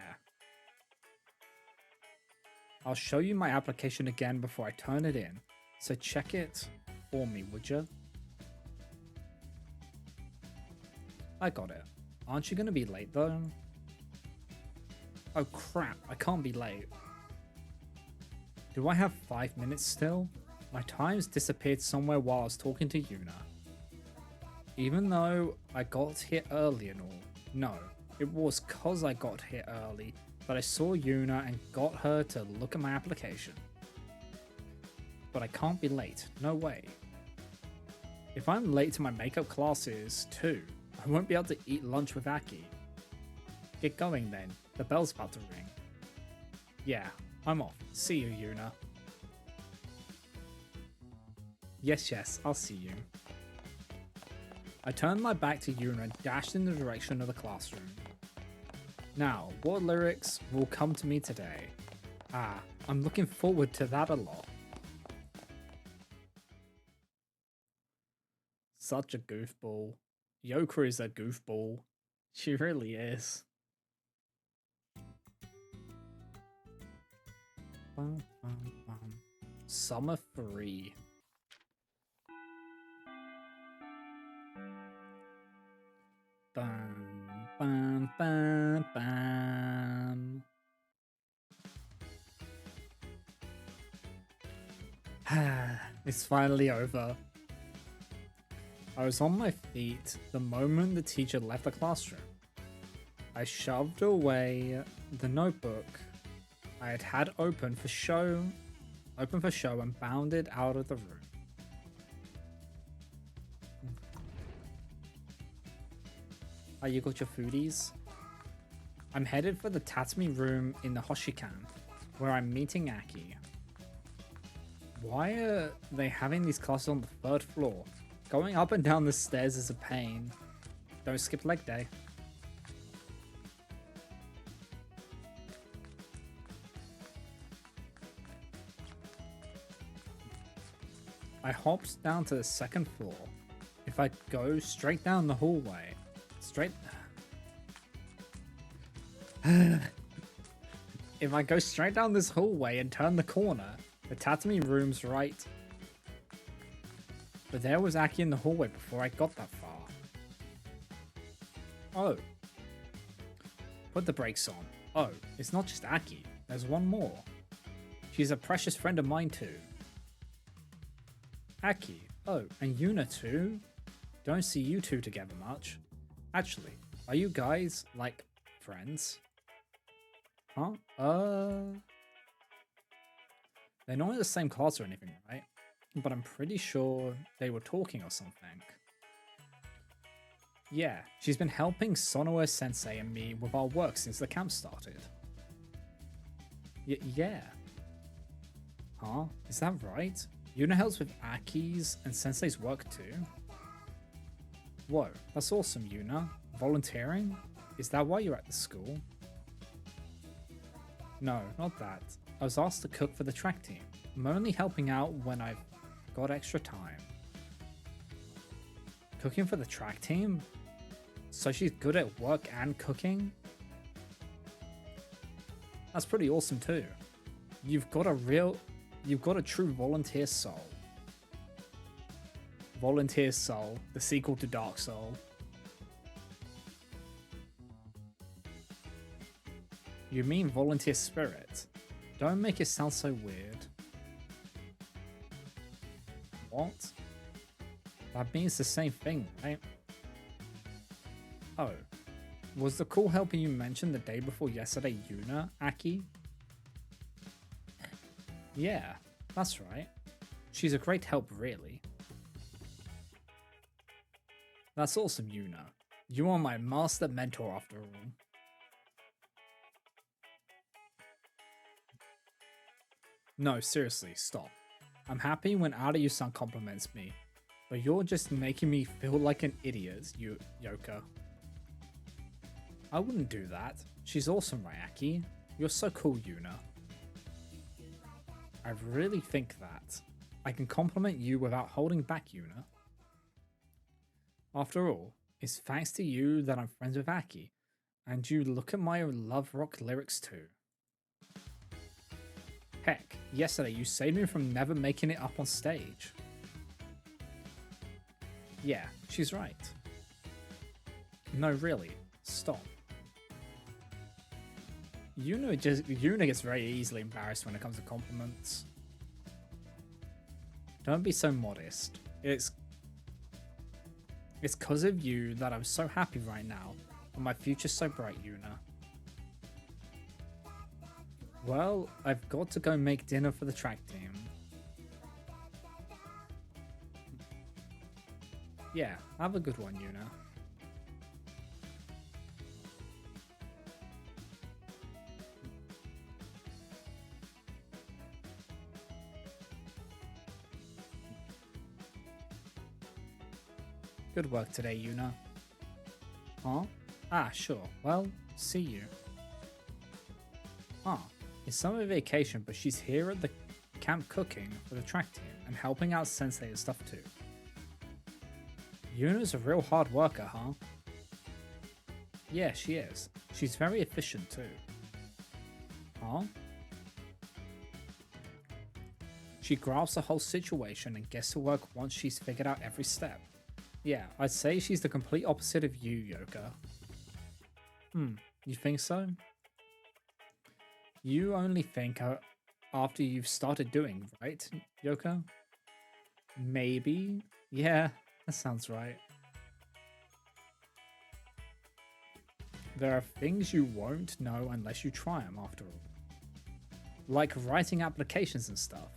I'll show you my application again before I turn it in, so check it for me, would you? I got it. Aren't you gonna be late though? Oh crap, I can't be late. Do I have 5 minutes still? My time's disappeared somewhere while I was talking to Yuna. Even though I got here early and all, no, it was cause I got here early that I saw Yuna and got her to look at my application. But I can't be late, no way. If I'm late to my makeup classes too, I won't be able to eat lunch with Aki. Get going then, the bell's about to ring. Yeah, I'm off. See you, Yuna. Yes, I'll see you. I turned my back to Yuna and dashed in the direction of the classroom. Now, what lyrics will come to me today? I'm looking forward to that a lot. Such a goofball. Yoka is a goofball. She really is. Summer 3. Bam, bam, bam. It's finally over. I was on my feet the moment the teacher left the classroom. I shoved away the notebook I had open for show and bounded out of the room. You got your foodies? I'm headed for the Tatami room in the Hoshikan, where I'm meeting Aki. Why are they having these classes on the 3rd floor? Going up and down the stairs is a pain. Don't skip leg day. I hopped down to the 2nd floor. If I go straight down the hallway, if I go straight down this hallway and turn the corner, the Tatami room's right. But there was Aki in the hallway before I got that far. Oh. Put the brakes on. Oh, it's not just Aki. There's one more. She's a precious friend of mine too. Aki. Oh, and Yuna too? Don't see you two together much. Actually, are you guys, like, friends? Huh? They're not in the same class or anything, right? But I'm pretty sure they were talking or something. Yeah, she's been helping Sonoe Sensei and me with our work since the camp started. Yeah. Huh? Is that right? Yuna helps with Aki's and Sensei's work too? Whoa, that's awesome, Yuna. Volunteering? Is that why you're at the school? No, not that. I was asked to cook for the track team. I'm only helping out when I've got extra time. Cooking for the track team? So she's good at work and cooking? That's pretty awesome too. You've got a true volunteer soul. Volunteer Soul, the sequel to Dark Soul. You mean Volunteer Spirit? Don't make it sound so weird. What? That means the same thing, right? Oh. Was the cool helper you mentioned the day before yesterday Yuna, Aki? Yeah, that's right. She's a great help, really. That's awesome, Yuna. You are my master mentor after all. No, seriously, stop. I'm happy when Aryu-san compliments me, but you're just making me feel like an idiot, Yoka. I wouldn't do that. She's awesome, Ryaki. You're so cool, Yuna. I really think that. I can compliment you without holding back, Yuna. After all, it's thanks to you that I'm friends with Aki, and you look at my love rock lyrics too. Heck, yesterday you saved me from never making it up on stage. Yeah, she's right. No, really, stop. Yuna gets very easily embarrassed when it comes to compliments. Don't be so modest. It's because of you that I'm so happy right now, and my future's so bright, Yuna. Well, I've got to go make dinner for the track team. Yeah, have a good one, Yuna. Good work today, Yuna. Huh? Ah, sure. Well, see you. Ah, it's summer vacation, but she's here at the camp cooking for the track team and helping out Sensei and stuff too. Yuna's a real hard worker, huh? Yeah, she is. She's very efficient too. Huh? She grasps the whole situation and gets to work once she's figured out every step. Yeah, I'd say she's the complete opposite of you, Yoka. You think so? You only think after you've started doing, right, Yoka? Maybe? Yeah, that sounds right. There are things you won't know unless you try them, after all. Like writing applications and stuff.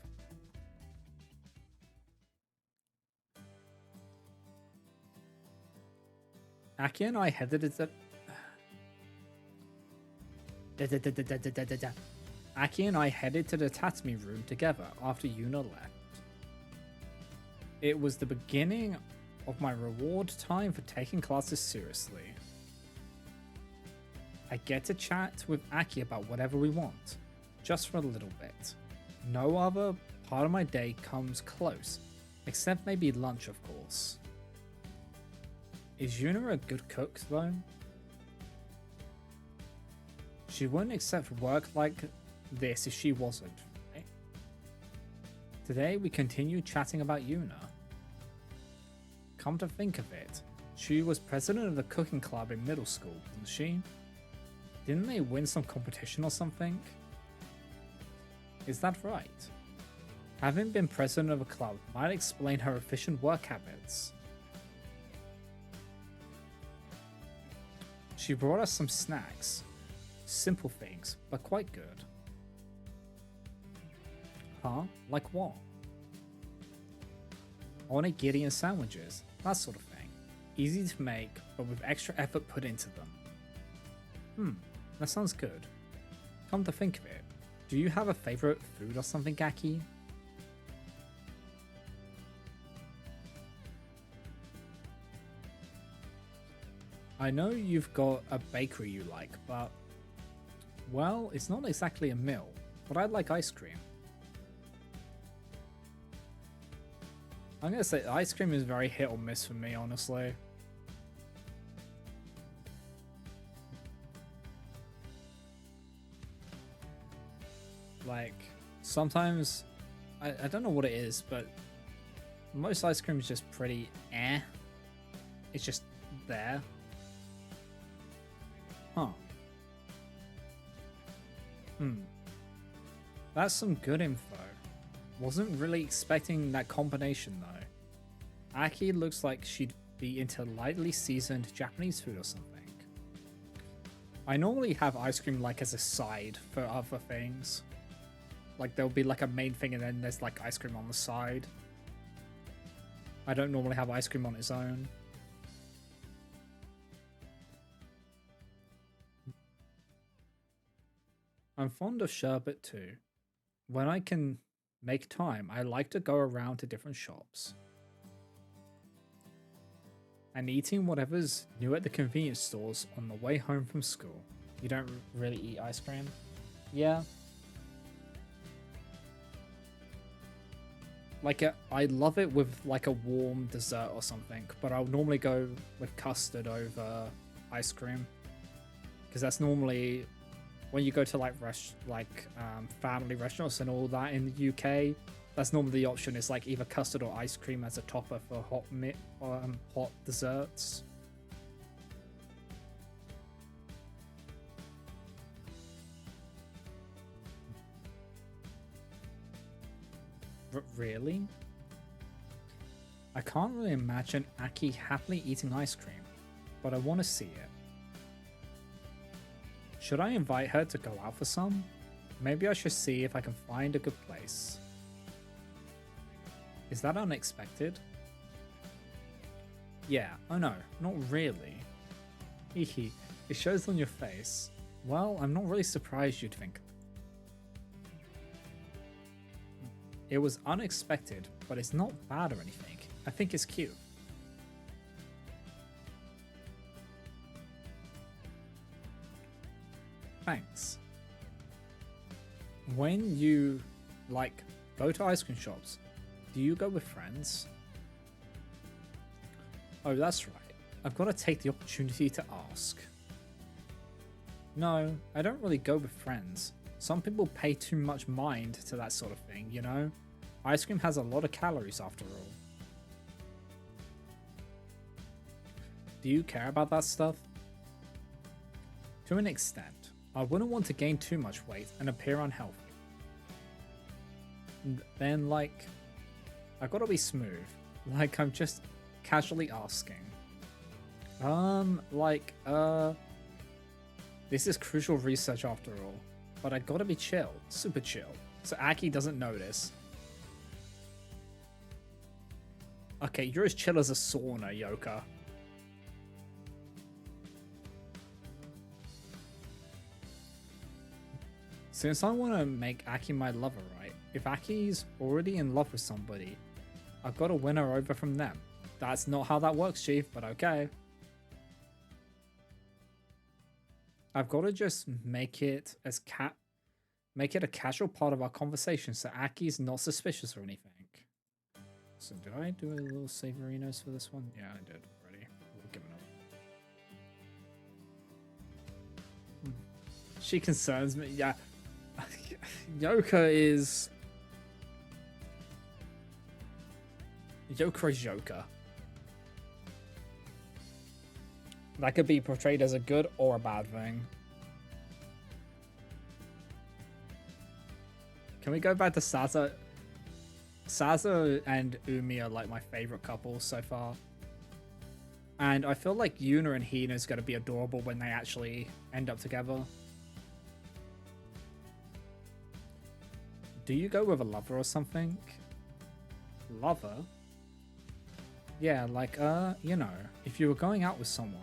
Aki and I headed to Aki and I headed to the Tatami room together after Yuna left. It was the beginning of my reward time for taking classes seriously. I get to chat with Aki about whatever we want, just for a little bit. No other part of my day comes close, except maybe lunch, of course. Is Yuna a good cook, though? She wouldn't accept work like this if she wasn't, right? Today we continue chatting about Yuna. Come to think of it, She was president of the cooking club in middle school, wasn't she? Didn't they win some competition or something? Is that right? Having been president of a club might explain her efficient work habits. She brought us some snacks. Simple things, but quite good. Huh? Like what? Onigiri and sandwiches, that sort of thing. Easy to make, but with extra effort put into them. That sounds good. Come to think of it, do you have a favorite food or something, Gaki? I know you've got a bakery you like, but... well, it's not exactly a meal, but I'd like ice cream. I'm gonna say ice cream is very hit or miss for me, honestly. Like, sometimes, I don't know what it is, but most ice cream is just pretty eh. It's just there. Huh. That's some good info. Wasn't really expecting that combination though. Aki looks like she'd be into lightly seasoned Japanese food or something. I normally have ice cream like as a side for other things. Like there'll be like a main thing and then there's like ice cream on the side. I don't normally have ice cream on its own. I'm fond of sherbet too. When I can make time, I like to go around to different shops. And eating whatever's new at the convenience stores on the way home from school. You don't really eat ice cream? Yeah. Like, I love it with like a warm dessert or something, but I'll normally go with custard over ice cream. Because that's normally... when you go to like family restaurants and all that in the UK, that's normally the option is like either custard or ice cream as a topper for hot desserts. Really? I can't really imagine Aki happily eating ice cream, but I want to see it. Should I invite her to go out for some? Maybe I should see if I can find a good place. Is that unexpected? Yeah, oh no, not really. Hehe, it shows on your face. Well, I'm not really surprised you'd think. It was unexpected, but it's not bad or anything. I think it's cute. Thanks. When you, like, go to ice cream shops, do you go with friends? Oh, that's right. I've got to take the opportunity to ask. No, I don't really go with friends. Some people pay too much mind to that sort of thing, you know? Ice cream has a lot of calories after all. Do you care about that stuff? To an extent. I wouldn't want to gain too much weight and appear unhealthy. Then, like, I gotta be smooth. Like, I'm just casually asking. This is crucial research after all. But I gotta be chill, super chill, so Aki doesn't notice. Okay, you're as chill as a sauna, Yoka. Since I want to make Aki my lover, right? If Aki's already in love with somebody, I've got to win her over from them. That's not how that works, Chief, but okay. I've got to just make it a casual part of our conversation so Aki's not suspicious or anything. So did I do a little Savorinos for this one? Yeah, I did already. We'll give it up. She concerns me. Yeah. Yoka is Yoka. That could be portrayed as a good or a bad thing. Can we go back to Sazo? Sazo and Umi are like my favorite couple so far. And I feel like Yuna and Hina is going to be adorable when they actually end up together. Do you go with a lover or something? Lover? Yeah, like, you know, if you were going out with someone,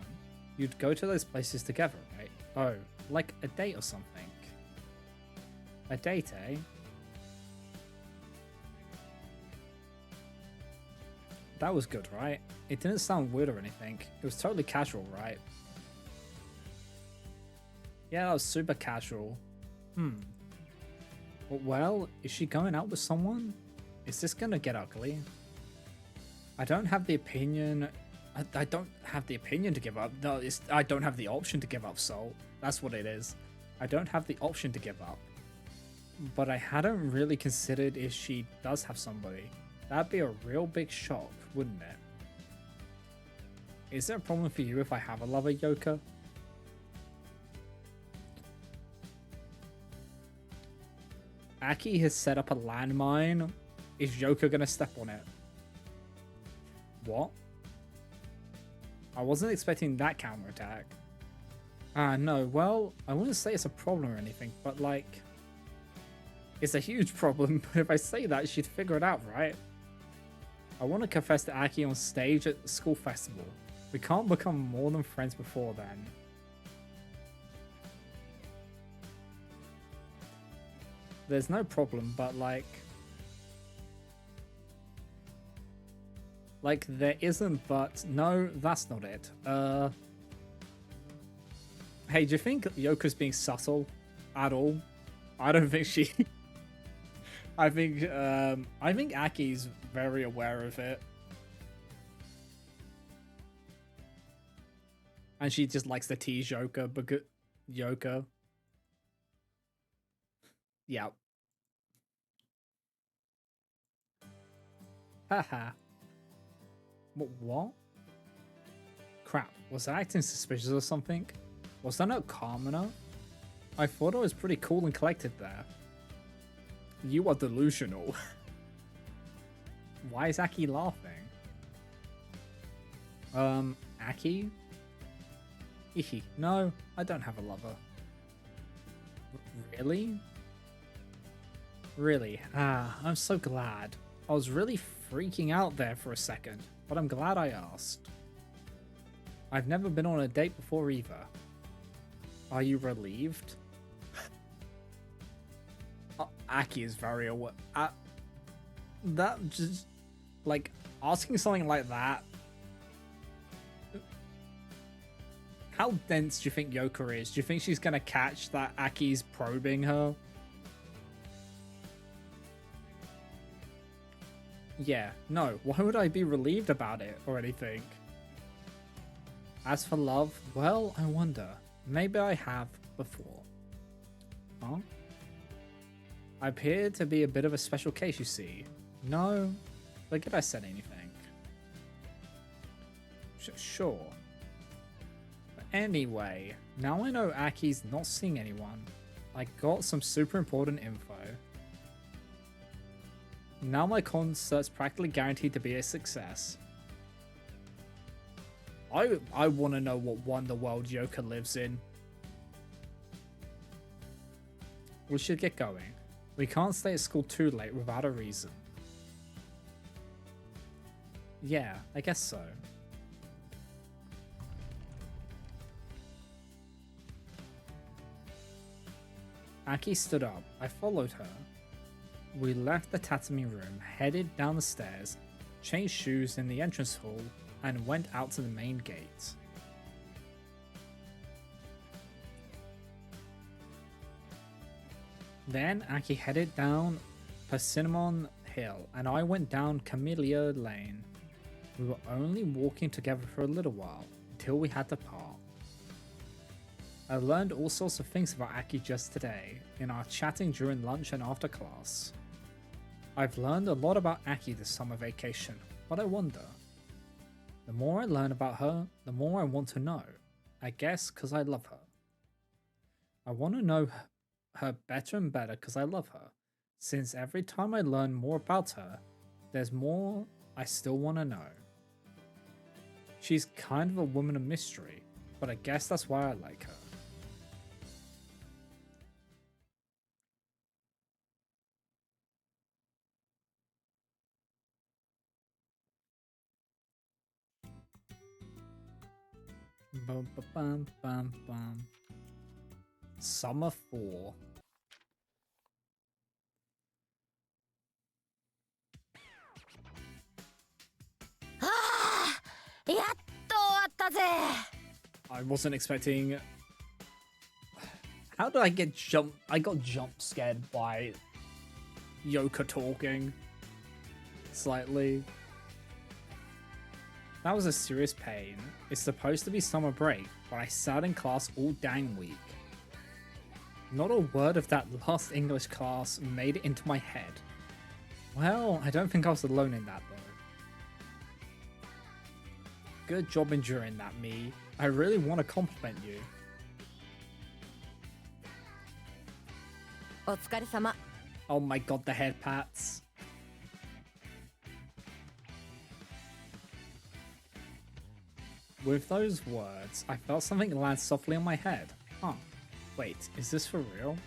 you'd go to those places together, right? Oh, like a date or something. A date, eh? That was good, right? It didn't sound weird or anything. It was totally casual, right? Yeah, that was super casual. Well, is she going out with someone? Is this gonna get ugly? I don't have the opinion. I don't have the opinion to give up. No, I don't have the option to give up, Soul. That's what it is. I don't have the option to give up. But I hadn't really considered if she does have somebody. That'd be a real big shock, wouldn't it? Is there a problem for you if I have a lover, Yoka? Aki has set up a landmine. Is Yoka gonna step on it? What? I wasn't expecting that counterattack. No, well, I wouldn't say it's a problem or anything, but like... It's a huge problem, but if I say that, she'd figure it out, right? I want to confess to Aki on stage at the school festival. We can't become more than friends before then. There's no problem, but like... Like, there isn't, but no, that's not it. Hey, do you think Yoko's being subtle at all? I don't think she... I think Aki's very aware of it. And she just likes to tease Yoka, because... Yoka. Yeah. Haha. What? Crap, was I acting suspicious or something? Was that not calm enough? I thought I was pretty cool and collected there. You are delusional. Why is Aki laughing? Aki? Ihi, no, I don't have a lover. Really? Really? I'm so glad. I was really freaking out there for a second, but I'm glad I asked. I've never been on a date before either. Are you relieved? Aki is very aware. That just... Like, asking something like that... How dense do you think Yoka is? Do you think she's gonna catch that Aki's probing her? Yeah, no. Why would I be relieved about it or anything? As for love, well, I wonder. Maybe I have before. Huh? I appear to be a bit of a special case, you see. No, forget I said anything. Sure. But anyway, now I know Aki's not seeing anyone. I got some super important info. Now my concert's practically guaranteed to be a success. I want to know what wonderworld Yoka lives in. We should get going. We can't stay at school too late without a reason. Yeah, I guess so. Aki stood up. I followed her. We left the tatami room, headed down the stairs, changed shoes in the entrance hall, and went out to the main gate. Then Aki headed down Persimmon Hill, and I went down Camellia Lane. We were only walking together for a little while, until we had to part. I learned all sorts of things about Aki just today, in our chatting during lunch and after class. I've learned a lot about Aki this summer vacation, but I wonder. The more I learn about her, the more I want to know. I guess because I love her. I want to know her better and better because I love her. Since every time I learn more about her, there's more I still want to know. She's kind of a woman of mystery, but I guess that's why I like her. Bum, ba, bum, bum, bum. Summer 4. I wasn't expecting. How did I get jumped? I got jump scared by Yoka talking slightly. That was a serious pain. It's supposed to be summer break, but I sat in class all dang week. Not a word of that last English class made it into my head. Well, I don't think I was alone in that though. Good job enduring that, me. I really want to compliment you. Oh my god, the head pats. With those words, I felt something land softly on my head. Huh. Wait, is this for real?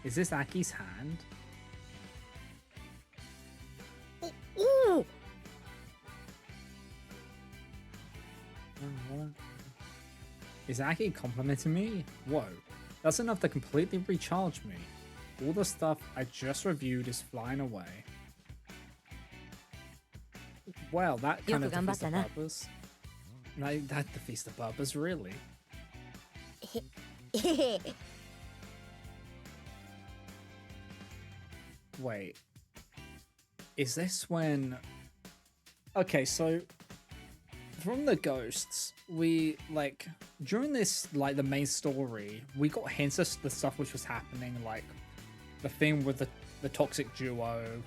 Is this Aki's hand? Ooh. Is Aki complimenting me? Whoa, that's enough to completely recharge me. All the stuff I just reviewed is flying away. Well, that kind of defeats the purpose. That defeats the purpose, really. Wait. Is this when... Okay, so... From the ghosts, we, like... During this, like, the main story, we got hints of the stuff which was happening, like... The thing with the toxic duo...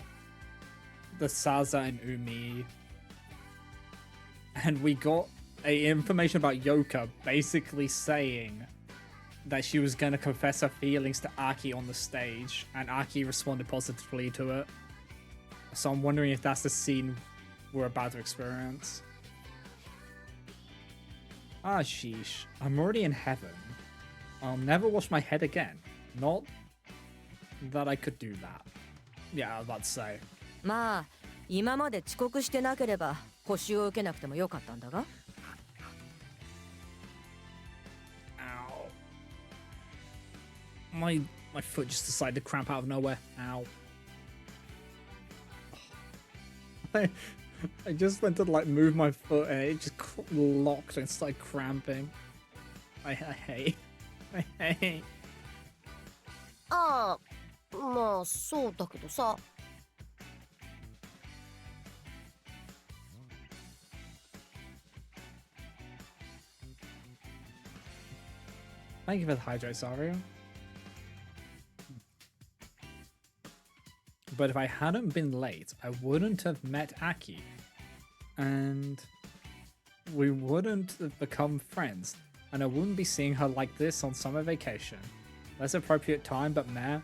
The Saza and Umi... And we got information about Yoka basically saying that she was going to confess her feelings to Aki on the stage, and Aki responded positively to it. So I'm wondering if that's the scene we're about to experience. Ah, sheesh. I'm already in heaven. I'll never wash my head again. Not that I could do that. Yeah, I was about to say. まあ、今まで遅刻してなければ補習を受けなくてもよかったんだが。Ow. My foot just decided to cramp out of nowhere. Ow. I just went to like move my foot and it just locked and started cramping. I hate. I hate. ああ、まあそうだけどさ。Thank you for the hydrate, Sario. But if I hadn't been late, I wouldn't have met Aki. And we wouldn't have become friends. And I wouldn't be seeing her like this on summer vacation. Less appropriate time, but meh.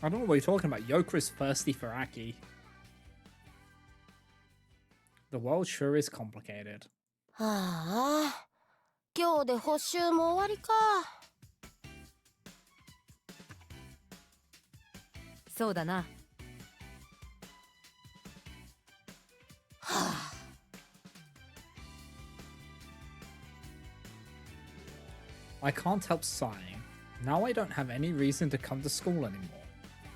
I don't know what you're talking about. Yoka is thirsty for Aki. The world sure is complicated. はあ、今日で補習も終わりか。そうだな。I can't help sighing. Now I don't have any reason to come to school anymore.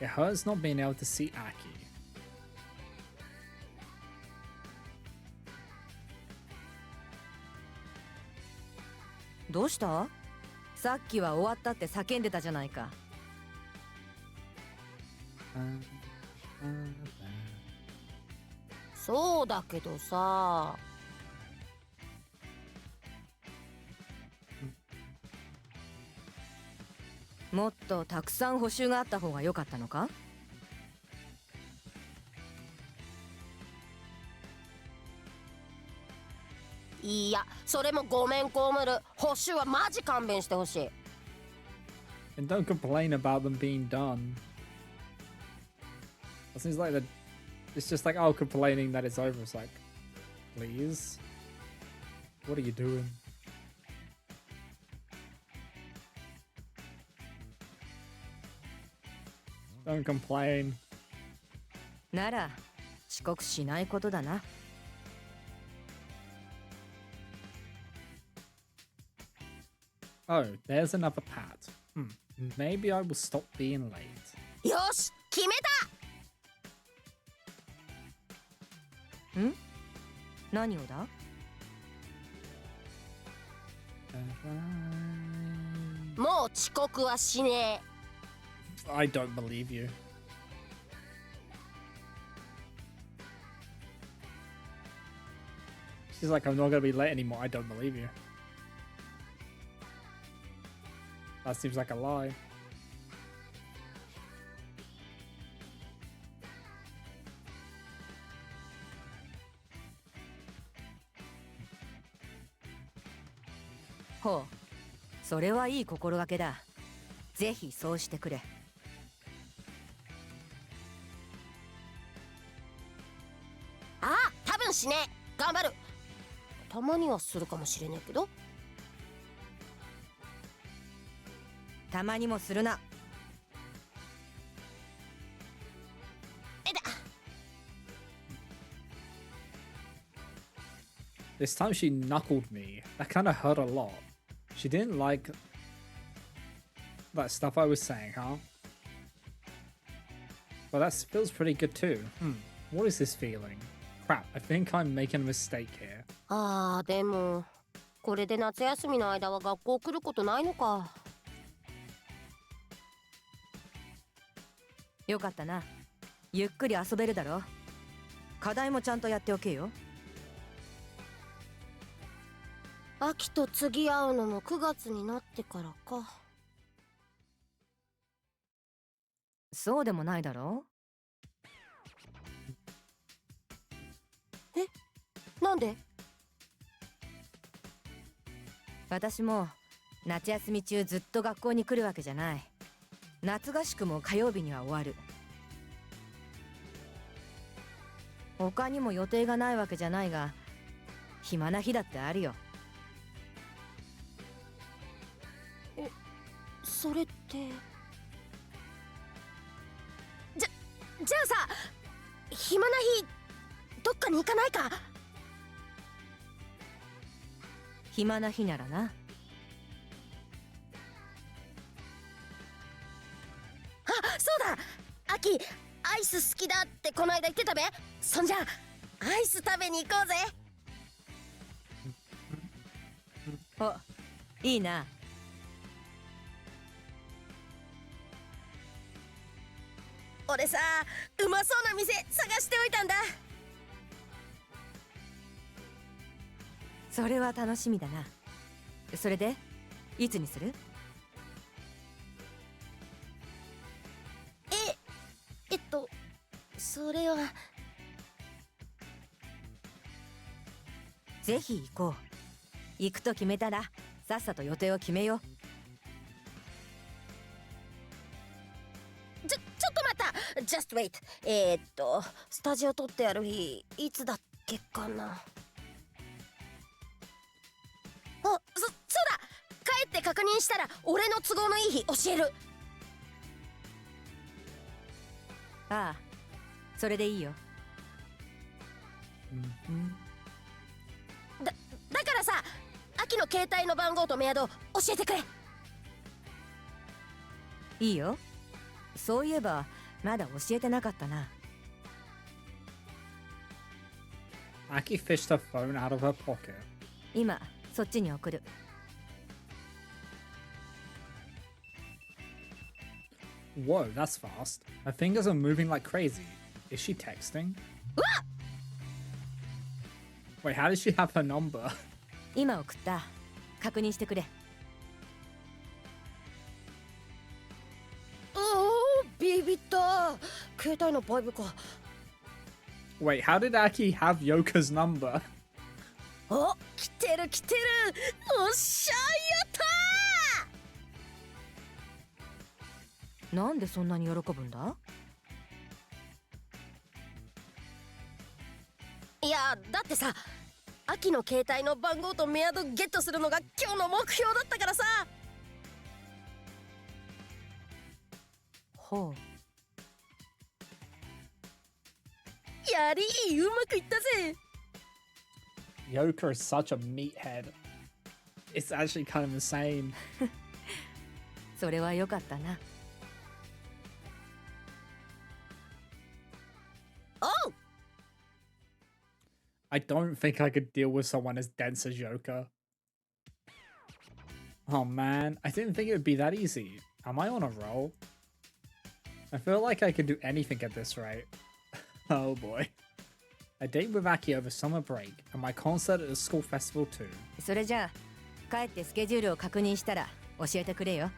It hurts not being able to see Aki. どうした？さっきは終わったって叫んでたじゃないか。そうだけどさ。もっとたくさん補習があった方が良かったのか？いや、それもごめんコウムル。補修はマジ勘弁してほしい。And don't complain about them being done. It seems like it's just like, oh, complaining that it's over. It's like, please? What are you doing? Don't complain. なら遅刻しないことだな。Oh, there's another pat. Maybe I will stop being late. よし、決めた。ん？何をだ？ もう遅刻はしねえ。I don't believe you. She's like, I'm not gonna be late anymore. I don't believe you. That seems like a lie.ほう、それはいい心がけだ。ぜひそうしてくれ。あ、多分しねえ。頑張る。たまにはするかもしれねえけど。たまにもするな。えだ。This time she knuckled me. That kind of hurt a lot. She didn't like that stuff I was saying, huh? But that feels pretty good too. What is this feeling? Crap, I think I'm making a mistake here. ああ、でもこれで夏休みの間は学校来ることないのか。よかったな。ゆっくり遊べるだろ。課題もちゃんとやっておけよ。秋と次会うのも9月になってからか。そうでもないだろ。え、なんで？私も夏休み中ずっと学校に来るわけじゃない。夏合宿も火曜日には終わる。他にも予定がないわけじゃないが、暇な日だってあるよ。それってじゃあさ、暇な日どっかに行かないか？暇な日ならな。あ、そうだ、秋アイス好きだってこの間言ってたべ。そんじゃアイス食べに行こうぜ。お、いいな。俺さ、うまそうな店探しておいたんだ。それは楽しみだな。それでいつにする？それはぜひ行こう。行くと決めたらさっさと予定を決めよう。ちょっと待った。 Just wait。スタジオ撮ってやる日いつだっけかな。あ、そうだ、帰って確認したら俺の都合のいい日教える。ああ、それでいいよ。だからさ、秋の携帯の番号とメアド教えてくれ。いいよ。そういえばまだ教えてなかったな。Aki fished her phone out of her pocket. 今そっちに送る。Whoa, that's fast. Her fingers are moving like crazy. Is she texting? Wait, how does she have her number? 今送った。確認してくれ。ビビった。携帯のバイブか。 Wait, how did Aki have Yoka's number? お、来てる来てる。おっしゃやったなんでそんなに喜ぶんだ？いや、だってさ、秋の携帯の番号とメアドゲットするのが今日の目標だったからさ。ほやりー、うまくいったぜ。 Yoka is such a meathead. It's actually kind of insane. う、それは良かったな。おう、 I don't think I could deal with someone as dense as Yoka. Oh man, I didn't think it would be that easy. Am I on a roll? I feel like I could do anything at this rate. Oh boy. A date with Aki over summer break, and my concert at a school festival too. それじゃあ帰ってスケジュールを確認したら教えてくれよ。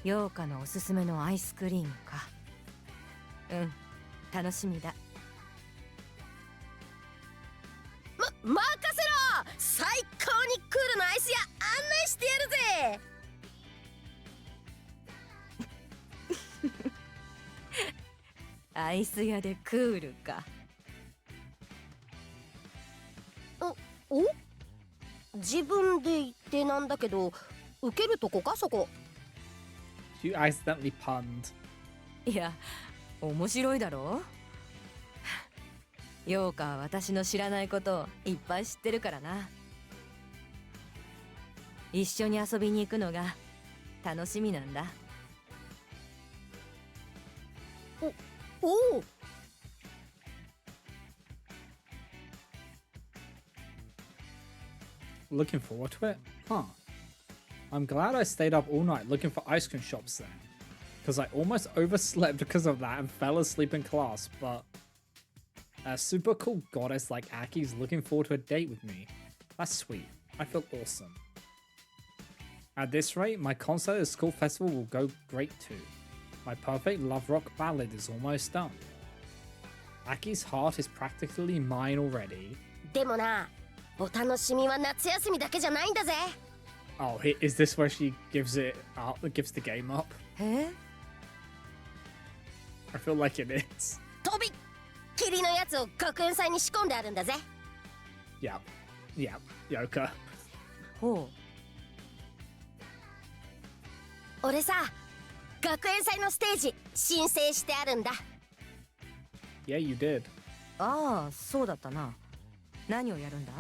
陽花のおすすめのアイスクリームか。うん、楽しみだ。任せろ。最高にクールなアイス屋案内してやるぜ。アイス屋でクールか。お、自分で言ってなんだけど、受けるとこかそこ。You accidentally punned. いや、面白いだろう。陽花は私の知らないことをいっぱい知ってるからな。一緒に遊びに行くのが楽しみなんだ。おお。Looking forward to it? Huh. I'm glad I stayed up all night looking for ice cream shops then. Because I almost overslept because of that and fell asleep in class, but a super cool goddess like Aki's looking forward to a date with me. That's sweet. I feel awesome. At this rate, my concert at the school festival will go great too. My perfect love rock ballad is almost done. Aki's heart is practically mine already. でもな、お楽しみは夏休みだけじゃないんだぜ。Oh, is this where she gives it up, gives the game up? え？ I feel like it is. とびっきりのやつを学園祭に仕込んであるんだぜ。Yeah. Yeah. Yoka. ほ俺さ、学園祭のステージ申請してあるんだ。Yeah, you did. う。ああ、そうだったな。何をやるんだ？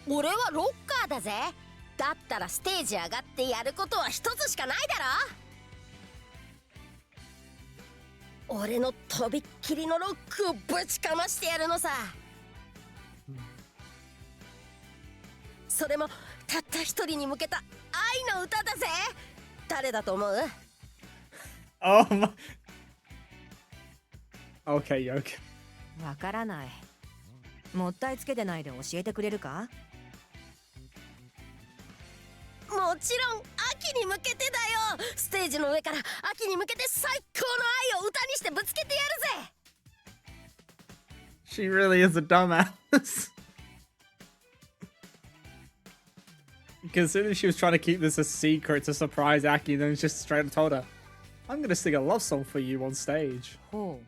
俺はロッカーだぜ。だったらステージ上がってやることは一つしかないだろ。俺のとびっきりのロックをぶちかましてやるのさ。それもたった一人に向けた愛の歌だぜ。誰だと思う？ Oh my. Okay, Yoka. わからない。もったいつけてないで教えてくれるか？もちろん秋に向けてだよ。ステージの上から秋に向けて最高の愛を歌にしてぶつけてやるぜ。 She really is a dumbass. Considering she was trying to keep this a secret to surprise Aki, then just straight up told her, I'm gonna sing a love song for you on stage. ほう。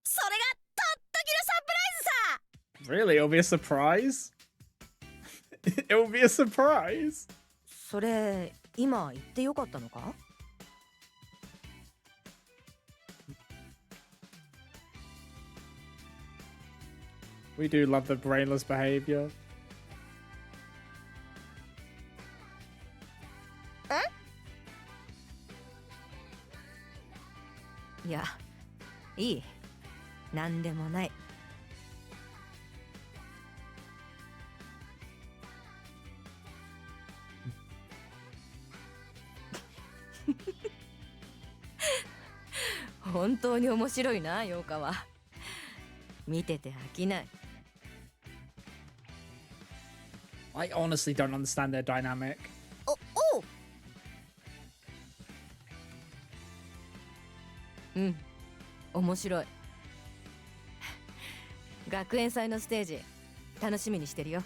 それがとってきのサプライズさ。 Really? It'll be a surprise? It will be a surprise? それ今言ってよかったのか？ We do love the brainless behavior. いや、いい。なんでもない。本当に面白いな、陽花は。見てて飽きない。I honestly don't understand their dynamic. おお、うん、面白い。学園祭のステージ楽しみにしてるよ。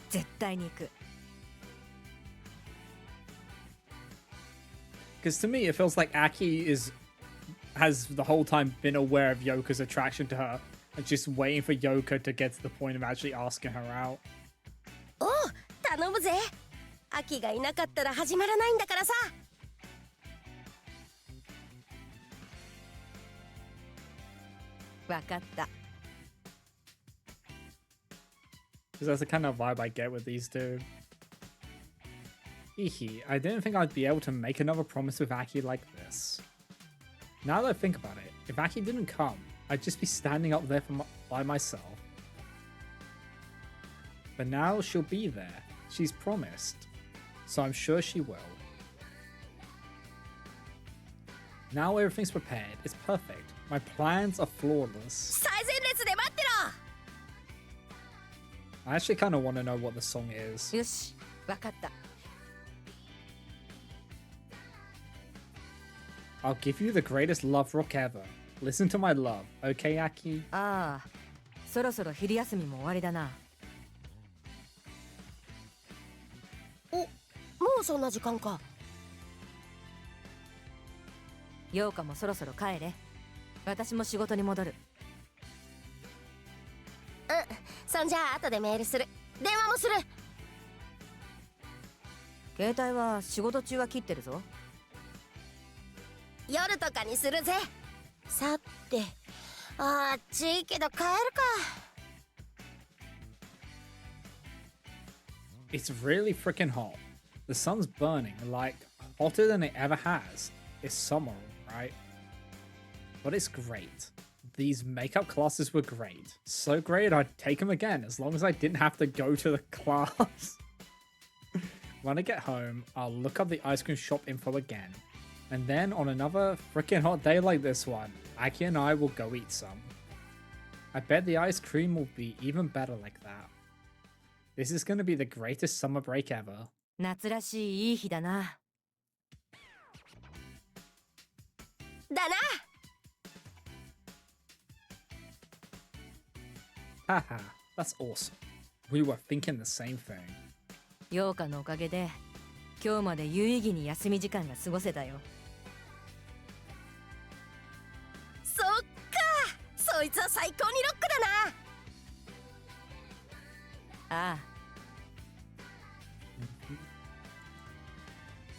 絶対に行く。 Because to me, it feels like Aki has the whole time been aware of Yoko's attraction to her and just waiting for Yoko to get to the point of actually asking her out. おう、頼むぜ。アキがいなかったら始まらないんだからさ。わかった。 Because that's the kind of vibe I get with these two. Hehe, I didn't think I'd be able to make another promise with Aki like this. Now that I think about it, if Aki didn't come, I'd just be standing up there by myself. But now she'll be there. She's promised. So I'm sure she will. Now everything's prepared. It's perfect. My plans are flawless. 最前列で待ってろ。 I actually kind of want to know what the song is. よし、わかった。 I'll give you the greatest love rock ever. Listen to my love, okay, Aki? ああ、そろそろ昼休みも終わりだな。お、もうそんな時間か。陽花もそろそろ帰れ。私も仕事に戻る。うん、そんじゃあ後でメールする。電話もする。携帯は仕事中は切ってるぞ。夜とかにするぜ。さて、あっちいいけど帰るか。It's really freaking hot. The sun's burning, like hotter than it ever has. It's summer, right? But it's great. These makeup classes were great. So great I'd take them again as long as I didn't have to go to the class. When I get home, I'll look up the ice cream shop info again. And then on another freaking hot day like this one, Aki and I will go eat some. I bet the ice cream will be even better like that. This is going to be the greatest summer break ever. 夏らしいいい日だな。だな。 Haha, that's awesome. We were thinking the same thing. 陽花のおかげで今日まで有意義に休み時間が過ごせたよ。そっか、そいつは最高にロックだな。ああ。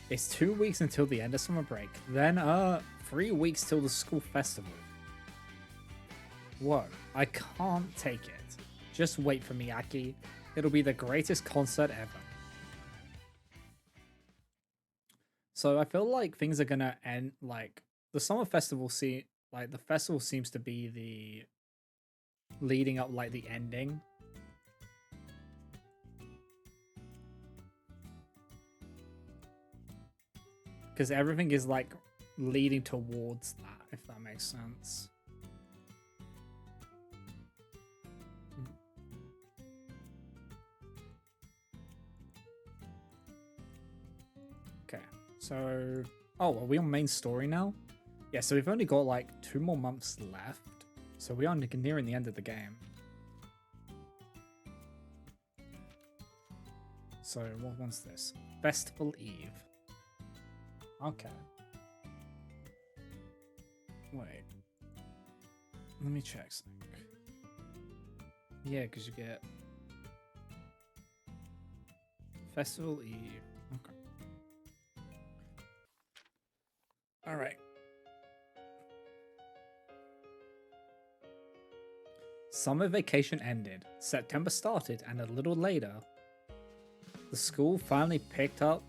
It's 2 weeks until the end of summer break. Then, 3 weeks till the school festival. Whoa, I can't take it. Just wait for me, Aki. It'll be the greatest concert ever. So I feel like things are gonna end, like, the summer festival the festival seems to be the leading up, like, the ending. Because everything is, like, leading towards that, if that makes sense. Okay, so... Oh, are we on main story now? Yeah, so we've only got, like, 2 more months left. So we are nearing the end of the game. So, what one's this? Festival Eve. Okay. Wait. Let me check something. Yeah, because you get... Festival Eve. Okay. Alright. Summer vacation ended. September started, and a little later, the school finally picked up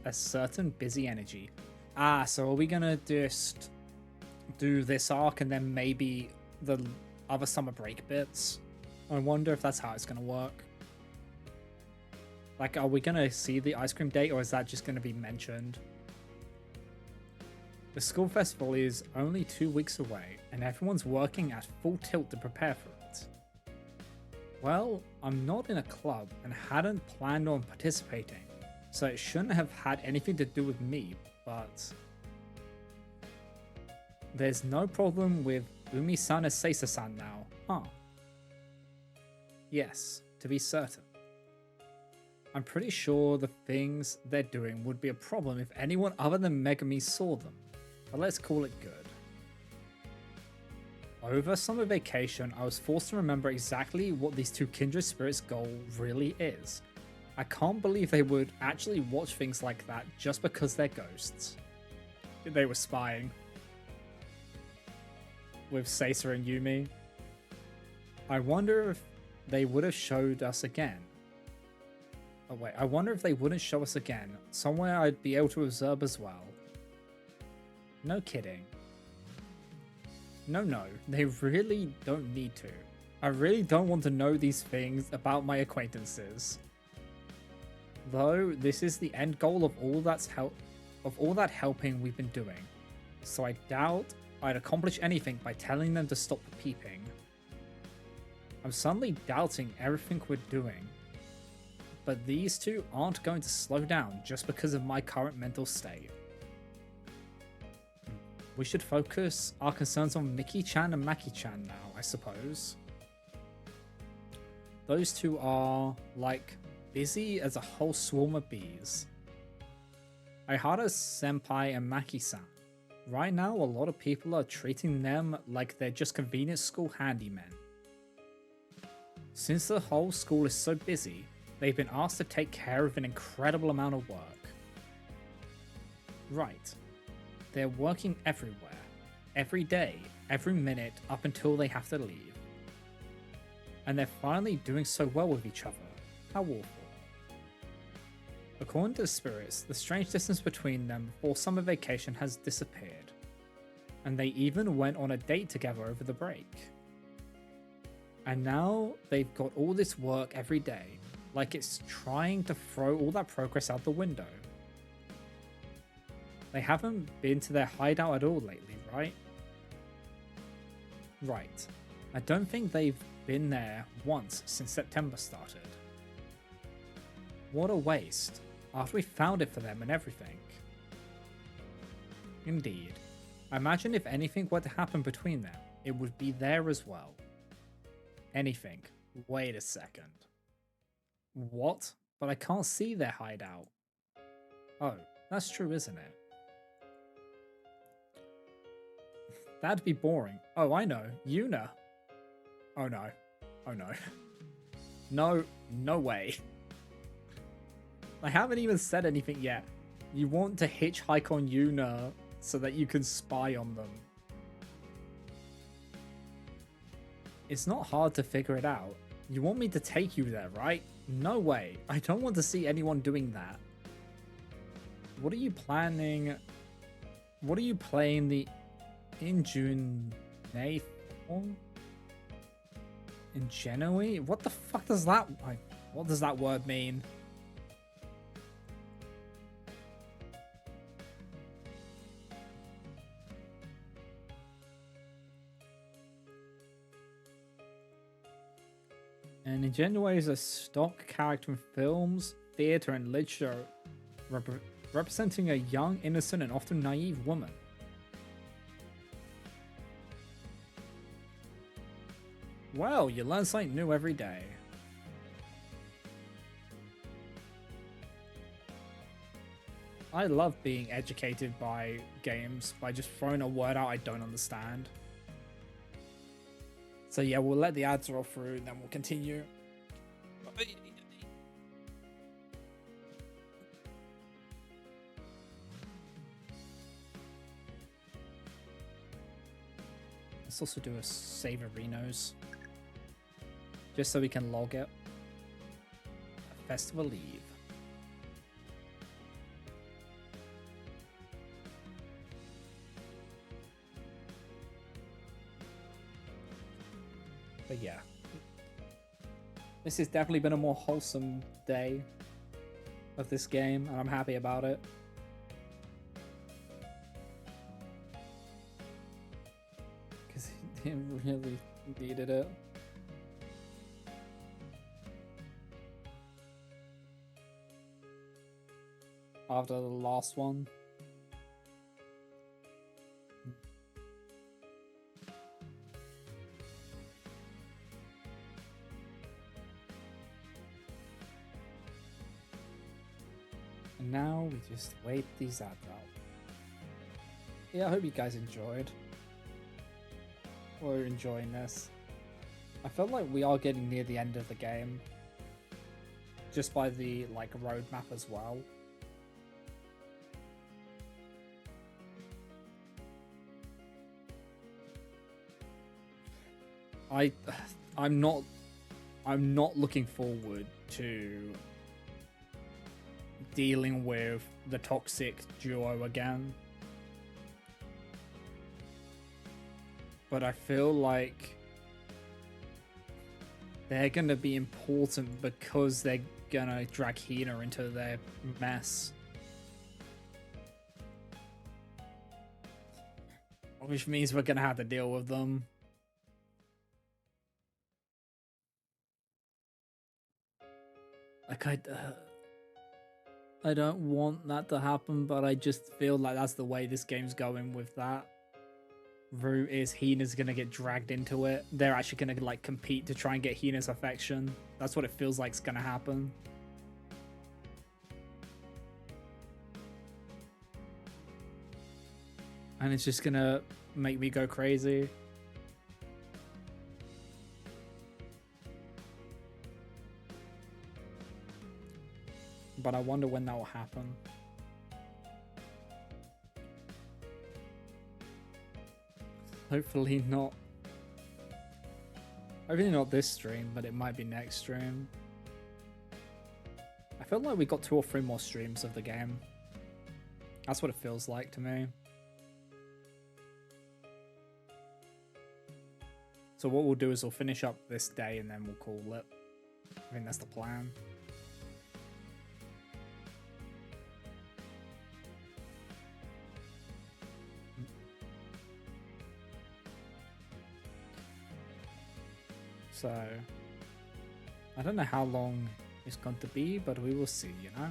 a certain busy energy. Ah, so are we gonna just do this arc and then maybe the other summer break bits? I wonder if that's how it's gonna work. Like, are we gonna see the ice cream date, or is that just gonna be mentioned? The school festival is only 2 weeks away, and everyone's working at full tilt to prepare for it. Well, I'm not in a club and hadn't planned on participating, so it shouldn't have had anything to do with me, but... there's no problem with Umi-san and Seisa-san now, huh? Yes, to be certain. I'm pretty sure the things they're doing would be a problem if anyone other than Megami saw them, but let's call it good. Over summer vacation, I was forced to remember exactly what these two Kindred Spirits' goal really is. I can't believe they would actually watch things like that just because they're ghosts. They were spying. With Seisa and Yumi. I wonder if they would have showed us again. Oh wait, I wonder if they wouldn't show us again. Somewhere I'd be able to observe as well. No kidding. No, they really don't need to. I really don't want to know these things about my acquaintances. Though this is the end goal of all that helping we've been doing. So I doubt I'd accomplish anything by telling them to stop peeping. I'm suddenly doubting everything we're doing. But these two aren't going to slow down just because of my current mental state. We should focus our concerns on Miki-chan and Maki-chan now, I suppose. Those two are, like, busy as a whole swarm of bees. Aihara-senpai and Maki-san. Right now, a lot of people are treating them like they're just convenient school handymen. Since the whole school is so busy, they've been asked to take care of an incredible amount of work. Right. They're working everywhere, every day, every minute, up until they have to leave. And they're finally doing so well with each other. How awful. According to the spirits, the strange distance between them before summer vacation has disappeared. And they even went on a date together over the break. And now they've got all this work every day, like it's trying to throw all that progress out the window. They haven't been to their hideout at all lately, right? Right. I don't think they've been there once since September started. What a waste, after we found it for them and everything. Indeed. I imagine if anything were to happen between them, it would be there as well. Anything. Wait a second. What? But I can't see their hideout. Oh, that's true, isn't it? That'd be boring. Oh, I know. Yuna. Oh no. Oh no. No way. I haven't even said anything yet. You want to hitchhike on Yuna so that you can spy on them. It's not hard to figure it out. You want me to take you there, right? No way. I don't want to see anyone doing that. What are you planning? What are you playing the in June form? In Genoa? What the fuck does that what does that word mean? And Ingenua is a stock character in films, theatre, and literature, representing a young, innocent, and often naive woman. Well, you learn something new every day. I love being educated by games, by just throwing a word out I don't understand. So yeah, we'll let the ads roll through and then we'll continue. Let's also do a save arenas. Just so we can log it. Festival Eve. But yeah, this has definitely been a more wholesome day of this game, and I'm happy about it. Because it really needed it. After the last one. And now we just wait these ads out. Yeah, I hope you guys enjoyed. Or enjoying this. I feel like we are getting near the end of the game. Just by the like roadmap as well. I'm not looking forward to dealing with the toxic duo again. But I feel like they're gonna be important because they're gonna drag Hina into their mess. Which means we're gonna have to deal with them. Like, I don't want that to happen, but I just feel like that's the way this game's going with that. Route is Hina's gonna get dragged into it. They're actually gonna like compete to try and get Hina's affection. That's what it feels like is gonna happen. And it's just gonna make me go crazy. But I wonder when that will happen. Hopefully not. Hopefully not this stream, but it might be next stream. I feel like we got 2 or 3 more streams of the game. That's what it feels like to me. So what we'll do is we'll finish up this day and then we'll call it. I think that's the plan. So, I don't know how long it's going to be, but we will see, you know?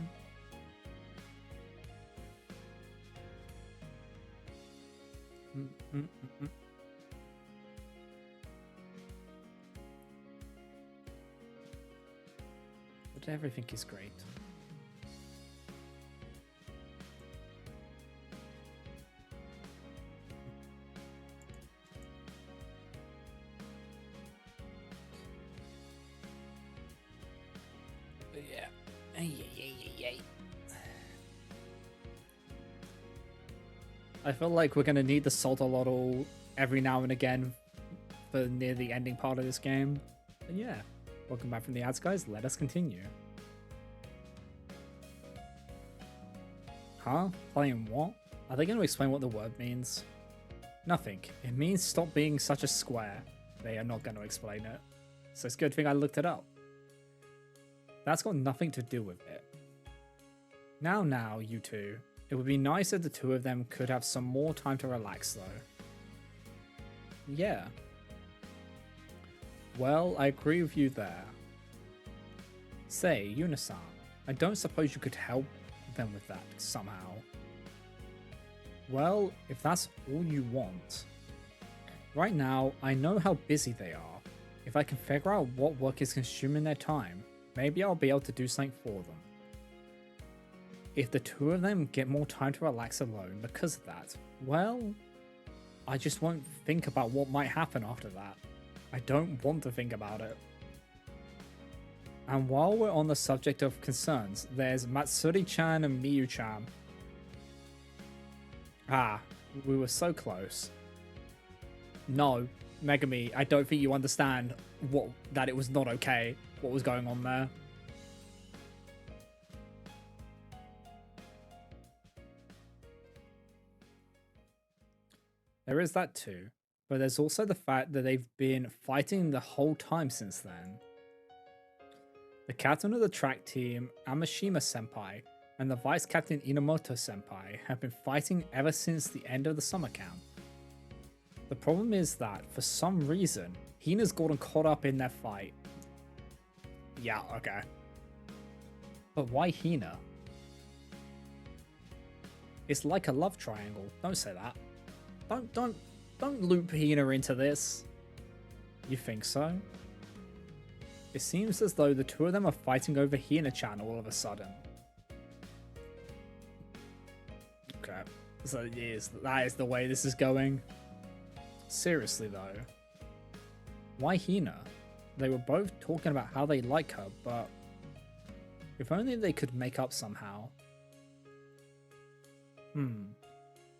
But everything is great. I feel like we're gonna need the Soltolotl every now and again for near the ending part of this game. But yeah, welcome back from the ads, guys. Let us continue. Huh? Playing what? Are they going to explain what the word means? Nothing. It means stop being such a square. They are not going to explain it. So it's a good thing I looked it up. That's got nothing to do with it. Now, you two. It would be nice if the 2 of them could have some more time to relax, though. Yeah. Well, I agree with you there. Say, Unisan, I don't suppose you could help them with that somehow. Well, if that's all you want. Right now, I know how busy they are. If I can figure out what work is consuming their time, maybe I'll be able to do something for them. If the 2 of them get more time to relax alone because of that, well, I just won't think about what might happen after that. I don't want to think about it. And while we're on the subject of concerns, there's Matsuri-chan and Miyu-chan. Ah, we were so close. No, Megami, I don't think you understand that it was not okay, what was going on there. There is that too, but there's also the fact that they've been fighting the whole time since then. The captain of the track team, Amashima-senpai, and the vice captain Inamoto-senpai have been fighting ever since the end of the summer camp. The problem is that, for some reason, Hina's gotten caught up in their fight. Yeah, okay. But why Hina? It's like a love triangle, don't say that. Don't loop Hina into this. You think so? It seems as though the 2 of them are fighting over Hina-chan all of a sudden. Okay. So yes, that is the way this is going. Seriously though. Why Hina? They were both talking about how they like her, but if only they could make up somehow.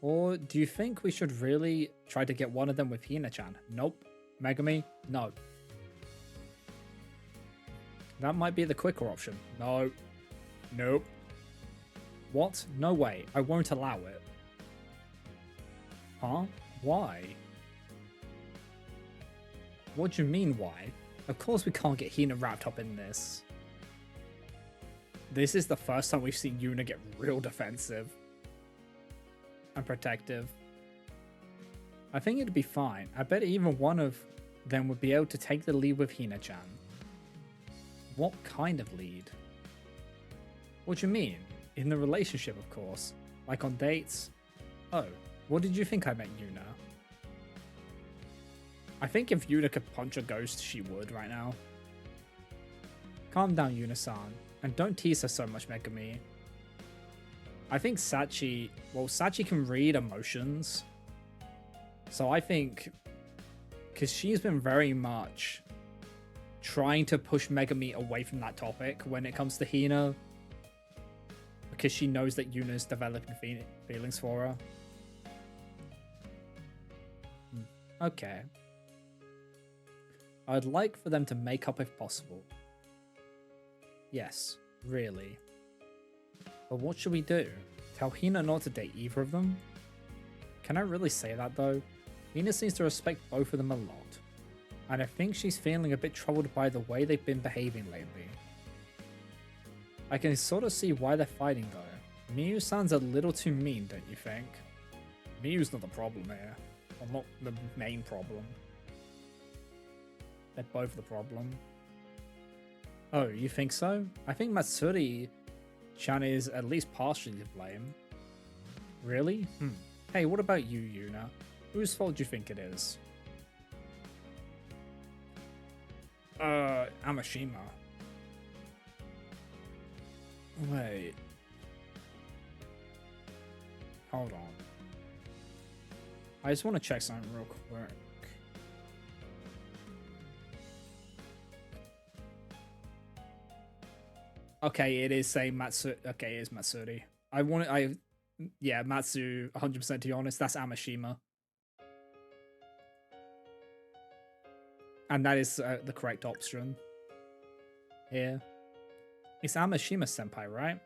Or do you think we should really try to get one of them with Hina-chan? Nope. Megami? No. That might be the quicker option. No. Nope. What? No way. I won't allow it. Huh? Why? What do you mean why? Of course we can't get Hina wrapped up in this. This is the first time we've seen Yuna get real defensive. And protective. I think it'd be fine. I bet even one of them would be able to take the lead with Hina-chan. What kind of lead? What do you mean? In the relationship, of course. Like on dates? Oh, what did you think I meant, Yuna? I think if Yuna could punch a ghost, she would right now. Calm down, Yuna-san. And don't tease her so much, Megami. I think Sachi can read emotions. So I think, because she's been very much trying to push Megami away from that topic when it comes to Hina. Because she knows that Yuna's developing feelings for her. Okay. I'd like for them to make up if possible. Yes, really. But what should we do? Tell Hina not to date either of them? Can I really say that though? Hina seems to respect both of them a lot. And I think she's feeling a bit troubled by the way they've been behaving lately. I can sort of see why they're fighting though. Miyu sounds a little too mean, don't you think? Miyu's not the problem here. Or not the main problem. They're both the problem. Oh, you think so? I think Matsuri-chan is at least partially to blame. Really? Hey, what about you, Yuna? Whose fault do you think it is? Amashima. Wait. Hold on. I just want to check something real quick. Okay, it is saying Matsu. Okay, it is Matsuri. Yeah, Matsu, 100% to be honest. That's Amashima. And that is the correct option. Here. It's Amashima senpai, right?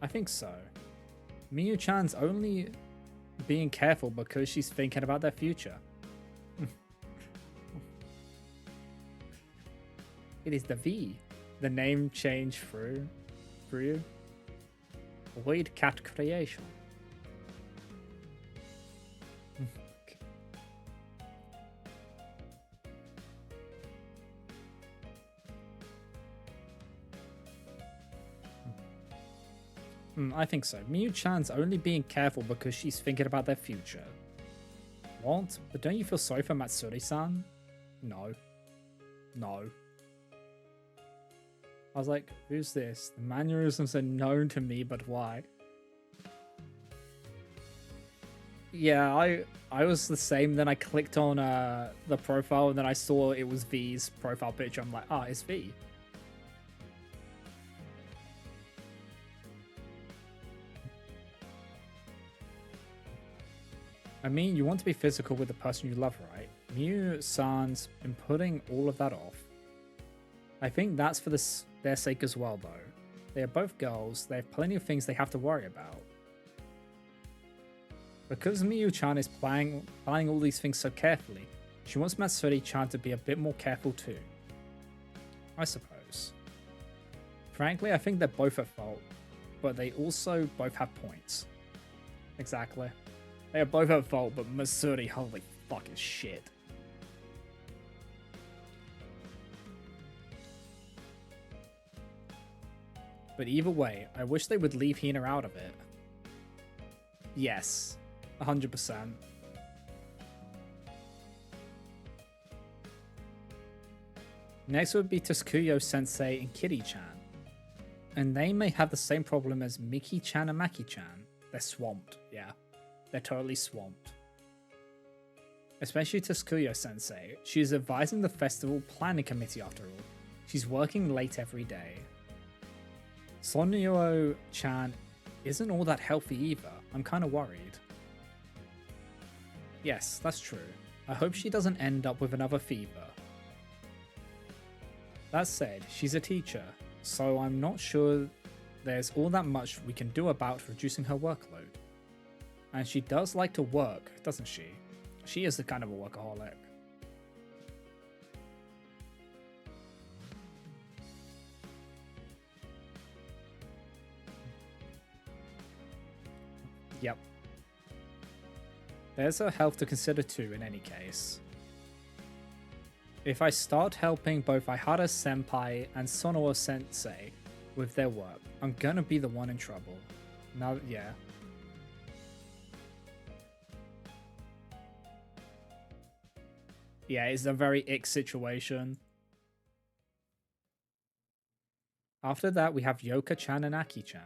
I think so. Miyu-chan's only being careful because she's thinking about their future. It is the V. The name change through Void Cat Creation. I think so. Miyu-chan's only being careful because she's thinking about their future. What? But don't you feel sorry for Matsuri-san? No. No. I was like, who's this? The mannerisms are known to me, but why? Yeah, I was the same. Then I clicked on the profile and then I saw it was V's profile picture. I'm like, it's V. I mean, you want to be physical with the person you love, right? Miyu-san's been putting all of that off. I think that's for their sake as well, though. They are both girls, they have plenty of things they have to worry about. Because Miyu-chan is planning all these things so carefully, she wants Matsuri-chan to be a bit more careful too. I suppose. Frankly, I think they're both at fault, but they also both have points. Exactly. They are both at fault, but Matsuri, holy fuck, is shit. But either way, I wish they would leave Hina out of it. Yes, 100%. Next would be Tsukuyo Sensei and Kitty-chan. And they may have the same problem as Miki-chan and Maki-chan. They're swamped, yeah. They're totally swamped. Especially Tsukuyo-sensei. She is advising the festival planning committee after all. She's working late every day. Sonyo-chan isn't all that healthy either. I'm kind of worried. Yes, that's true. I hope she doesn't end up with another fever. That said, she's a teacher, so I'm not sure there's all that much we can do about reducing her workload. And she does like to work, doesn't she? She is the kind of a workaholic. Yep. There's her health to consider too in any case. If I start helping both Ihara Senpai and Sonoa Sensei with their work, I'm gonna be the one in trouble. Now, yeah. Yeah, it's a very ick situation. After that, we have Yoka-chan and Aki-chan.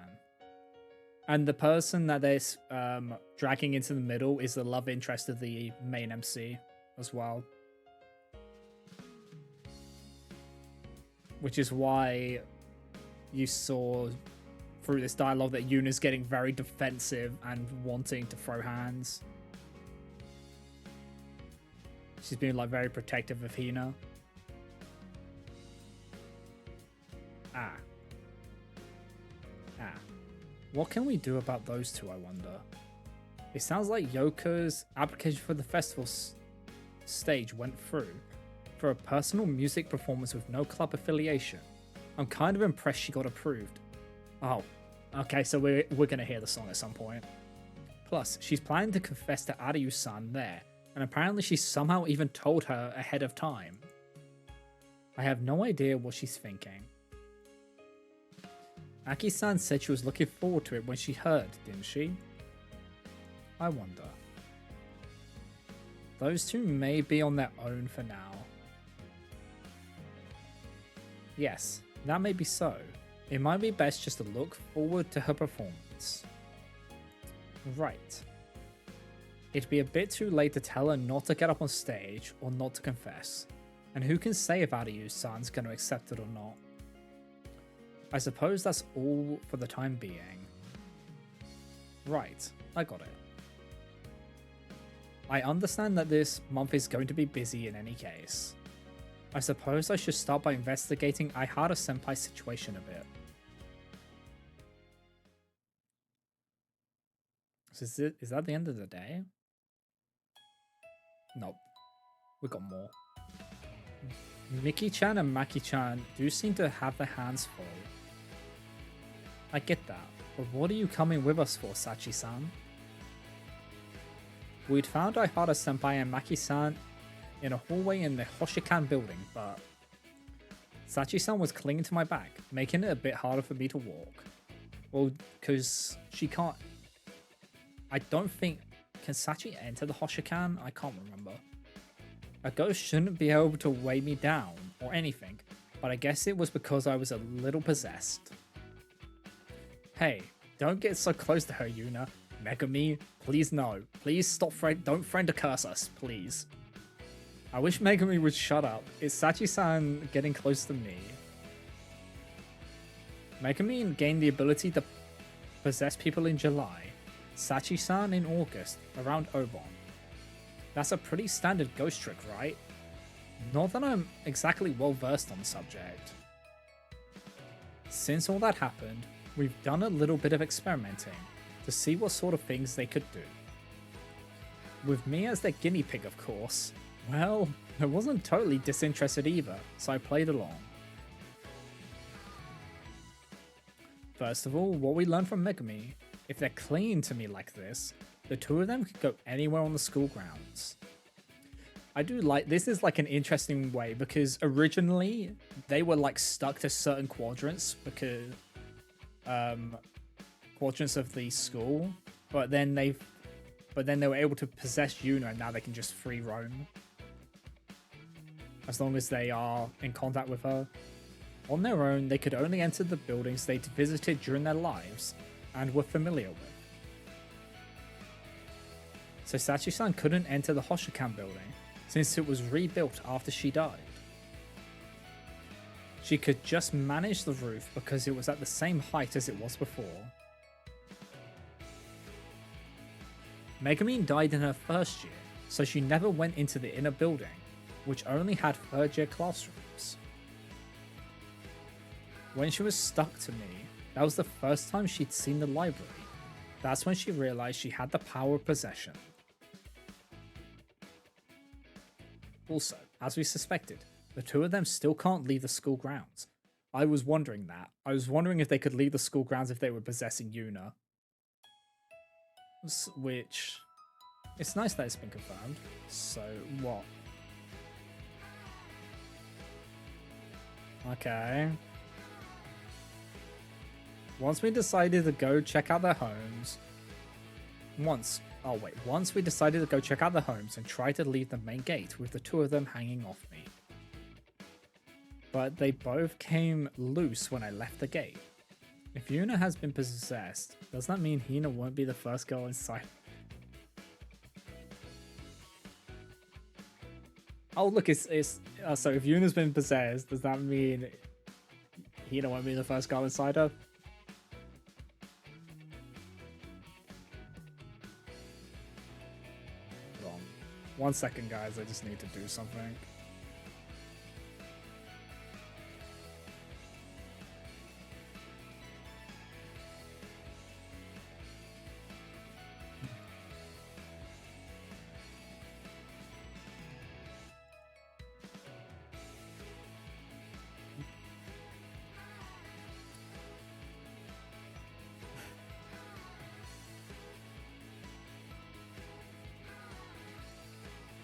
And the person that they're dragging into the middle is the love interest of the main MC as well. Which is why you saw through this dialogue that Yuna's getting very defensive and wanting to throw hands. She's being like very protective of Hina. Ah. What can we do about those two, I wonder? It sounds like Yoko's application for the festival stage went through for a personal music performance with no club affiliation. I'm kind of impressed she got approved. Oh, okay, so we're gonna hear the song at some point. Plus, she's planning to confess to Aryu-san there, and apparently she somehow even told her ahead of time. I have no idea what she's thinking. Aki-san said she was looking forward to it when she heard, didn't she? I wonder. Those two may be on their own for now. Yes, that may be so. It might be best just to look forward to her performance. Right. It'd be a bit too late to tell her not to get up on stage or not to confess. And who can say if Aryu-san's gonna accept it or not? I suppose that's all for the time being. Right, I got it. I understand that this month is going to be busy in any case. I suppose I should start by investigating Ihara Senpai's situation a bit. Is that the end of the day? Nope. We got more. Miki-chan and Maki-chan do seem to have their hands full. I get that, but what are you coming with us for, Sachi-san? We'd found Ihara Senpai and Maki-san in a hallway in the Hoshikan building, but Sachi-san was clinging to my back, making it a bit harder for me to walk. Well, because she can't... I don't think... Can Sachi enter the Hoshikan? I can't remember. A ghost shouldn't be able to weigh me down, or anything, but I guess it was because I was a little possessed. Hey, don't get so close to her, Yuna. Megumi, please no. Please stop don't friend to curse us, please. I wish Megumi would shut up. Is Sachi-san getting close to me? Megumi gained the ability to possess people in July. Sachi-san in August, around Obon. That's a pretty standard ghost trick, right? Not that I'm exactly well versed on the subject. Since all that happened, we've done a little bit of experimenting to see what sort of things they could do. With me as their guinea pig, of course. Well, I wasn't totally disinterested either, so I played along. First of all, what we learned from Megumi, if they're clinging to me like this, the two of them could go anywhere on the school grounds. I do like, this is like an interesting way, because originally they were like stuck to certain quadrants, because quadrants of the school, but then they were able to possess Yuna, and now they can just free roam as long as they are in contact with her. On their own, they could only enter the buildings they'd visited during their lives and were familiar with. So Sachi-san couldn't enter the Hoshikan building since it was rebuilt after she died. She could just manage the roof because it was at the same height as it was before. Megumin died in her first year, so she never went into the inner building, which only had third-year classrooms. When she was stuck to me, that was the first time she'd seen the library. That's when she realized she had the power of possession. Also, as we suspected, the two of them still can't leave the school grounds. I was wondering that. I was wondering if they could leave the school grounds if they were possessing Yuna. Which, it's nice that it's been confirmed. So, what? Okay. Once we decided to go check out their homes... Once we decided to go check out the homes and try to leave the main gate with the two of them hanging off me. But they both came loose when I left the gate. If Yuna has been possessed, does that mean Hina won't be the first girl inside? Oh look, so if Yuna's been possessed, does that mean Hina won't be the first girl inside her? Hold on. 1 second, guys, I just need to do something.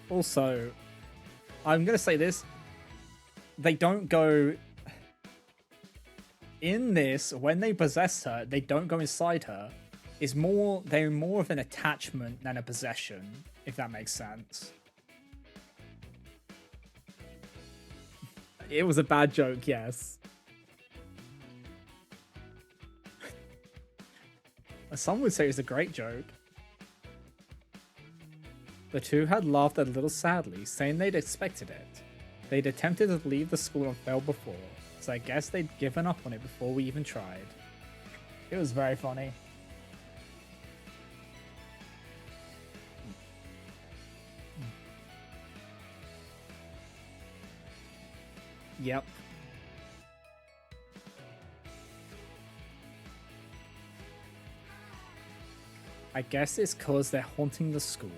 Also, I'm going to say this. They don't go... In this, when they possess her, they don't go inside her. They're more of an attachment than a possession, if that makes sense. It was a bad joke, yes. Some would say it's a great joke. The two had laughed a little sadly, saying they'd expected it. They'd attempted to leave the school and failed before, so I guess they'd given up on it before we even tried. It was very funny. Yep. I guess it's cause they're haunting the school.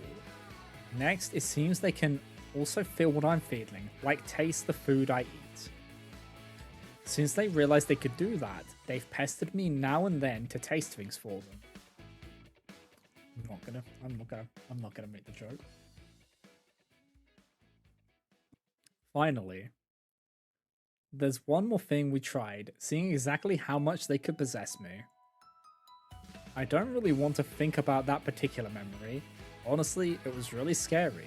Next, it seems they can also feel what I'm feeling, like taste the food I eat. Since they realized they could do that, they've pestered me now and then to taste things for them. I'm not gonna make the joke. Finally, there's one more thing we tried, seeing exactly how much they could possess me. I don't really want to think about that particular memory. Honestly, it was really scary.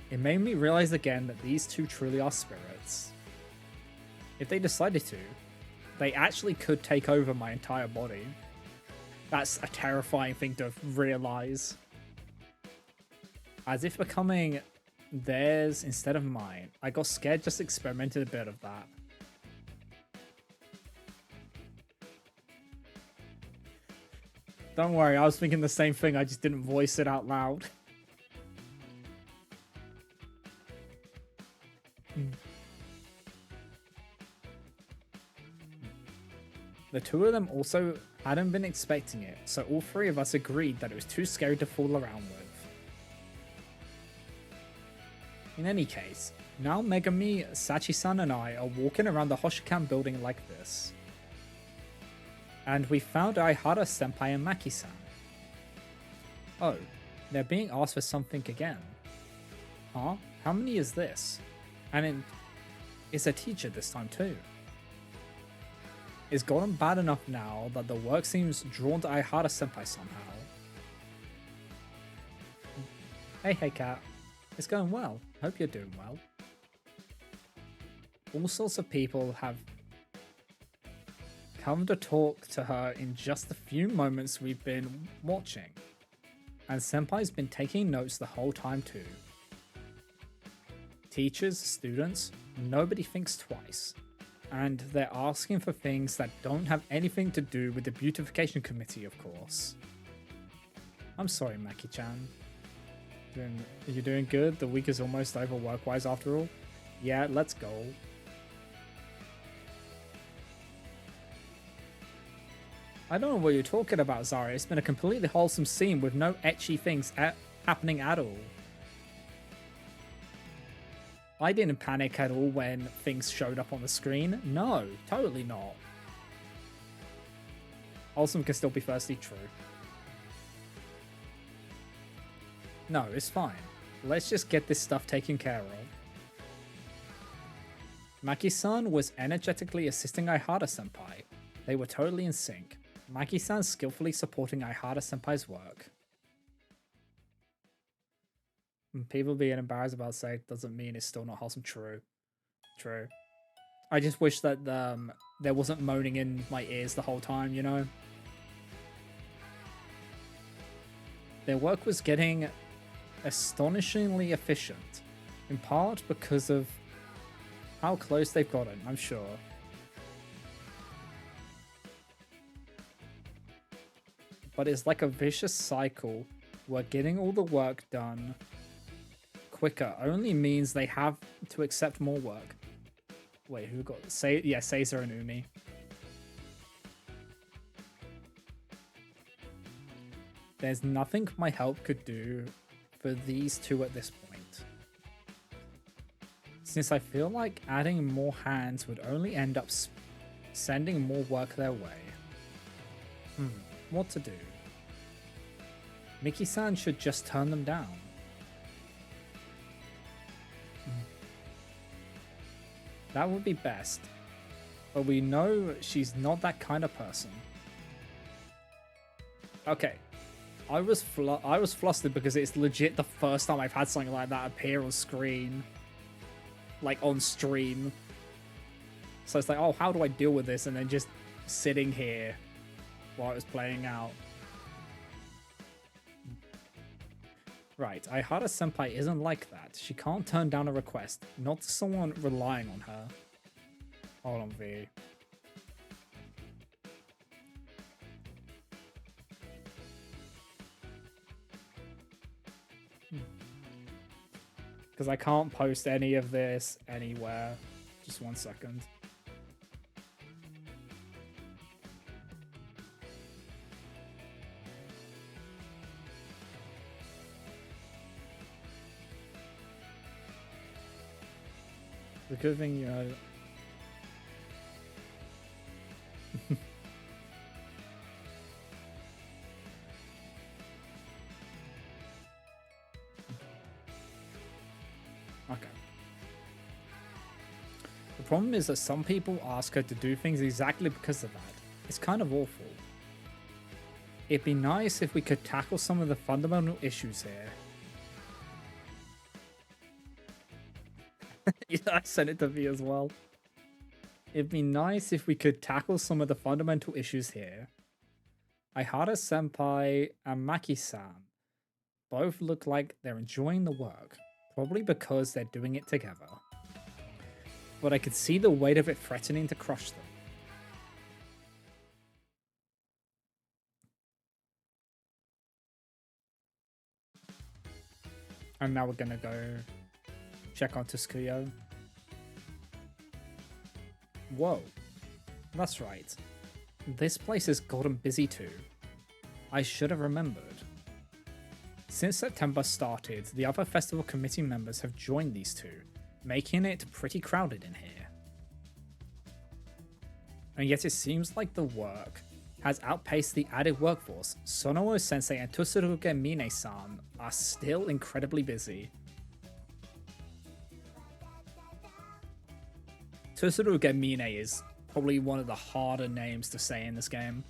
It made me realize again that these two truly are spirits. If they decided to, they actually could take over my entire body. That's a terrifying thing to realize. As if becoming theirs instead of mine. I got scared just experimented a bit of that. Don't worry, I was thinking the same thing, I just didn't voice it out loud. The two of them also hadn't been expecting it, so all three of us agreed that it was too scary to fool around with. In any case, now Megami, Sachi-san and I are walking around the Hoshikan building like this. And we found Aihara Senpai and Maki-san. Oh, they're being asked for something again. Huh? How many is this? And it's a teacher this time too. It's gotten bad enough now that the work seems drawn to Aihara Senpai somehow. Hey Kat. It's going well. Hope you're doing well. All sorts of people have come to talk to her in just the few moments we've been watching. And Senpai's been taking notes the whole time too. Teachers, students, nobody thinks twice. And they're asking for things that don't have anything to do with the beautification committee, of course. I'm sorry, Maki-chan. You're doing good? The week is almost over work-wise after all? Yeah, let's go. I don't know what you're talking about, Zara. It's been a completely wholesome scene with no ecchi things happening at all. I didn't panic at all when things showed up on the screen. No, totally not. Wholesome can still be firstly true. No, it's fine. Let's just get this stuff taken care of. Maki-san was energetically assisting Aihara-senpai. They were totally in sync. Maki-san skillfully supporting Aihara-senpai's work. People being embarrassed about sex doesn't mean it's still not wholesome. True. True. I just wish that there wasn't moaning in my ears the whole time, you know? Their work was getting astonishingly efficient, in part because of how close they've gotten, I'm sure. But it's like a vicious cycle where getting all the work done quicker only means they have to accept more work. Wait, who got Seiza and Umi. There's nothing my help could do for these two at this point, since I feel like adding more hands would only end up sending more work their way. What to do? Miki-san should just turn them down. That would be best, but we know she's not that kind of person. Okay, I was flustered because it's legit the first time I've had something like that appear on screen, like on stream. So it's like, oh, how do I deal with this? And then just sitting here while it was playing out. Right, Aihara-senpai isn't like that. She can't turn down a request, not someone relying on her. Hold on, V. Because I can't post any of this anywhere. Just 1 second. The good thing, you know. Okay. The problem is that some people ask her to do things exactly because of that. It's kind of awful. It'd be nice if we could tackle some of the fundamental issues here. Yeah, I sent it to me as well. It'd be nice if we could tackle some of the fundamental issues here. Aihara-senpai and Maki-san both look like they're enjoying the work, probably because they're doing it together. But I could see the weight of it threatening to crush them. And now we're gonna go check on Tsukuyo. Whoa, that's right. This place has gotten busy too. I should have remembered. Since September started, the other festival committee members have joined these two, making it pretty crowded in here. And yet it seems like the work has outpaced the added workforce. Sonowo-sensei and Tsuruge Mine-san are still incredibly busy. Tsuruge Mine is probably one of the harder names to say in this game.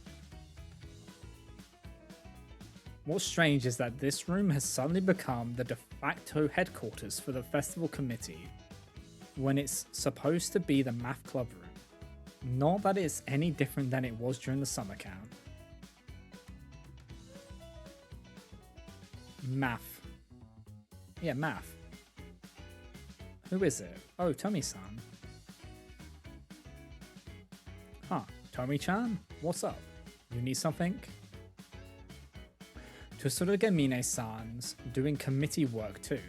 What's strange is that this room has suddenly become the de facto headquarters for the festival committee, when it's supposed to be the math club room. Not that it's any different than it was during the summer camp. Math. Yeah, math. Who is it? Oh, Tomi-san. Huh, Tomi-chan? What's up? You need something? Tsuruga Mine-san's doing committee work too.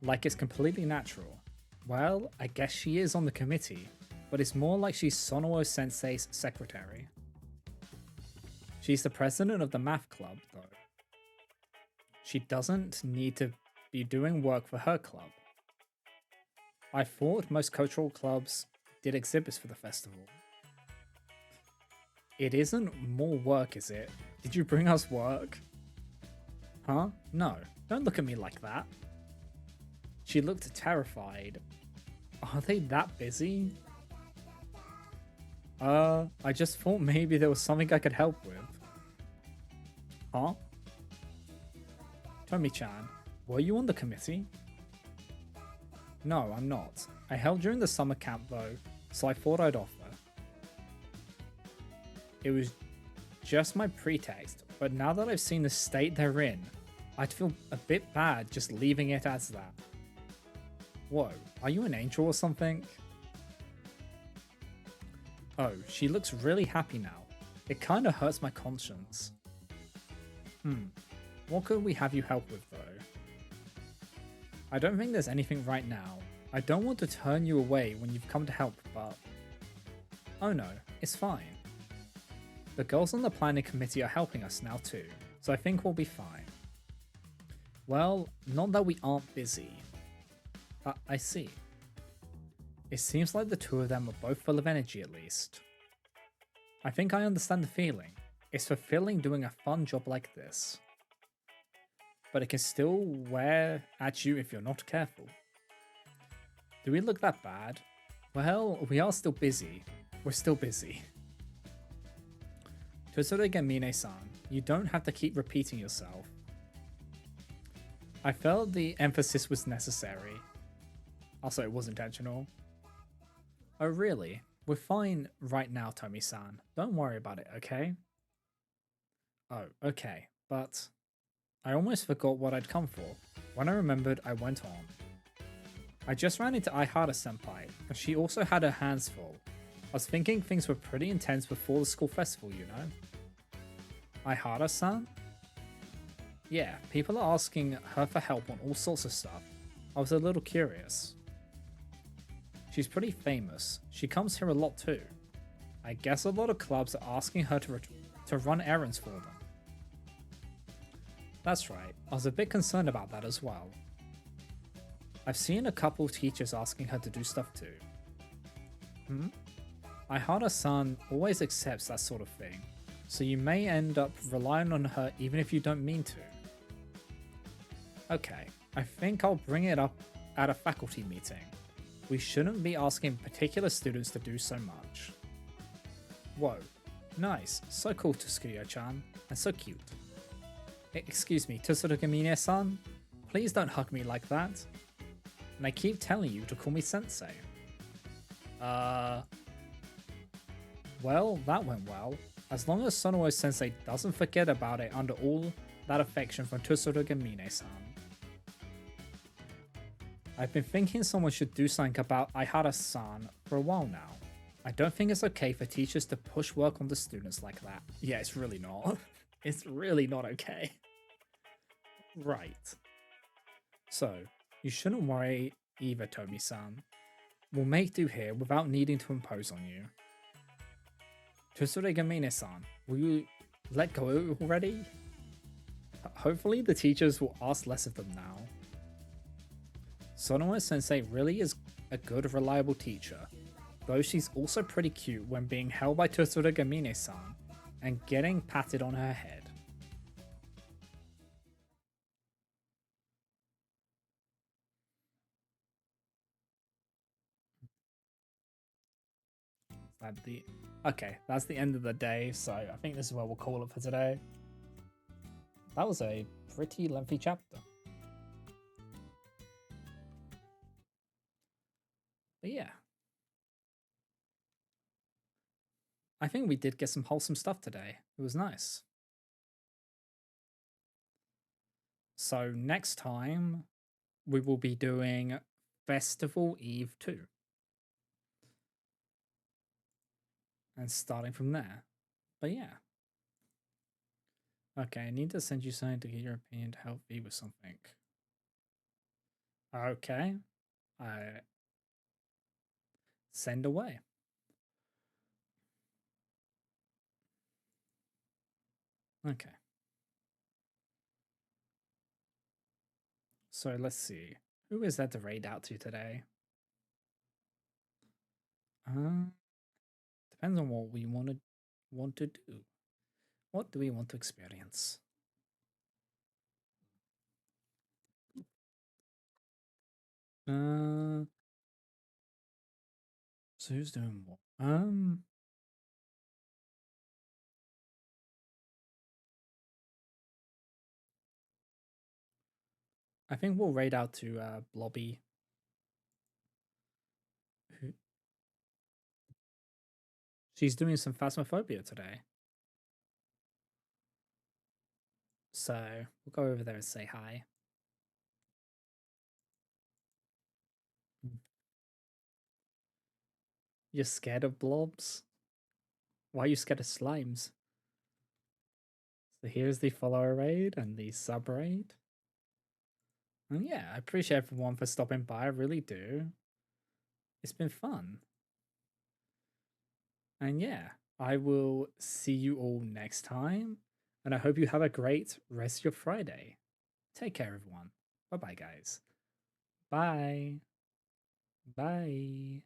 Like it's completely natural. Well, I guess she is on the committee, but it's more like she's Sonowo-sensei's secretary. She's the president of the math club, though. She doesn't need to be doing work for her club. I thought most cultural clubs did exhibits for the festival. It isn't more work, is it? Did you bring us work? Huh? No, don't look at me like that. She looked terrified. Are they that busy? I just thought maybe there was something I could help with. Huh? Tomi-chan, were you on the committee? No, I'm not. I helped during the summer camp though, so I thought I'd offer. It was just my pretext, but now that I've seen the state they're in, I'd feel a bit bad just leaving it as that. Whoa, are you an angel or something? Oh, she looks really happy now. It kinda hurts my conscience. What could we have you help with though? I don't think there's anything right now. I don't want to turn you away when you've come to help, but... Oh no, it's fine. The girls on the planning committee are helping us now too, so I think we'll be fine. Well, not that we aren't busy. I see. It seems like the two of them are both full of energy at least. I think I understand the feeling. It's fulfilling doing a fun job like this. But it can still wear at you if you're not careful. Do we look that bad? Well, we are still busy. We're still busy. Tsuruga Mine-san, you don't have to keep repeating yourself. I felt the emphasis was necessary. Also, it was intentional. Oh really? We're fine right now, Tomi-san. Don't worry about it, okay? Oh, okay, but... I almost forgot what I'd come for. When I remembered, I went on. I just ran into Aihara-senpai, and she also had her hands full. I was thinking things were pretty intense before the school festival, you know? Aihara-san? Yeah, people are asking her for help on all sorts of stuff. I was a little curious. She's pretty famous. She comes here a lot too. I guess a lot of clubs are asking her to run errands for them. That's right, I was a bit concerned about that as well. I've seen a couple teachers asking her to do stuff too. Aihara-san always accepts that sort of thing, so you may end up relying on her even if you don't mean to. Okay, I think I'll bring it up at a faculty meeting. We shouldn't be asking particular students to do so much. Whoa, nice, so cool Tsukuyo-chan, and so cute. Excuse me, Tsuruga Mine-san? Please don't hug me like that. And I keep telling you to call me sensei. Well, that went well. As long as Sonowo-sensei doesn't forget about it under all that affection from Tsuruga Mine-san. I've been thinking someone should do something about Aihara-san for a while now. I don't think it's okay for teachers to push work on the students like that. Yeah, it's really not. It's really not okay. Right. So, you shouldn't worry either, Tomi-san. We'll make do here without needing to impose on you. Tsuruga Mine-san, will you let go already? Hopefully the teachers will ask less of them now. Sonowo-sensei really is a good, reliable teacher, though she's also pretty cute when being held by Tsuruga Mine-san and getting patted on her head. Okay, that's the end of the day, so I think this is where we'll call it for today. That was a pretty lengthy chapter. But yeah. I think we did get some wholesome stuff today. It was nice. So next time we will be doing Festival Eve 2. And starting from there. But yeah. Okay, I need to send you something to get your opinion to help me with something. Okay. I send away. Okay. So let's see. Who is that to raid out to today? Depends on what we want to do. What do we want to experience? So who's doing what? I think we'll raid out to Blobby. She's doing some Phasmophobia today. So we'll go over there and say hi. You're scared of blobs? Why are you scared of slimes? So here's the follower raid and the sub raid. And yeah, I appreciate everyone for stopping by. I really do. It's been fun. And yeah, I will see you all next time. And I hope you have a great rest of your Friday. Take care, everyone. Bye bye, guys. Bye. Bye.